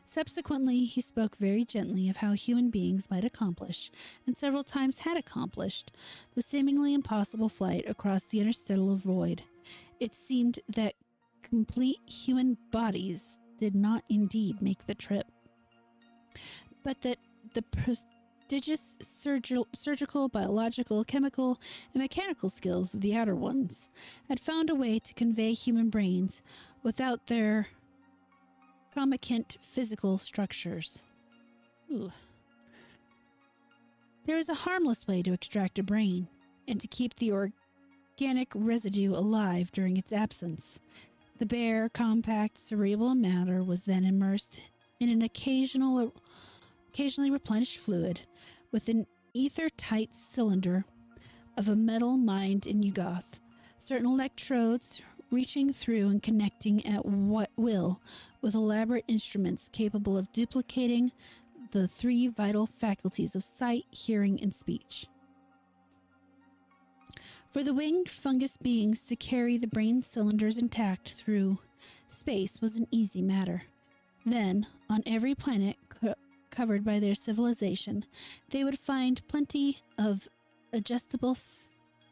Subsequently, he spoke very gently of how human beings might accomplish, and several times had accomplished, the seemingly impossible flight across the interstellar void. It seemed that complete human bodies did not indeed make the trip, but that the prodigious surgical, biological, chemical, and mechanical skills of the outer ones had found a way to convey human brains without their concomitant physical structures. Ooh. There is a harmless way to extract a brain and to keep the organic residue alive during its absence. The bare, compact, cerebral matter was then immersed in an occasionally replenished fluid with an ether-tight cylinder of a metal mined in Yugoth. Certain electrodes reaching through and connecting at will with elaborate instruments capable of duplicating the three vital faculties of sight, hearing, and speech. For the winged fungus beings to carry the brain cylinders intact through space was an easy matter. Then, on every planet covered by their civilization, they would find plenty of adjustable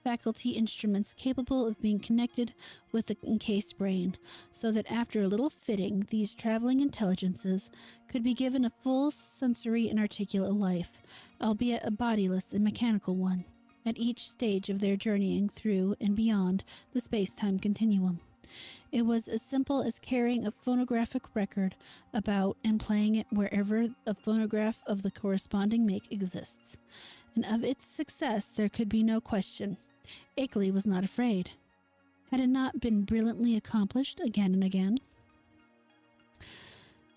faculty instruments capable of being connected with the encased brain, so that after a little fitting, these traveling intelligences could be given a full sensory and articulate life, albeit a bodiless and mechanical one, at each stage of their journeying through and beyond the space-time continuum. It was as simple as carrying a phonographic record about and playing it wherever a phonograph of the corresponding make exists. And of its success there could be no question. Akeley was not afraid. Had it not been brilliantly accomplished again and again?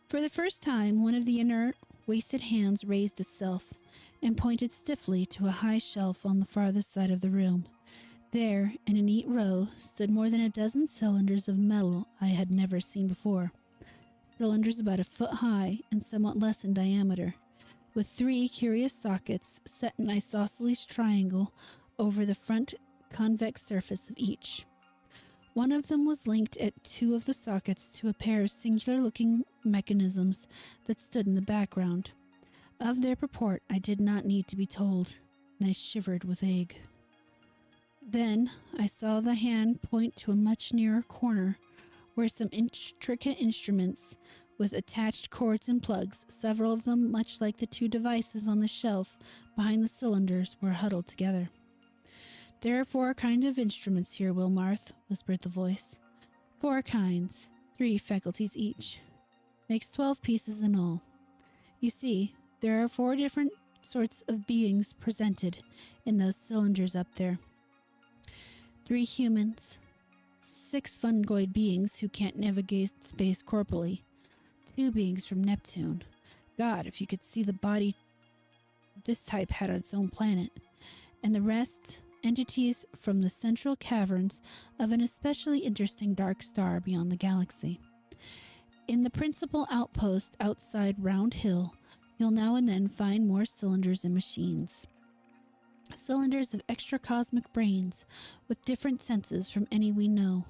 For the first time, one of the inert, wasted hands raised itself and pointed stiffly to a high shelf on the farthest side of the room. There, in a neat row, stood more than a dozen cylinders of metal I had never seen before. Cylinders about a foot high and somewhat less in diameter, with three curious sockets set in isosceles triangle over the front convex surface of each. One of them was linked at two of the sockets to a pair of singular-looking mechanisms that stood in the background. Of their purport I did not need to be told, and I shivered with ague. Then I saw the hand point to a much nearer corner, where some intricate instruments with attached cords and plugs, several of them much like the two devices on the shelf behind the cylinders, were huddled together. "There are 4 kinds of instruments here, Wilmarth," whispered the voice. 4 kinds, 3 faculties each. Makes 12 pieces in all. You see, there are 4 different sorts of beings presented in those cylinders up there. 3 humans, 6 fungoid beings who can't navigate space corporally, 2 beings from Neptune. God, if you could see the body this type had on its own planet. And the rest, entities from the central caverns of an especially interesting dark star beyond the galaxy. In the principal outpost outside Round Hill, you'll now and then find more cylinders and machines. Cylinders of extra-cosmic brains with different senses from any we know,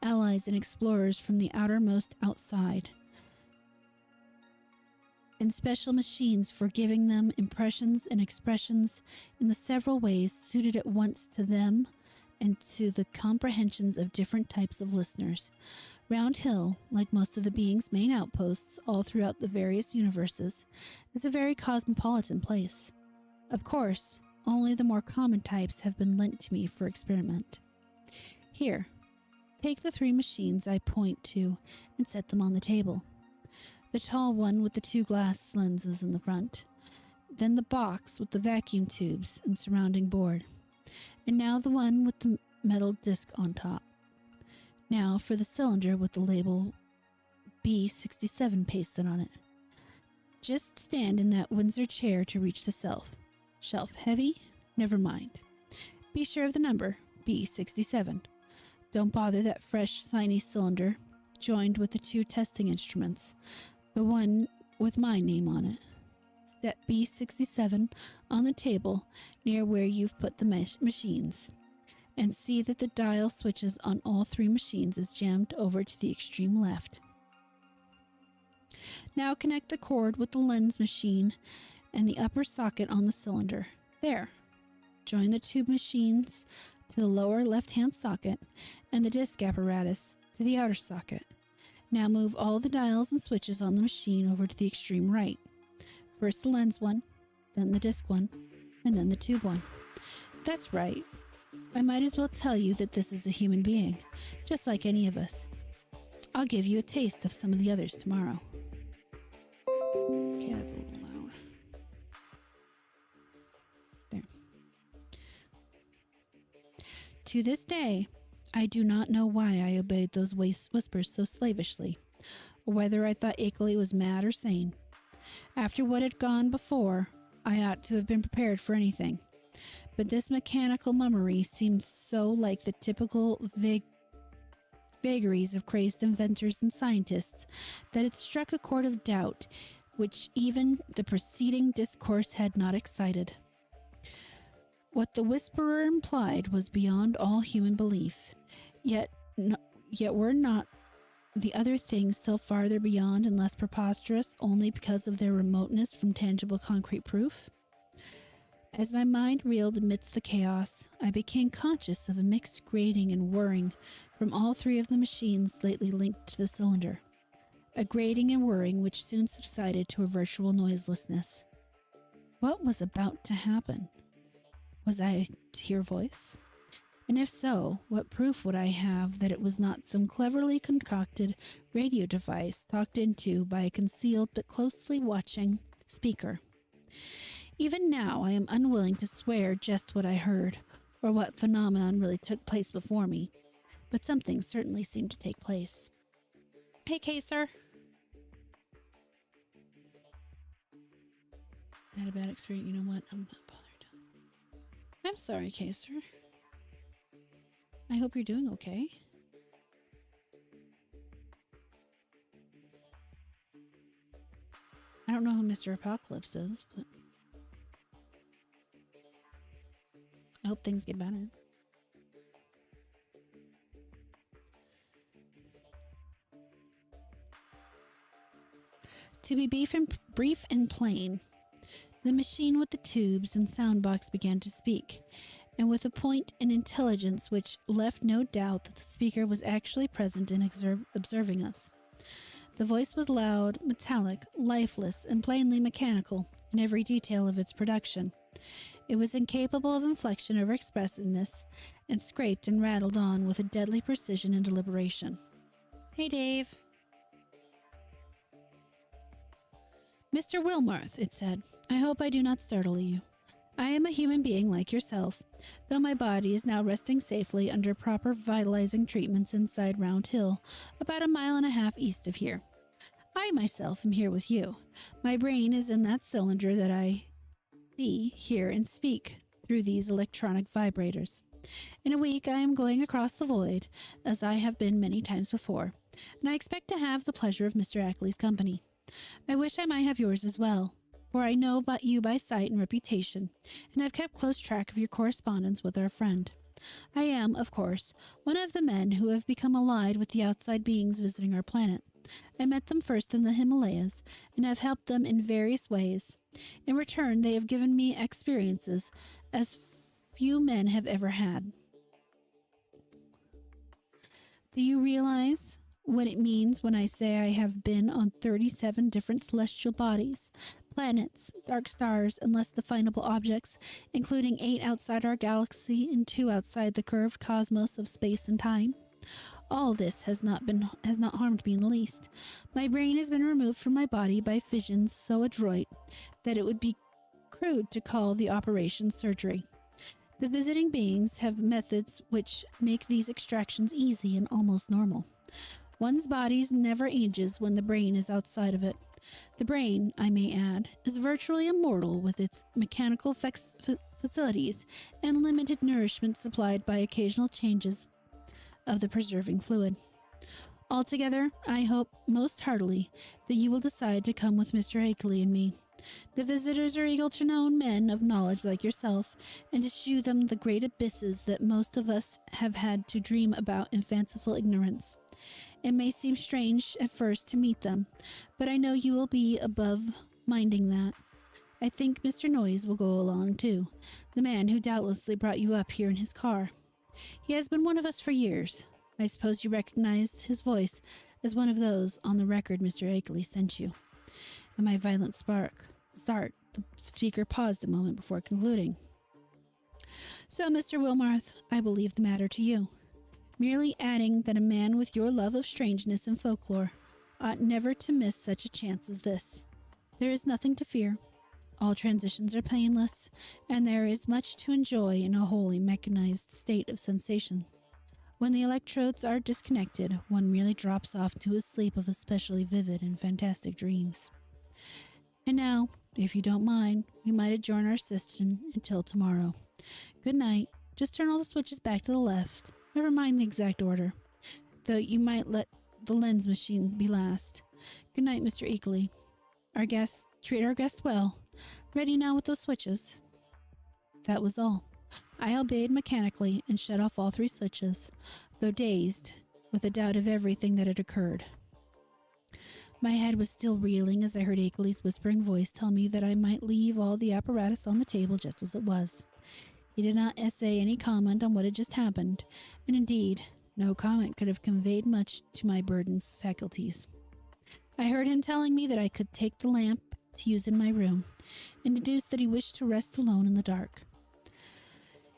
allies and explorers from the outermost outside, and special machines for giving them impressions and expressions in the several ways suited at once to them and to the comprehensions of different types of listeners. Round Hill, like most of the being's main outposts all throughout the various universes, is a very cosmopolitan place. Of course, only the more common types have been lent to me for experiment. Here, take the 3 machines I point to and set them on the table. The tall one with the 2 glass lenses in the front, then the box with the vacuum tubes and surrounding board, and now the one with the metal disc on top. Now for the cylinder with the label B67 pasted on it. Just stand in that Windsor chair to reach the shelf. Shelf heavy? Never mind. Be sure of the number, B67. Don't bother that fresh, shiny cylinder, joined with the 2 testing instruments. The one with my name on it. Set B67 on the table near where you've put the machines, and see that the dial switches on all 3 machines is jammed over to the extreme left. Now connect the cord with the lens machine and the upper socket on the cylinder. There. Join the 2 machines to the lower left-hand socket and the disc apparatus to the outer socket. Now move all the dials and switches on the machine over to the extreme right. First the lens one, then the disc one, and then the tube one. That's right. I might as well tell you that this is a human being, just like any of us. I'll give you a taste of some of the others tomorrow. Okay, that's a little loud. There. To this day, I do not know why I obeyed those whispers so slavishly, or whether I thought Akeley was mad or sane. After what had gone before, I ought to have been prepared for anything. But this mechanical mummery seemed so like the typical vagaries of crazed inventors and scientists that it struck a chord of doubt which even the preceding discourse had not excited. What the whisperer implied was beyond all human belief. Yet were not the other things still farther beyond and less preposterous only because of their remoteness from tangible concrete proof? As my mind reeled amidst the chaos, I became conscious of a mixed grating and whirring from all 3 of the machines lately linked to the cylinder. A grating and whirring which soon subsided to a virtual noiselessness. What was about to happen? Was I to hear a voice? And if so, what proof would I have that it was not some cleverly concocted radio device talked into by a concealed but closely watching speaker? Even now, I am unwilling to swear just what I heard, or what phenomenon really took place before me, but something certainly seemed to take place. Hey, Kaser. I had a bad experience. You know what? I'm not bothered. I'm sorry, Kaser. I hope you're doing okay. I don't know who Mr. Apocalypse is, but I hope things get better. To be brief and plain, the machine with the tubes and sound box began to speak, and with a point and intelligence which left no doubt that the speaker was actually present and observing us. The voice was loud, metallic, lifeless, and plainly mechanical in every detail of its production. It was incapable of inflection or expressiveness, and scraped and rattled on with a deadly precision and deliberation. Hey, Dave. Mr. Wilmarth, it said, I hope I do not startle you. I am a human being like yourself, though my body is now resting safely under proper vitalizing treatments inside Round Hill, about 1.5 miles east of here. I myself am here with you. My brain is in that cylinder that I see, hear, and speak through these electronic vibrators. In a week I am going across the void, as I have been many times before, and I expect to have the pleasure of Mr. Ackley's company. I wish I might have yours as well, for I know about you by sight and reputation, and have kept close track of your correspondence with our friend. I am, of course, one of the men who have become allied with the outside beings visiting our planet. I met them first in the Himalayas, and have helped them in various ways. In return, they have given me experiences as few men have ever had. Do you realize what it means when I say I have been on 37 different celestial bodies, planets, dark stars, and less definable objects, including 8 outside our galaxy and 2 outside the curved cosmos of space and time? All this has not harmed me in the least. My brain has been removed from my body by fissions so adroit that it would be crude to call the operation surgery. The visiting beings have methods which make these extractions easy and almost normal. One's body never ages when the brain is outside of it. The brain, I may add, is virtually immortal with its mechanical facilities and limited nourishment supplied by occasional changes of the preserving fluid. Altogether, I hope most heartily that you will decide to come with Mr. Ackley and me. The visitors are eager to know men of knowledge like yourself, and to shew them the great abysses that most of us have had to dream about in fanciful ignorance. It may seem strange at first to meet them, but I know you will be above minding that. I think Mr. Noyes will go along too, the man who doubtlessly brought you up here in his car. He has been one of us for years. I suppose you recognized his voice as one of those on the record Mr. Ackley sent you. At my violent start, the speaker paused a moment before concluding. So, Mr. Wilmarth, I will leave the matter to you, merely adding that a man with your love of strangeness and folklore ought never to miss such a chance as this. There is nothing to fear. All transitions are painless, and there is much to enjoy in a wholly mechanized state of sensation. When the electrodes are disconnected, one merely drops off to a sleep of especially vivid and fantastic dreams. And now, if you don't mind, we might adjourn our session until tomorrow. Good night. Just turn all the switches back to the left. Never mind the exact order, though you might let the lens machine be last. Good night, Mr. Ackley. Treat our guests well. Ready now with those switches? That was all. I obeyed mechanically and shut off all 3 switches, though dazed with a doubt of everything that had occurred. My head was still reeling as I heard Ackley's whispering voice tell me that I might leave all the apparatus on the table just as it was. He did not essay any comment on what had just happened, and indeed, no comment could have conveyed much to my burdened faculties. I heard him telling me that I could take the lamp to use in my room, and deduced that he wished to rest alone in the dark.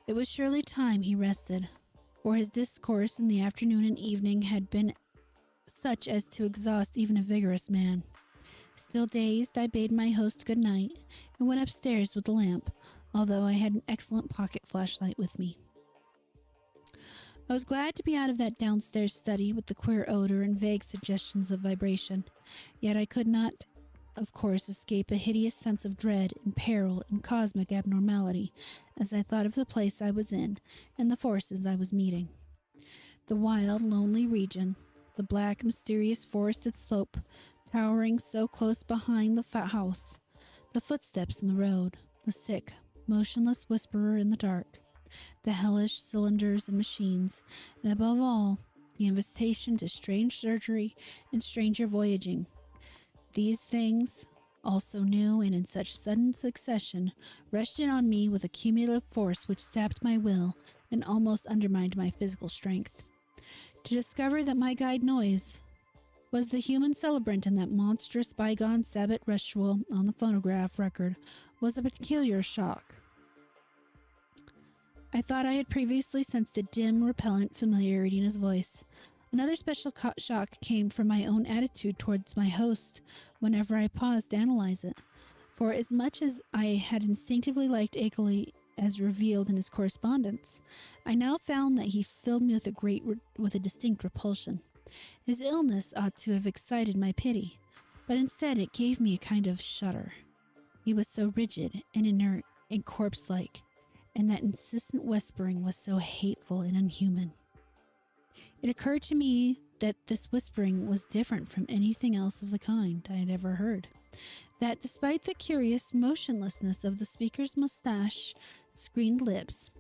It was surely time he rested, for his discourse in the afternoon and evening had been such as to exhaust even a vigorous man. Still dazed, I bade my host good night, and went upstairs with the lamp, although I had an excellent pocket flashlight with me. I was glad to be out of that downstairs study with the queer odor and vague suggestions of vibration, yet I could not, of course, escape a hideous sense of dread and peril and cosmic abnormality as I thought of the place I was in and the forces I was meeting. The wild, lonely region, the black, mysterious forested slope towering so close behind the house, the footsteps in the road, the sick, motionless whisperer in the dark, the hellish cylinders and machines, and above all, the invitation to strange surgery and stranger voyaging. These things, all so new and in such sudden succession, rushed in on me with a cumulative force which sapped my will and almost undermined my physical strength. To discover that my guide Noyes was the human celebrant in that monstrous bygone Sabbath ritual on the phonograph record was a peculiar shock. I thought I had previously sensed a dim, repellent familiarity in his voice. Another special shock came from my own attitude towards my host whenever I paused to analyze it. For as much as I had instinctively liked Akeley as revealed in his correspondence, I now found that he filled me with a distinct repulsion. His illness ought to have excited my pity, but instead it gave me a kind of shudder. He was so rigid and inert and corpse-like, and that insistent whispering was so hateful and unhuman. It occurred to me that this whispering was different from anything else of the kind I had ever heard. That despite the curious motionlessness of the speaker's mustache-screened lips,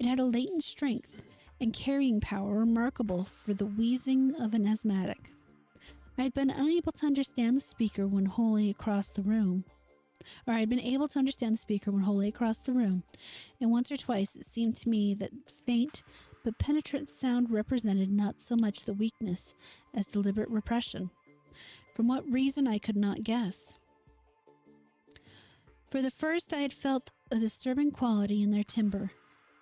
it had a latent strength and carrying power remarkable for the wheezing of an asthmatic. I had been unable to understand the speaker when wholly across the room, and once or twice it seemed to me that faint but penetrant sound represented not so much the weakness as deliberate repression. From what reason I could not guess. For the first I had felt a disturbing quality in their timbre.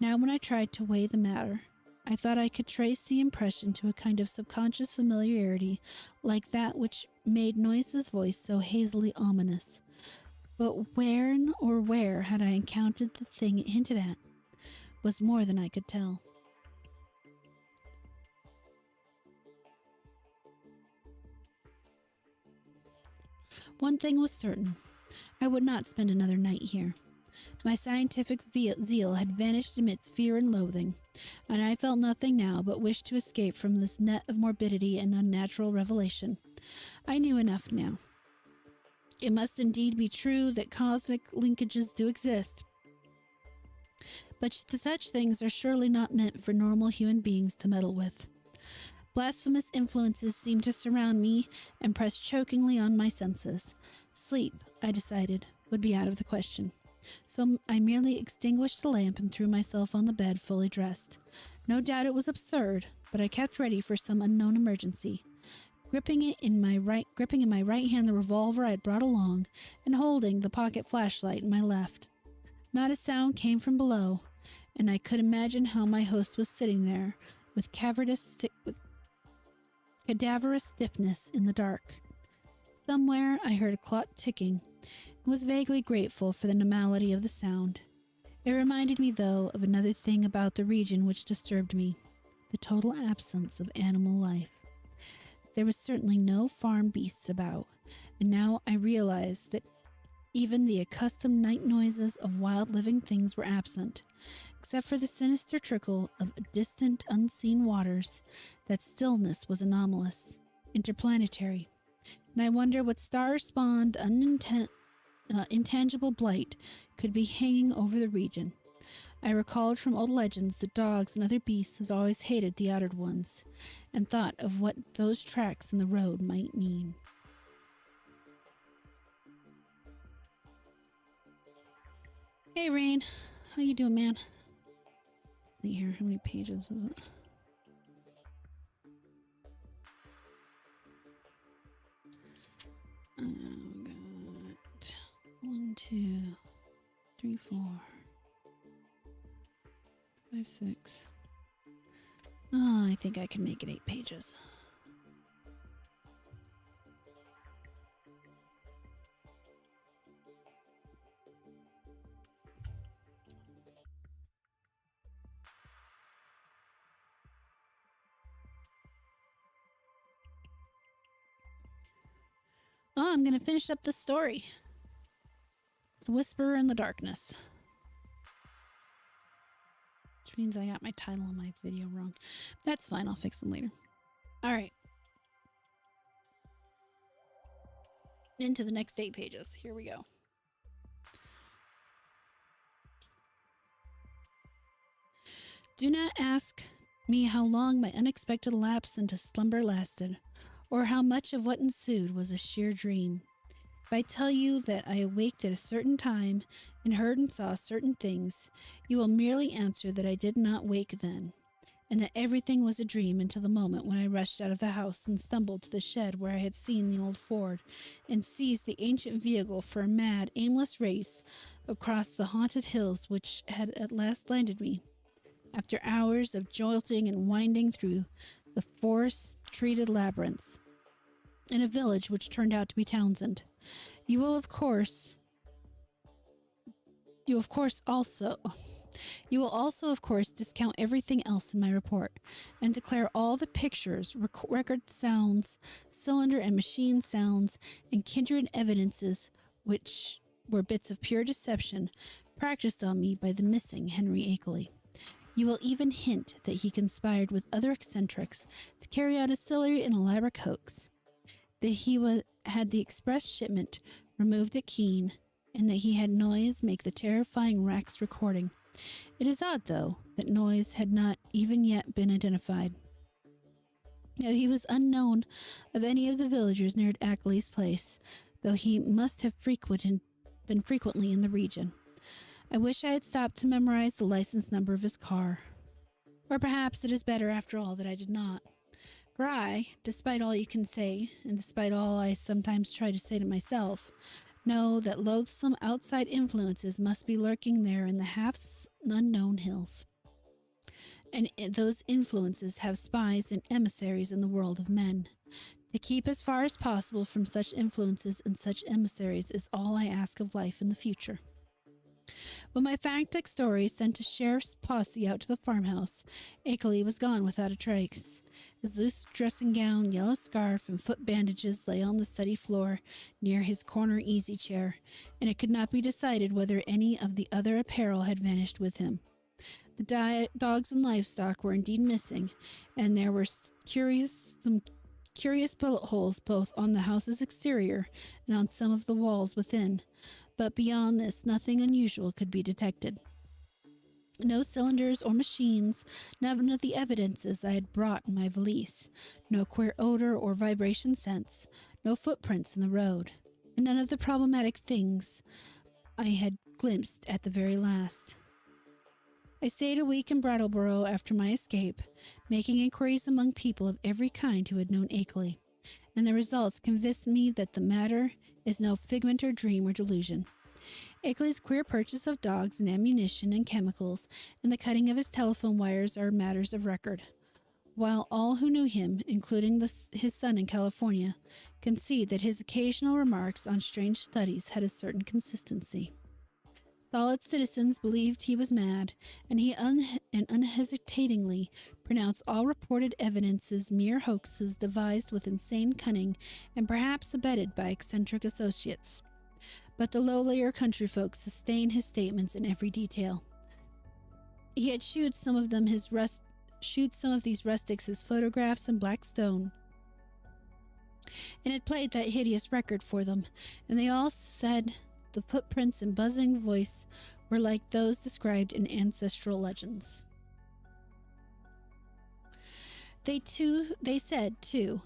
Now when I tried to weigh the matter, I thought I could trace the impression to a kind of subconscious familiarity like that which made Noyce's voice so hazily ominous. But where had I encountered the thing it hinted at was more than I could tell. One thing was certain. I would not spend another night here. My scientific zeal had vanished amidst fear and loathing, and I felt nothing now but wish to escape from this net of morbidity and unnatural revelation. I knew enough now. It must indeed be true that cosmic linkages do exist, but such things are surely not meant for normal human beings to meddle with. Blasphemous influences seemed to surround me and press chokingly on my senses. Sleep, I decided, would be out of the question. So I merely extinguished the lamp and threw myself on the bed fully dressed. No doubt it was absurd, but I kept ready for some unknown emergency. Gripping in my right hand the revolver I had brought along, and holding the pocket flashlight in my left. Not a sound came from below, and I could imagine how my host was sitting there with cadaverous stiffness in the dark. Somewhere I heard a clock ticking, and was vaguely grateful for the normality of the sound. It reminded me, though, of another thing about the region which disturbed me: the total absence of animal life. There was certainly no farm beasts about, and now I realized that even the accustomed night noises of wild living things were absent. Except for the sinister trickle of distant, unseen waters, that stillness was anomalous, interplanetary, and I wonder what star-spawned, intangible blight could be hanging over the region. I recalled from old legends that dogs and other beasts had always hated the outered ones, and thought of what those tracks in the road might mean. Hey, Rain. How you doing, man? Let's see here. How many pages is it? We got 1, 2, 3, 4, 5, 6. Oh, I think I can make it 8 pages. Oh, I'm going to finish up the story. The Whisperer in the Darkness. Which means I got my title on my video wrong. That's fine, I'll fix them later. Alright. Into the next 8 pages. Here we go. Do not ask me how long my unexpected lapse into slumber lasted, or how much of what ensued was a sheer dream. If I tell you that I awaked at a certain time and heard and saw certain things, you will merely answer that I did not wake then, and that everything was a dream until the moment when I rushed out of the house and stumbled to the shed where I had seen the old Ford, and seized the ancient vehicle for a mad, aimless race across the haunted hills which had at last landed me, after hours of jolting and winding through the forest-treated labyrinths, in a village which turned out to be Townsend. You will of course of course discount everything else in my report and declare all the pictures, record sounds, cylinder and machine sounds, and kindred evidences which were bits of pure deception practiced on me by the missing Henry Akeley. You will even hint that he conspired with other eccentrics to carry out a silly and elaborate hoax, that he had the express shipment removed at Keene, and that he had Noyes make the terrifying Rax recording. It is odd, though, that Noyes had not even yet been identified. Now, he was unknown of any of the villagers near Ackley's place, though he must have been frequently in the region. I wish I had stopped to memorize the license number of his car. Or perhaps it is better, after all, that I did not. For I, despite all you can say, and despite all I sometimes try to say to myself, know that loathsome outside influences must be lurking there in the half-unknown hills. And those influences have spies and emissaries in the world of men. To keep as far as possible from such influences and such emissaries is all I ask of life in the future. When my frantic story sent a sheriff's posse out to the farmhouse, Akeley was gone without a trace. His loose dressing gown, yellow scarf, and foot bandages lay on the study floor near his corner easy chair, and it could not be decided whether any of the other apparel had vanished with him. The dogs and livestock were indeed missing, and there were some curious bullet holes both on the house's exterior and on some of the walls within. But beyond this, nothing unusual could be detected. No cylinders or machines, none of the evidences I had brought in my valise, no queer odor or vibration sense, no footprints in the road, and none of the problematic things I had glimpsed at the very last. I stayed a week in Brattleboro after my escape, making inquiries among people of every kind who had known Akeley, and the results convinced me that the matter is no figment or dream or delusion. Akeley's queer purchase of dogs and ammunition and chemicals and the cutting of his telephone wires are matters of record, while all who knew him, including his son in California, concede that his occasional remarks on strange studies had a certain consistency. Solid citizens believed he was mad, and he unhesitatingly pronounced all reported evidences mere hoaxes devised with insane cunning and perhaps abetted by eccentric associates. But the lowlier country folk sustained his statements in every detail. He had shewed some of these rustics his photographs in black stone, and had played that hideous record for them, and they all said the footprints and buzzing voice were like those described in ancestral legends. They said, too,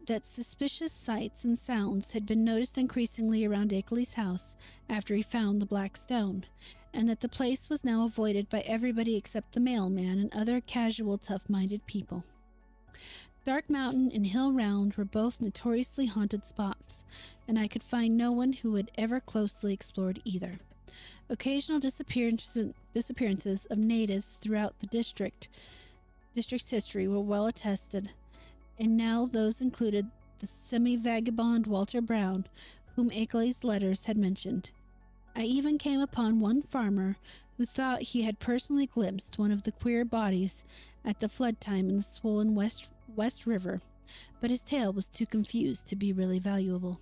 that suspicious sights and sounds had been noticed increasingly around Akeley's house after he found the black stone, and that the place was now avoided by everybody except the mailman and other casual, tough-minded people. Dark Mountain and Hill Round were both notoriously haunted spots, and I could find no one who had ever closely explored either. Occasional disappearances of natives throughout the district's history were well attested, and now those included the semi-vagabond Walter Brown, whom Akeley's letters had mentioned. I even came upon one farmer who thought he had personally glimpsed one of the queer bodies at the flood time in the swollen West River, but his tale was too confused to be really valuable.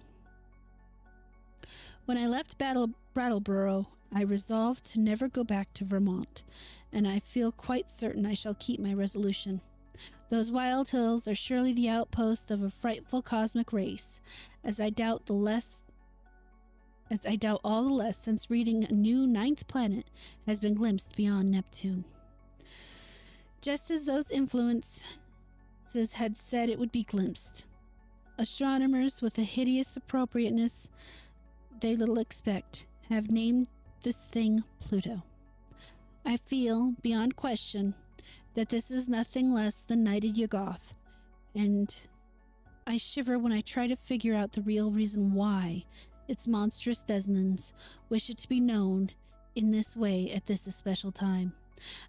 When I left Brattleboro, I resolved to never go back to Vermont, and I feel quite certain I shall keep my resolution. Those wild hills are surely the outpost of a frightful cosmic race, as I doubt all the less since reading a new 9th planet has been glimpsed beyond Neptune. Just as those influences had said it would be glimpsed. Astronomers, with a hideous appropriateness they little expect, have named this thing Pluto. I feel, beyond question, that this is nothing less than Nighted Yuggoth, and I shiver when I try to figure out the real reason why its monstrous denizens wish it to be known in this way at this especial time.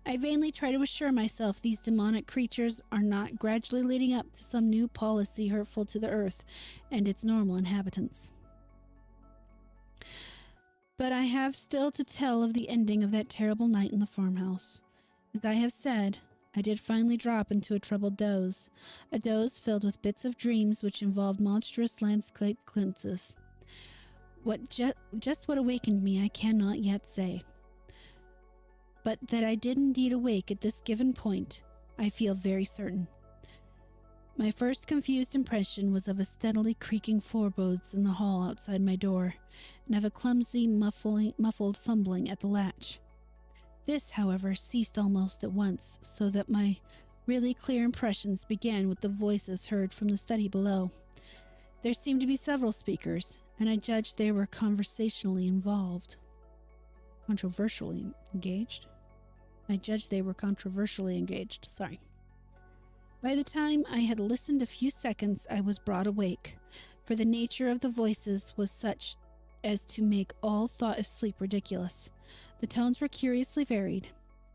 I vainly try to assure myself these demonic creatures are not gradually leading up to some new policy hurtful to the earth and its normal inhabitants. But I have still to tell of the ending of that terrible night in the farmhouse. As I have said, I did finally drop into a troubled doze, a doze filled with bits of dreams which involved monstrous landscape glimpses. Just what awakened me I cannot yet say. But that I did indeed awake at this given point, I feel very certain. My first confused impression was of a steadily creaking floorboards in the hall outside my door, and of a clumsy, muffled fumbling at the latch. This, however, ceased almost at once, so that my really clear impressions began with the voices heard from the study below. There seemed to be several speakers, and I judged they were controversially engaged. By the time I had listened a few seconds, I was broad awake, for the nature of the voices was such as to make all thought of sleep ridiculous. The tones were curiously varied,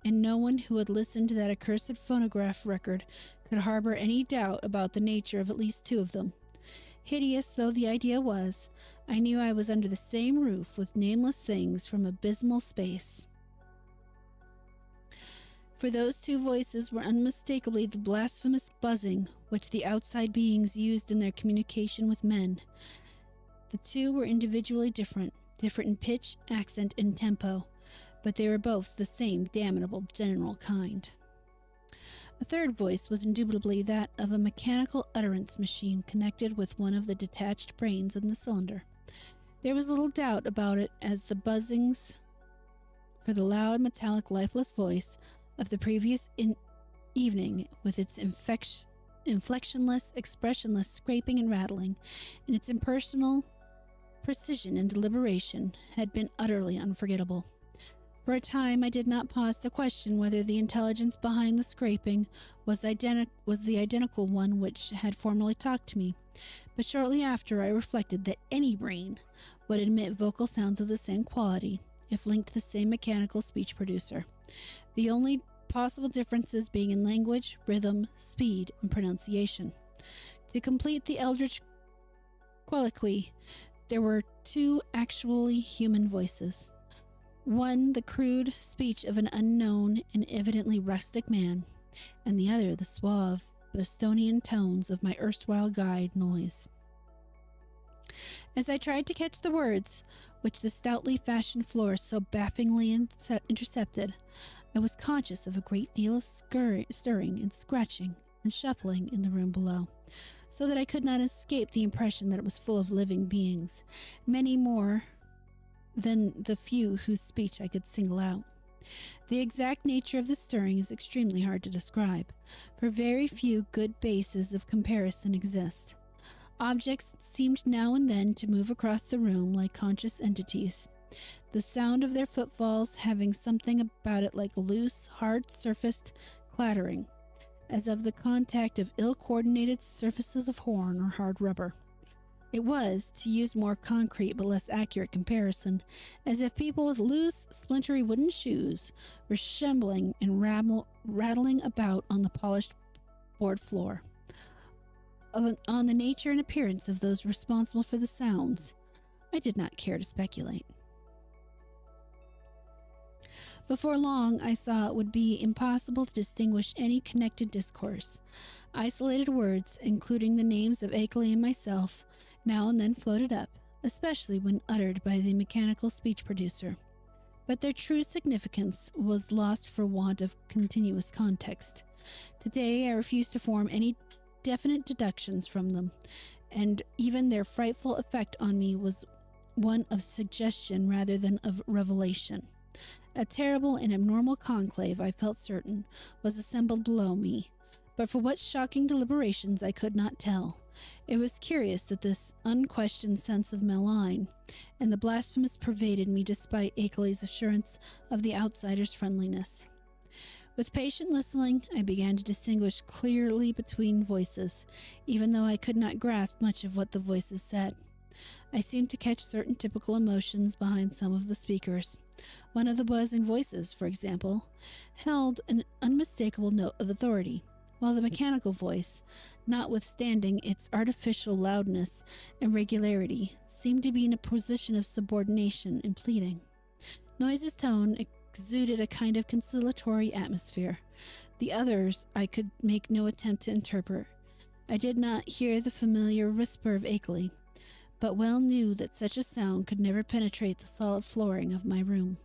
and no one who had listened to that accursed phonograph record could harbor any doubt about the nature of at least two of them. Hideous though the idea was, I knew I was under the same roof with nameless things from abysmal space. For those two voices were unmistakably the blasphemous buzzing which the outside beings used in their communication with men. The two were individually different in pitch, accent, and tempo, but they were both the same damnable general kind. A third voice was indubitably that of a mechanical utterance machine connected with one of the detached brains in the cylinder. There was little doubt about it as the buzzings for the loud, metallic, lifeless voice of the previous evening, with its inflectionless, expressionless scraping and rattling, and its impersonal precision and deliberation, had been utterly unforgettable. For a time I did not pause to question whether the intelligence behind the scraping was the identical one which had formerly talked to me, but shortly after I reflected that any brain would emit vocal sounds of the same quality, if linked to the same mechanical speech producer, the only possible differences being in language, rhythm, speed, and pronunciation. To complete the eldritch colloquy, there were two actually human voices. One, the crude speech of an unknown and evidently rustic man, and the other, the suave, Bostonian tones of my erstwhile guide, Noise. As I tried to catch the words which the stoutly fashioned floor so bafflingly intercepted, I was conscious of a great deal of stirring and scratching and shuffling in the room below, so that I could not escape the impression that it was full of living beings, many more than the few whose speech I could single out. The exact nature of the stirring is extremely hard to describe, for very few good bases of comparison exist. Objects seemed now and then to move across the room like conscious entities, the sound of their footfalls having something about it like a loose, hard-surfaced clattering, as of the contact of ill-coordinated surfaces of horn or hard rubber. It was, to use more concrete but less accurate comparison, as if people with loose, splintery wooden shoes were shambling and rattling about on the polished board floor. On the nature and appearance of those responsible for the sounds, I did not care to speculate. Before long, I saw it would be impossible to distinguish any connected discourse. Isolated words, including the names of Akeley and myself, now and then floated up, especially when uttered by the mechanical speech producer. But their true significance was lost for want of continuous context. Today, I refuse to form any definite deductions from them, and even their frightful effect on me was one of suggestion rather than of revelation. A terrible and abnormal conclave, I felt certain, was assembled below me, but for what shocking deliberations I could not tell. It was curious that this unquestioned sense of malign and the blasphemous pervaded me despite Akeley's assurance of the outsider's friendliness. With patient listening, I began to distinguish clearly between voices, even though I could not grasp much of what the voices said. I seemed to catch certain typical emotions behind some of the speakers, One of the buzzing voices, for example, held an unmistakable note of authority, while the mechanical voice, notwithstanding its artificial loudness and regularity, seemed to be in a position of subordination and pleading. Noise's tone exuded a kind of conciliatory atmosphere. The others I could make no attempt to interpret. I did not hear the familiar whisper of Akeley, but well knew that such a sound could never penetrate the solid flooring of my room.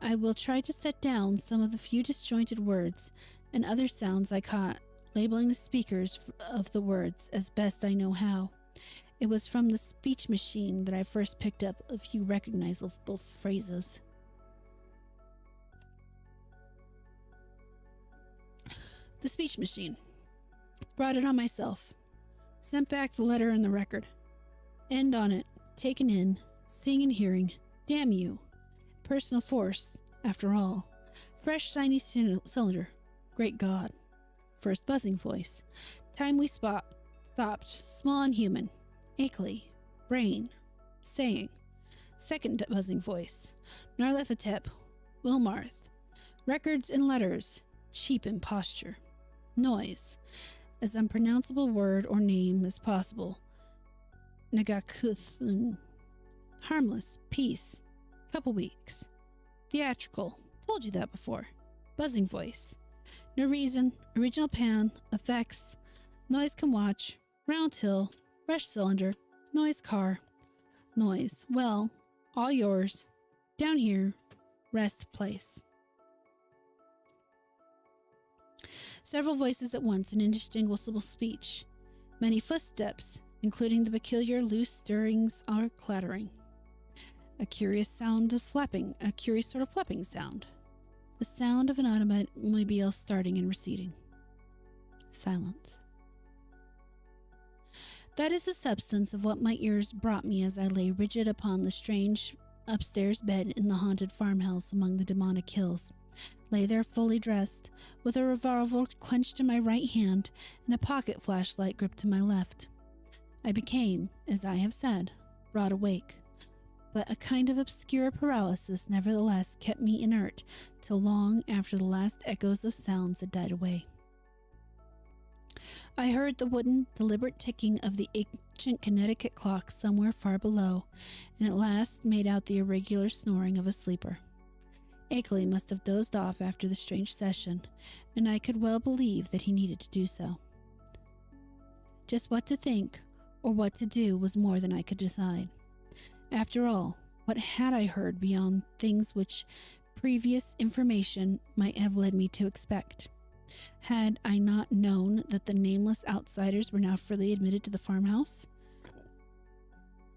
I will try to set down some of the few disjointed words and other sounds I caught, labeling the speakers of the words as best I know how. It was from the speech machine that I first picked up a few recognizable phrases. The speech machine. Brought it on myself. Sent back the letter and the record. End on it. Taken in. Seeing and hearing. Damn you. Personal force, after all. Fresh shiny cylinder. Great God. First buzzing voice. Time we stopped. Small and human. Akeley. Brain. Saying. Second buzzing voice. Narlethatep. Wilmarth. Records and letters. Cheap imposture. Noise. As unpronounceable word or name as possible. Nagakuthun. Harmless. Peace. Couple weeks. Theatrical. Told you that before. Buzzing voice. No reason. Original pan. Effects. Noise can watch. Round hill. Fresh cylinder. Noise car. Noise. Well. All yours. Down here. Rest place. Several voices at once in indistinguishable speech. Many footsteps, including the peculiar loose stirrings or clattering. A curious sound of flapping, a curious sort of flapping sound. The sound of an automobile starting and receding. Silence. That is the substance of what my ears brought me as I lay rigid upon the strange upstairs bed in the haunted farmhouse among the demonic hills. Lay there fully dressed, with a revolver clenched in my right hand and a pocket flashlight gripped in my left. I became, as I have said, broad awake, but a kind of obscure paralysis nevertheless kept me inert till long after the last echoes of sounds had died away. I heard the wooden, deliberate ticking of the ancient Connecticut clock somewhere far below, and at last made out the irregular snoring of a sleeper. Akeley must have dozed off after the strange session, and I could well believe that he needed to do so. Just what to think or what to do was more than I could decide. After all, what had I heard beyond things which previous information might have led me to expect? Had I not known that the nameless outsiders were now freely admitted to the farmhouse?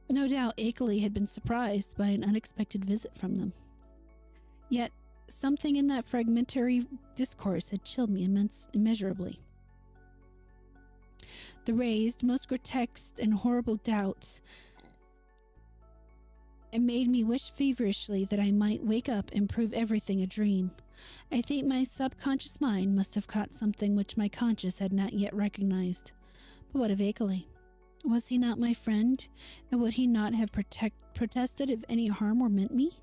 No doubt Akeley had been surprised by an unexpected visit from them. Yet something in that fragmentary discourse had chilled me immeasurably. The raised, most grotesque and horrible doubts and made me wish feverishly that I might wake up and prove everything a dream. I think my subconscious mind must have caught something which my conscious had not yet recognized. But what of Akeley? Was he not my friend, and would he not have protested if any harm were meant me?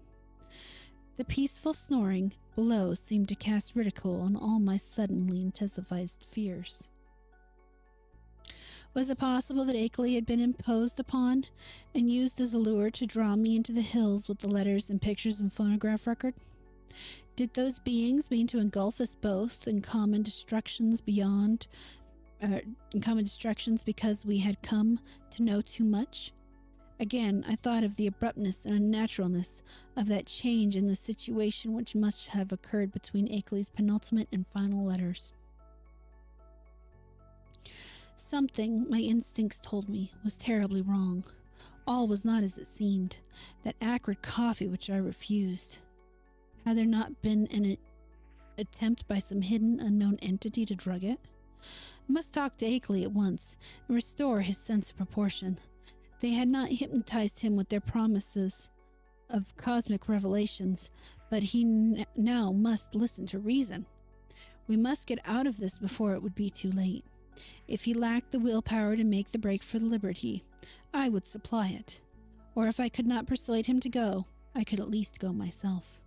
The peaceful snoring below seemed to cast ridicule on all my suddenly intensified fears. Was it possible that Akeley had been imposed upon and used as a lure to draw me into the hills with the letters and pictures and phonograph record? Did those beings mean to engulf us both in common destructions because we had come to know too much? Again, I thought of the abruptness and unnaturalness of that change in the situation which must have occurred between Akeley's penultimate and final letters. Something, my instincts told me, was terribly wrong. All was not as it seemed. That acrid coffee which I refused. Had there not been an attempt by some hidden, unknown entity to drug it? I must talk to Akeley at once and restore his sense of proportion. They had not hypnotized him with their promises of cosmic revelations, but he now must listen to reason. We must get out of this before it would be too late. If he lacked the willpower to make the break for liberty, I would supply it. Or if I could not persuade him to go, I could at least go myself.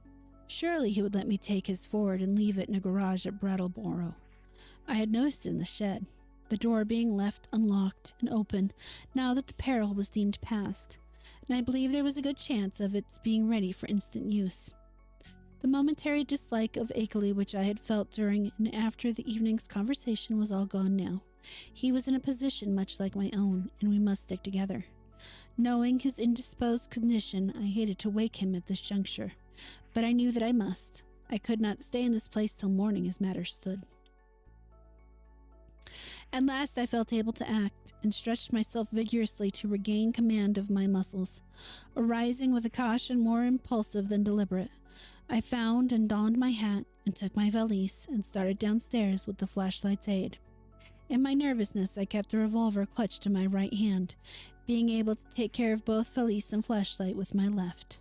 Surely he would let me take his Ford and leave it in a garage at Brattleboro. I had noticed it in the shed, the door being left unlocked and open now that the peril was deemed past, and I believed there was a good chance of its being ready for instant use. The momentary dislike of Akeley which I had felt during and after the evening's conversation was all gone now. He was in a position much like my own, and we must stick together. Knowing his indisposed condition, I hated to wake him at this juncture, but I knew that I must. I could not stay in this place till morning as matters stood. At last I felt able to act, and stretched myself vigorously to regain command of my muscles. Arising with a caution more impulsive than deliberate, I found and donned my hat, and took my valise, and started downstairs with the flashlight's aid. In my nervousness, I kept the revolver clutched in my right hand, being able to take care of both valise and flashlight with my left.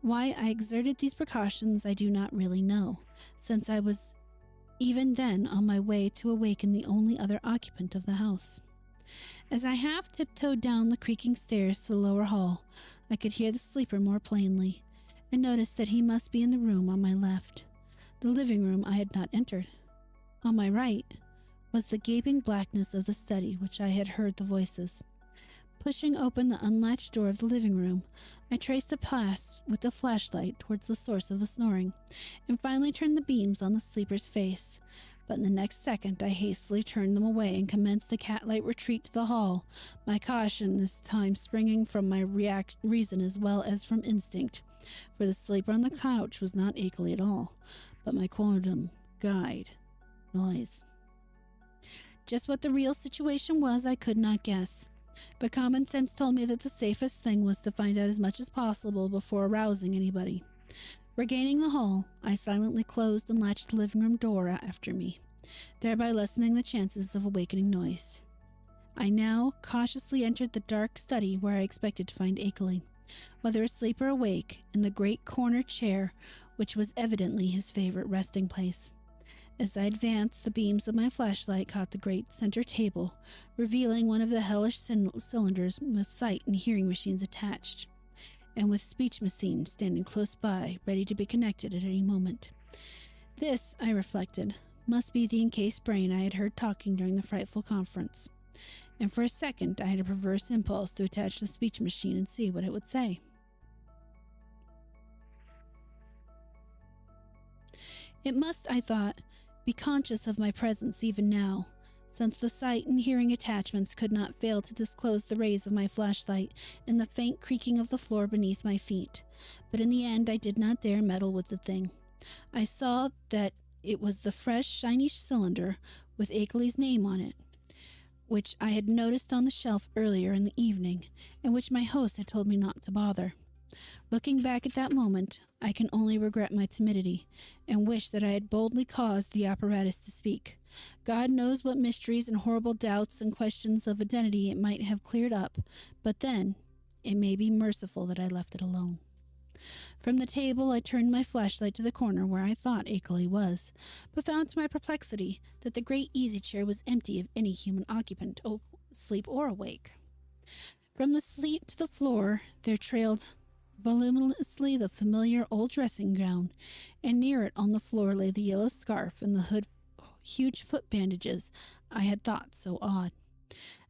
Why I exerted these precautions I do not really know, since I was even then on my way to awaken the only other occupant of the house. As I half tiptoed down the creaking stairs to the lower hall, I could hear the sleeper more plainly, and noticed that he must be in the room on my left, the living room I had not entered. On my right was the gaping blackness of the study which I had heard the voices. Pushing open the unlatched door of the living room, I traced a path with the flashlight towards the source of the snoring, and finally turned the beams on the sleeper's face. But in the next second I hastily turned them away and commenced a cat-like retreat to the hall, my caution this time springing from my reason as well as from instinct, for the sleeper on the couch was not Akeley at all, but my quondam guide, Noise. Just what the real situation was I could not guess, but common sense told me that the safest thing was to find out as much as possible before arousing anybody. Regaining the hall, I silently closed and latched the living room door after me, thereby lessening the chances of awakening Noise. I now cautiously entered the dark study where I expected to find Akeley, whether asleep or awake, in the great corner chair which was evidently his favorite resting place. As I advanced, the beams of my flashlight caught the great center table, revealing one of the hellish cylinders with sight and hearing machines attached, and with speech machines standing close by, ready to be connected at any moment. This, I reflected, must be the encased brain I had heard talking during the frightful conference, and for a second I had a perverse impulse to attach the speech machine and see what it would say. It must, I thought, be conscious of my presence even now, since the sight and hearing attachments could not fail to disclose the rays of my flashlight and the faint creaking of the floor beneath my feet. But in the end I did not dare meddle with the thing. I saw that it was the fresh, shiny cylinder with Akeley's name on it, which I had noticed on the shelf earlier in the evening, and which my host had told me not to bother. Looking back at that moment, I can only regret my timidity, and wish that I had boldly caused the apparatus to speak. God knows what mysteries and horrible doubts and questions of identity it might have cleared up, but then it may be merciful that I left it alone. From the table I turned my flashlight to the corner where I thought Akeley was, but found to my perplexity that the great easy-chair was empty of any human occupant, asleep or awake. From the seat to the floor there trailed voluminously the familiar old dressing gown, and near it on the floor lay the yellow scarf and the huge foot bandages I had thought so odd.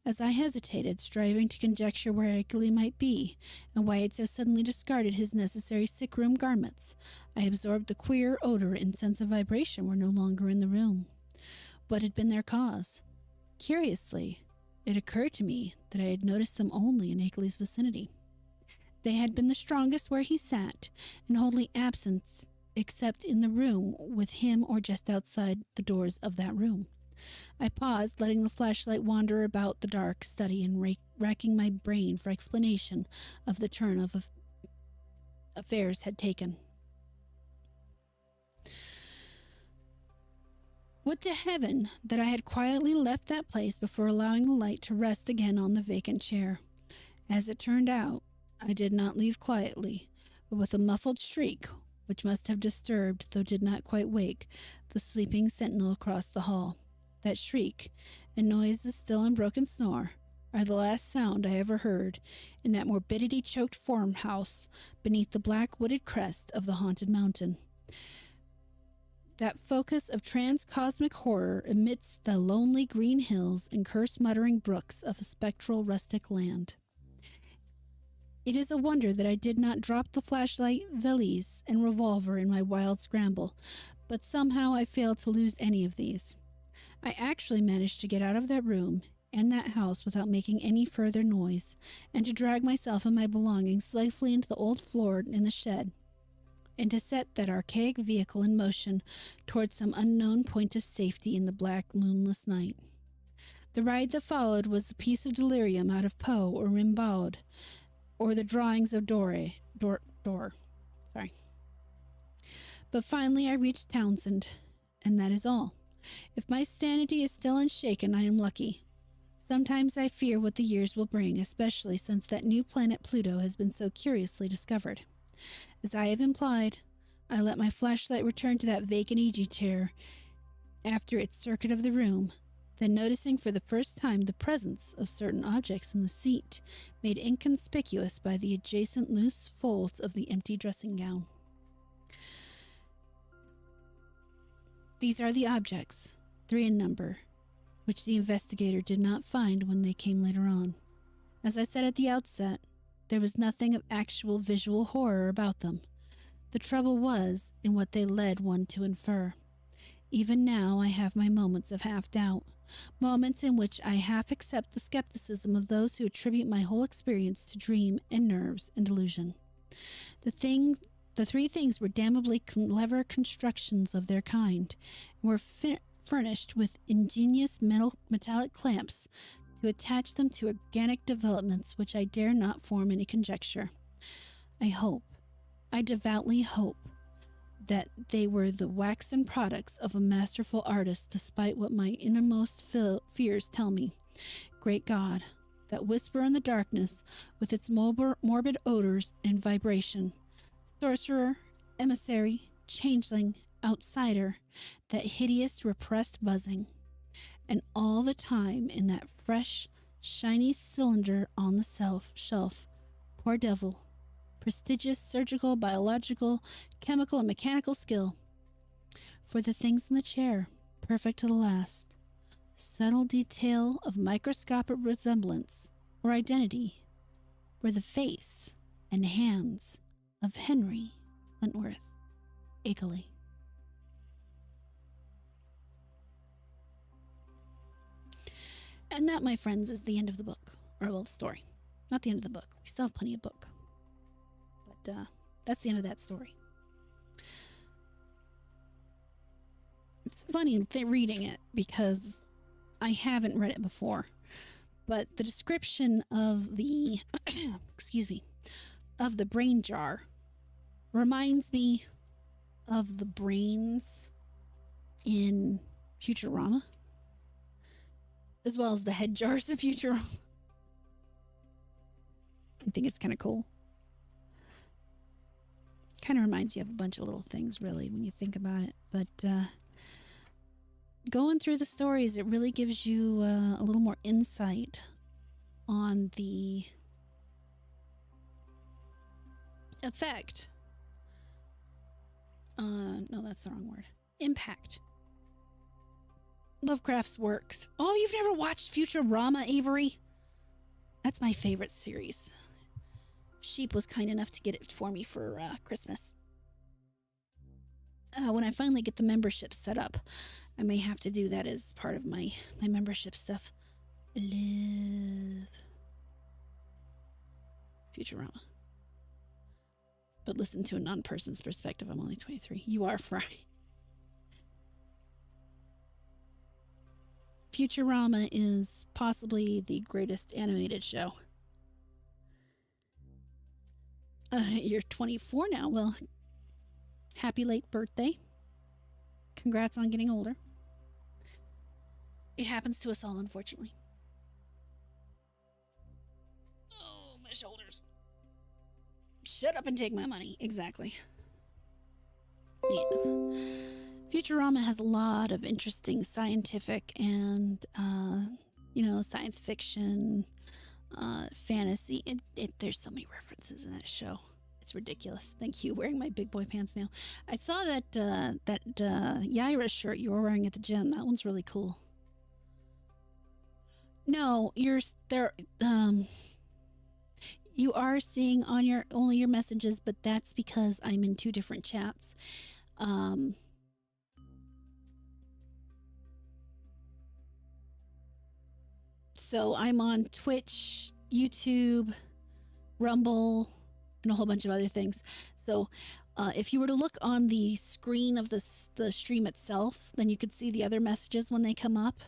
As I hesitated, striving to conjecture where Akeley might be, and why he had so suddenly discarded his necessary sick-room garments, I absorbed the queer odor and sense of vibration were no longer in the room. What had been their cause? Curiously, it occurred to me that I had noticed them only in Akeley's vicinity. They had been the strongest where he sat, and wholly absent except in the room with him or just outside the doors of that room. I paused, letting the flashlight wander about the dark study and racking my brain for explanation of the turn of affairs had taken. Would to heaven that I had quietly left that place before allowing the light to rest again on the vacant chair. As it turned out, I did not leave quietly, but with a muffled shriek, which must have disturbed, though did not quite wake, the sleeping sentinel across the hall. That shriek, and Noise's still unbroken snore, are the last sound I ever heard in that morbidity-choked farmhouse beneath the black wooded crest of the haunted mountain. That focus of transcosmic horror amidst the lonely green hills and curse-muttering brooks of a spectral rustic land. It is a wonder that I did not drop the flashlight, valise, and revolver in my wild scramble, but somehow I failed to lose any of these. I actually managed to get out of that room and that house without making any further noise, and to drag myself and my belongings safely into the old floor in the shed, and to set that archaic vehicle in motion towards some unknown point of safety in the black, moonless night. The ride that followed was a piece of delirium out of Poe or Rimbaud, or the drawings of Dore. But finally I reached Townsend, and that is all. If my sanity is still unshaken, I am lucky. Sometimes I fear what the years will bring, especially since that new planet Pluto has been so curiously discovered. As I have implied, I let my flashlight return to that vacant easy chair after its circuit of the room, then noticing for the first time the presence of certain objects in the seat, made inconspicuous by the adjacent loose folds of the empty dressing gown. These are the objects, 3 in number, which the investigator did not find when they came later on. As I said at the outset, there was nothing of actual visual horror about them. The trouble was in what they led one to infer. Even now I have my moments of half-doubt, moments in which I half accept the skepticism of those who attribute my whole experience to dream and nerves and delusion. The 3 things were damnably clever constructions of their kind, and were furnished with ingenious metallic clamps to attach them to organic developments which I dare not form any conjecture. I devoutly hope, that they were the waxen products of a masterful artist, despite what my innermost fears tell me. Great God, that whisper in the darkness with its morbid odors and vibration. Sorcerer, emissary, changeling, outsider, that hideous repressed buzzing. And all the time in that fresh, shiny cylinder on the shelf, poor devil, prestigious surgical, biological, chemical, and mechanical skill. For the things in the chair, perfect to the last, subtle detail of microscopic resemblance or identity, were the face and hands of Henry Wentworth Akeley. And that, my friends, is the end of the book. Or, well, the story. Not the end of the book. We still have plenty of book. But that's the end of that story. It's funny reading it because I haven't read it before. But the description of the, of the brain jar reminds me of the brains in Futurama, as well as the head jars of Futurama. I think it's kind of cool. Kind of reminds you of a bunch of little things, really, when you think about it. But going through the stories, it really gives you a little more insight on the effect. No, that's the wrong word. Impact. Lovecraft's works. Oh, you've never watched Futurama, Avery? That's my favorite series. Sheep was kind enough to get it for me for Christmas. When I finally get the membership set up, I may have to do that as part of my membership stuff. I love Futurama. But listen to a non-person's perspective. I'm only 23. You are Fry. Futurama is possibly the greatest animated show. You're 24 now. Well, happy late birthday. Congrats on getting older. It happens to us all, unfortunately. Oh, my shoulders. Shut up and take my money. Exactly. Yeah. Futurama has a lot of interesting scientific and science fiction, fantasy. There's so many references in that show. It's ridiculous. Thank you. Wearing my big boy pants now. I saw that Yaira shirt you were wearing at the gym. That one's really cool. No, you're there. You are seeing on only your messages, but that's because I'm in 2 different chats. So I'm on Twitch, YouTube, Rumble, and a whole bunch of other things. So if you were to look on the screen of the stream itself, then you could see the other messages when they come up.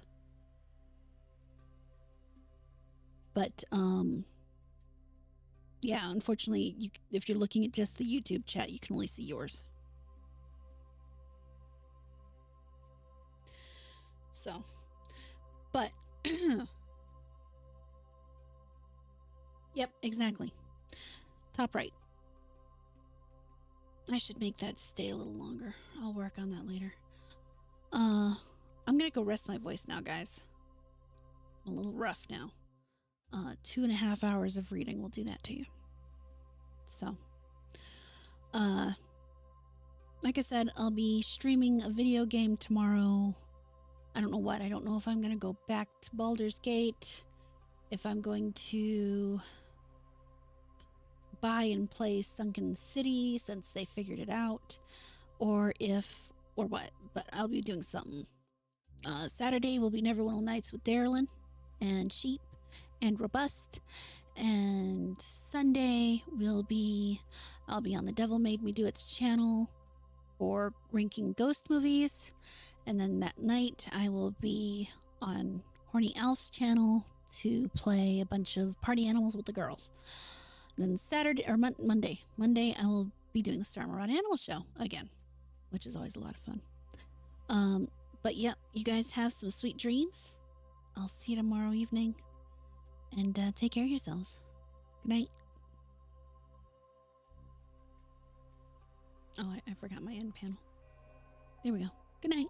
But yeah, unfortunately, if you're looking at just the YouTube chat, you can only see yours. So, but yep, exactly. Top right. I should make that stay a little longer. I'll work on that later. I'm gonna go rest my voice now, guys. I'm a little rough now. 2.5 hours of reading will do that to you. So, like I said, I'll be streaming a video game tomorrow. I don't know what. I don't know if I'm gonna go back to Baldur's Gate, if I'm going to buy and play Sunken City since they figured it out, or what. But I'll be doing something. Saturday will be Neverwinter Nights with Darylyn and Sheep and Robust, and Sunday I'll be on the Devil Made Me Do Its channel for ranking ghost movies, and then that night I will be on Horny Alf's channel to play a bunch of party animals with the girls. Then Saturday or Monday I will be doing the Star Maraud Animal Show again, which is always a lot of fun. But yeah, you guys have some sweet dreams. I'll see you tomorrow evening. And take care of yourselves. Good night. Oh, I forgot my end panel. There we go. Good night.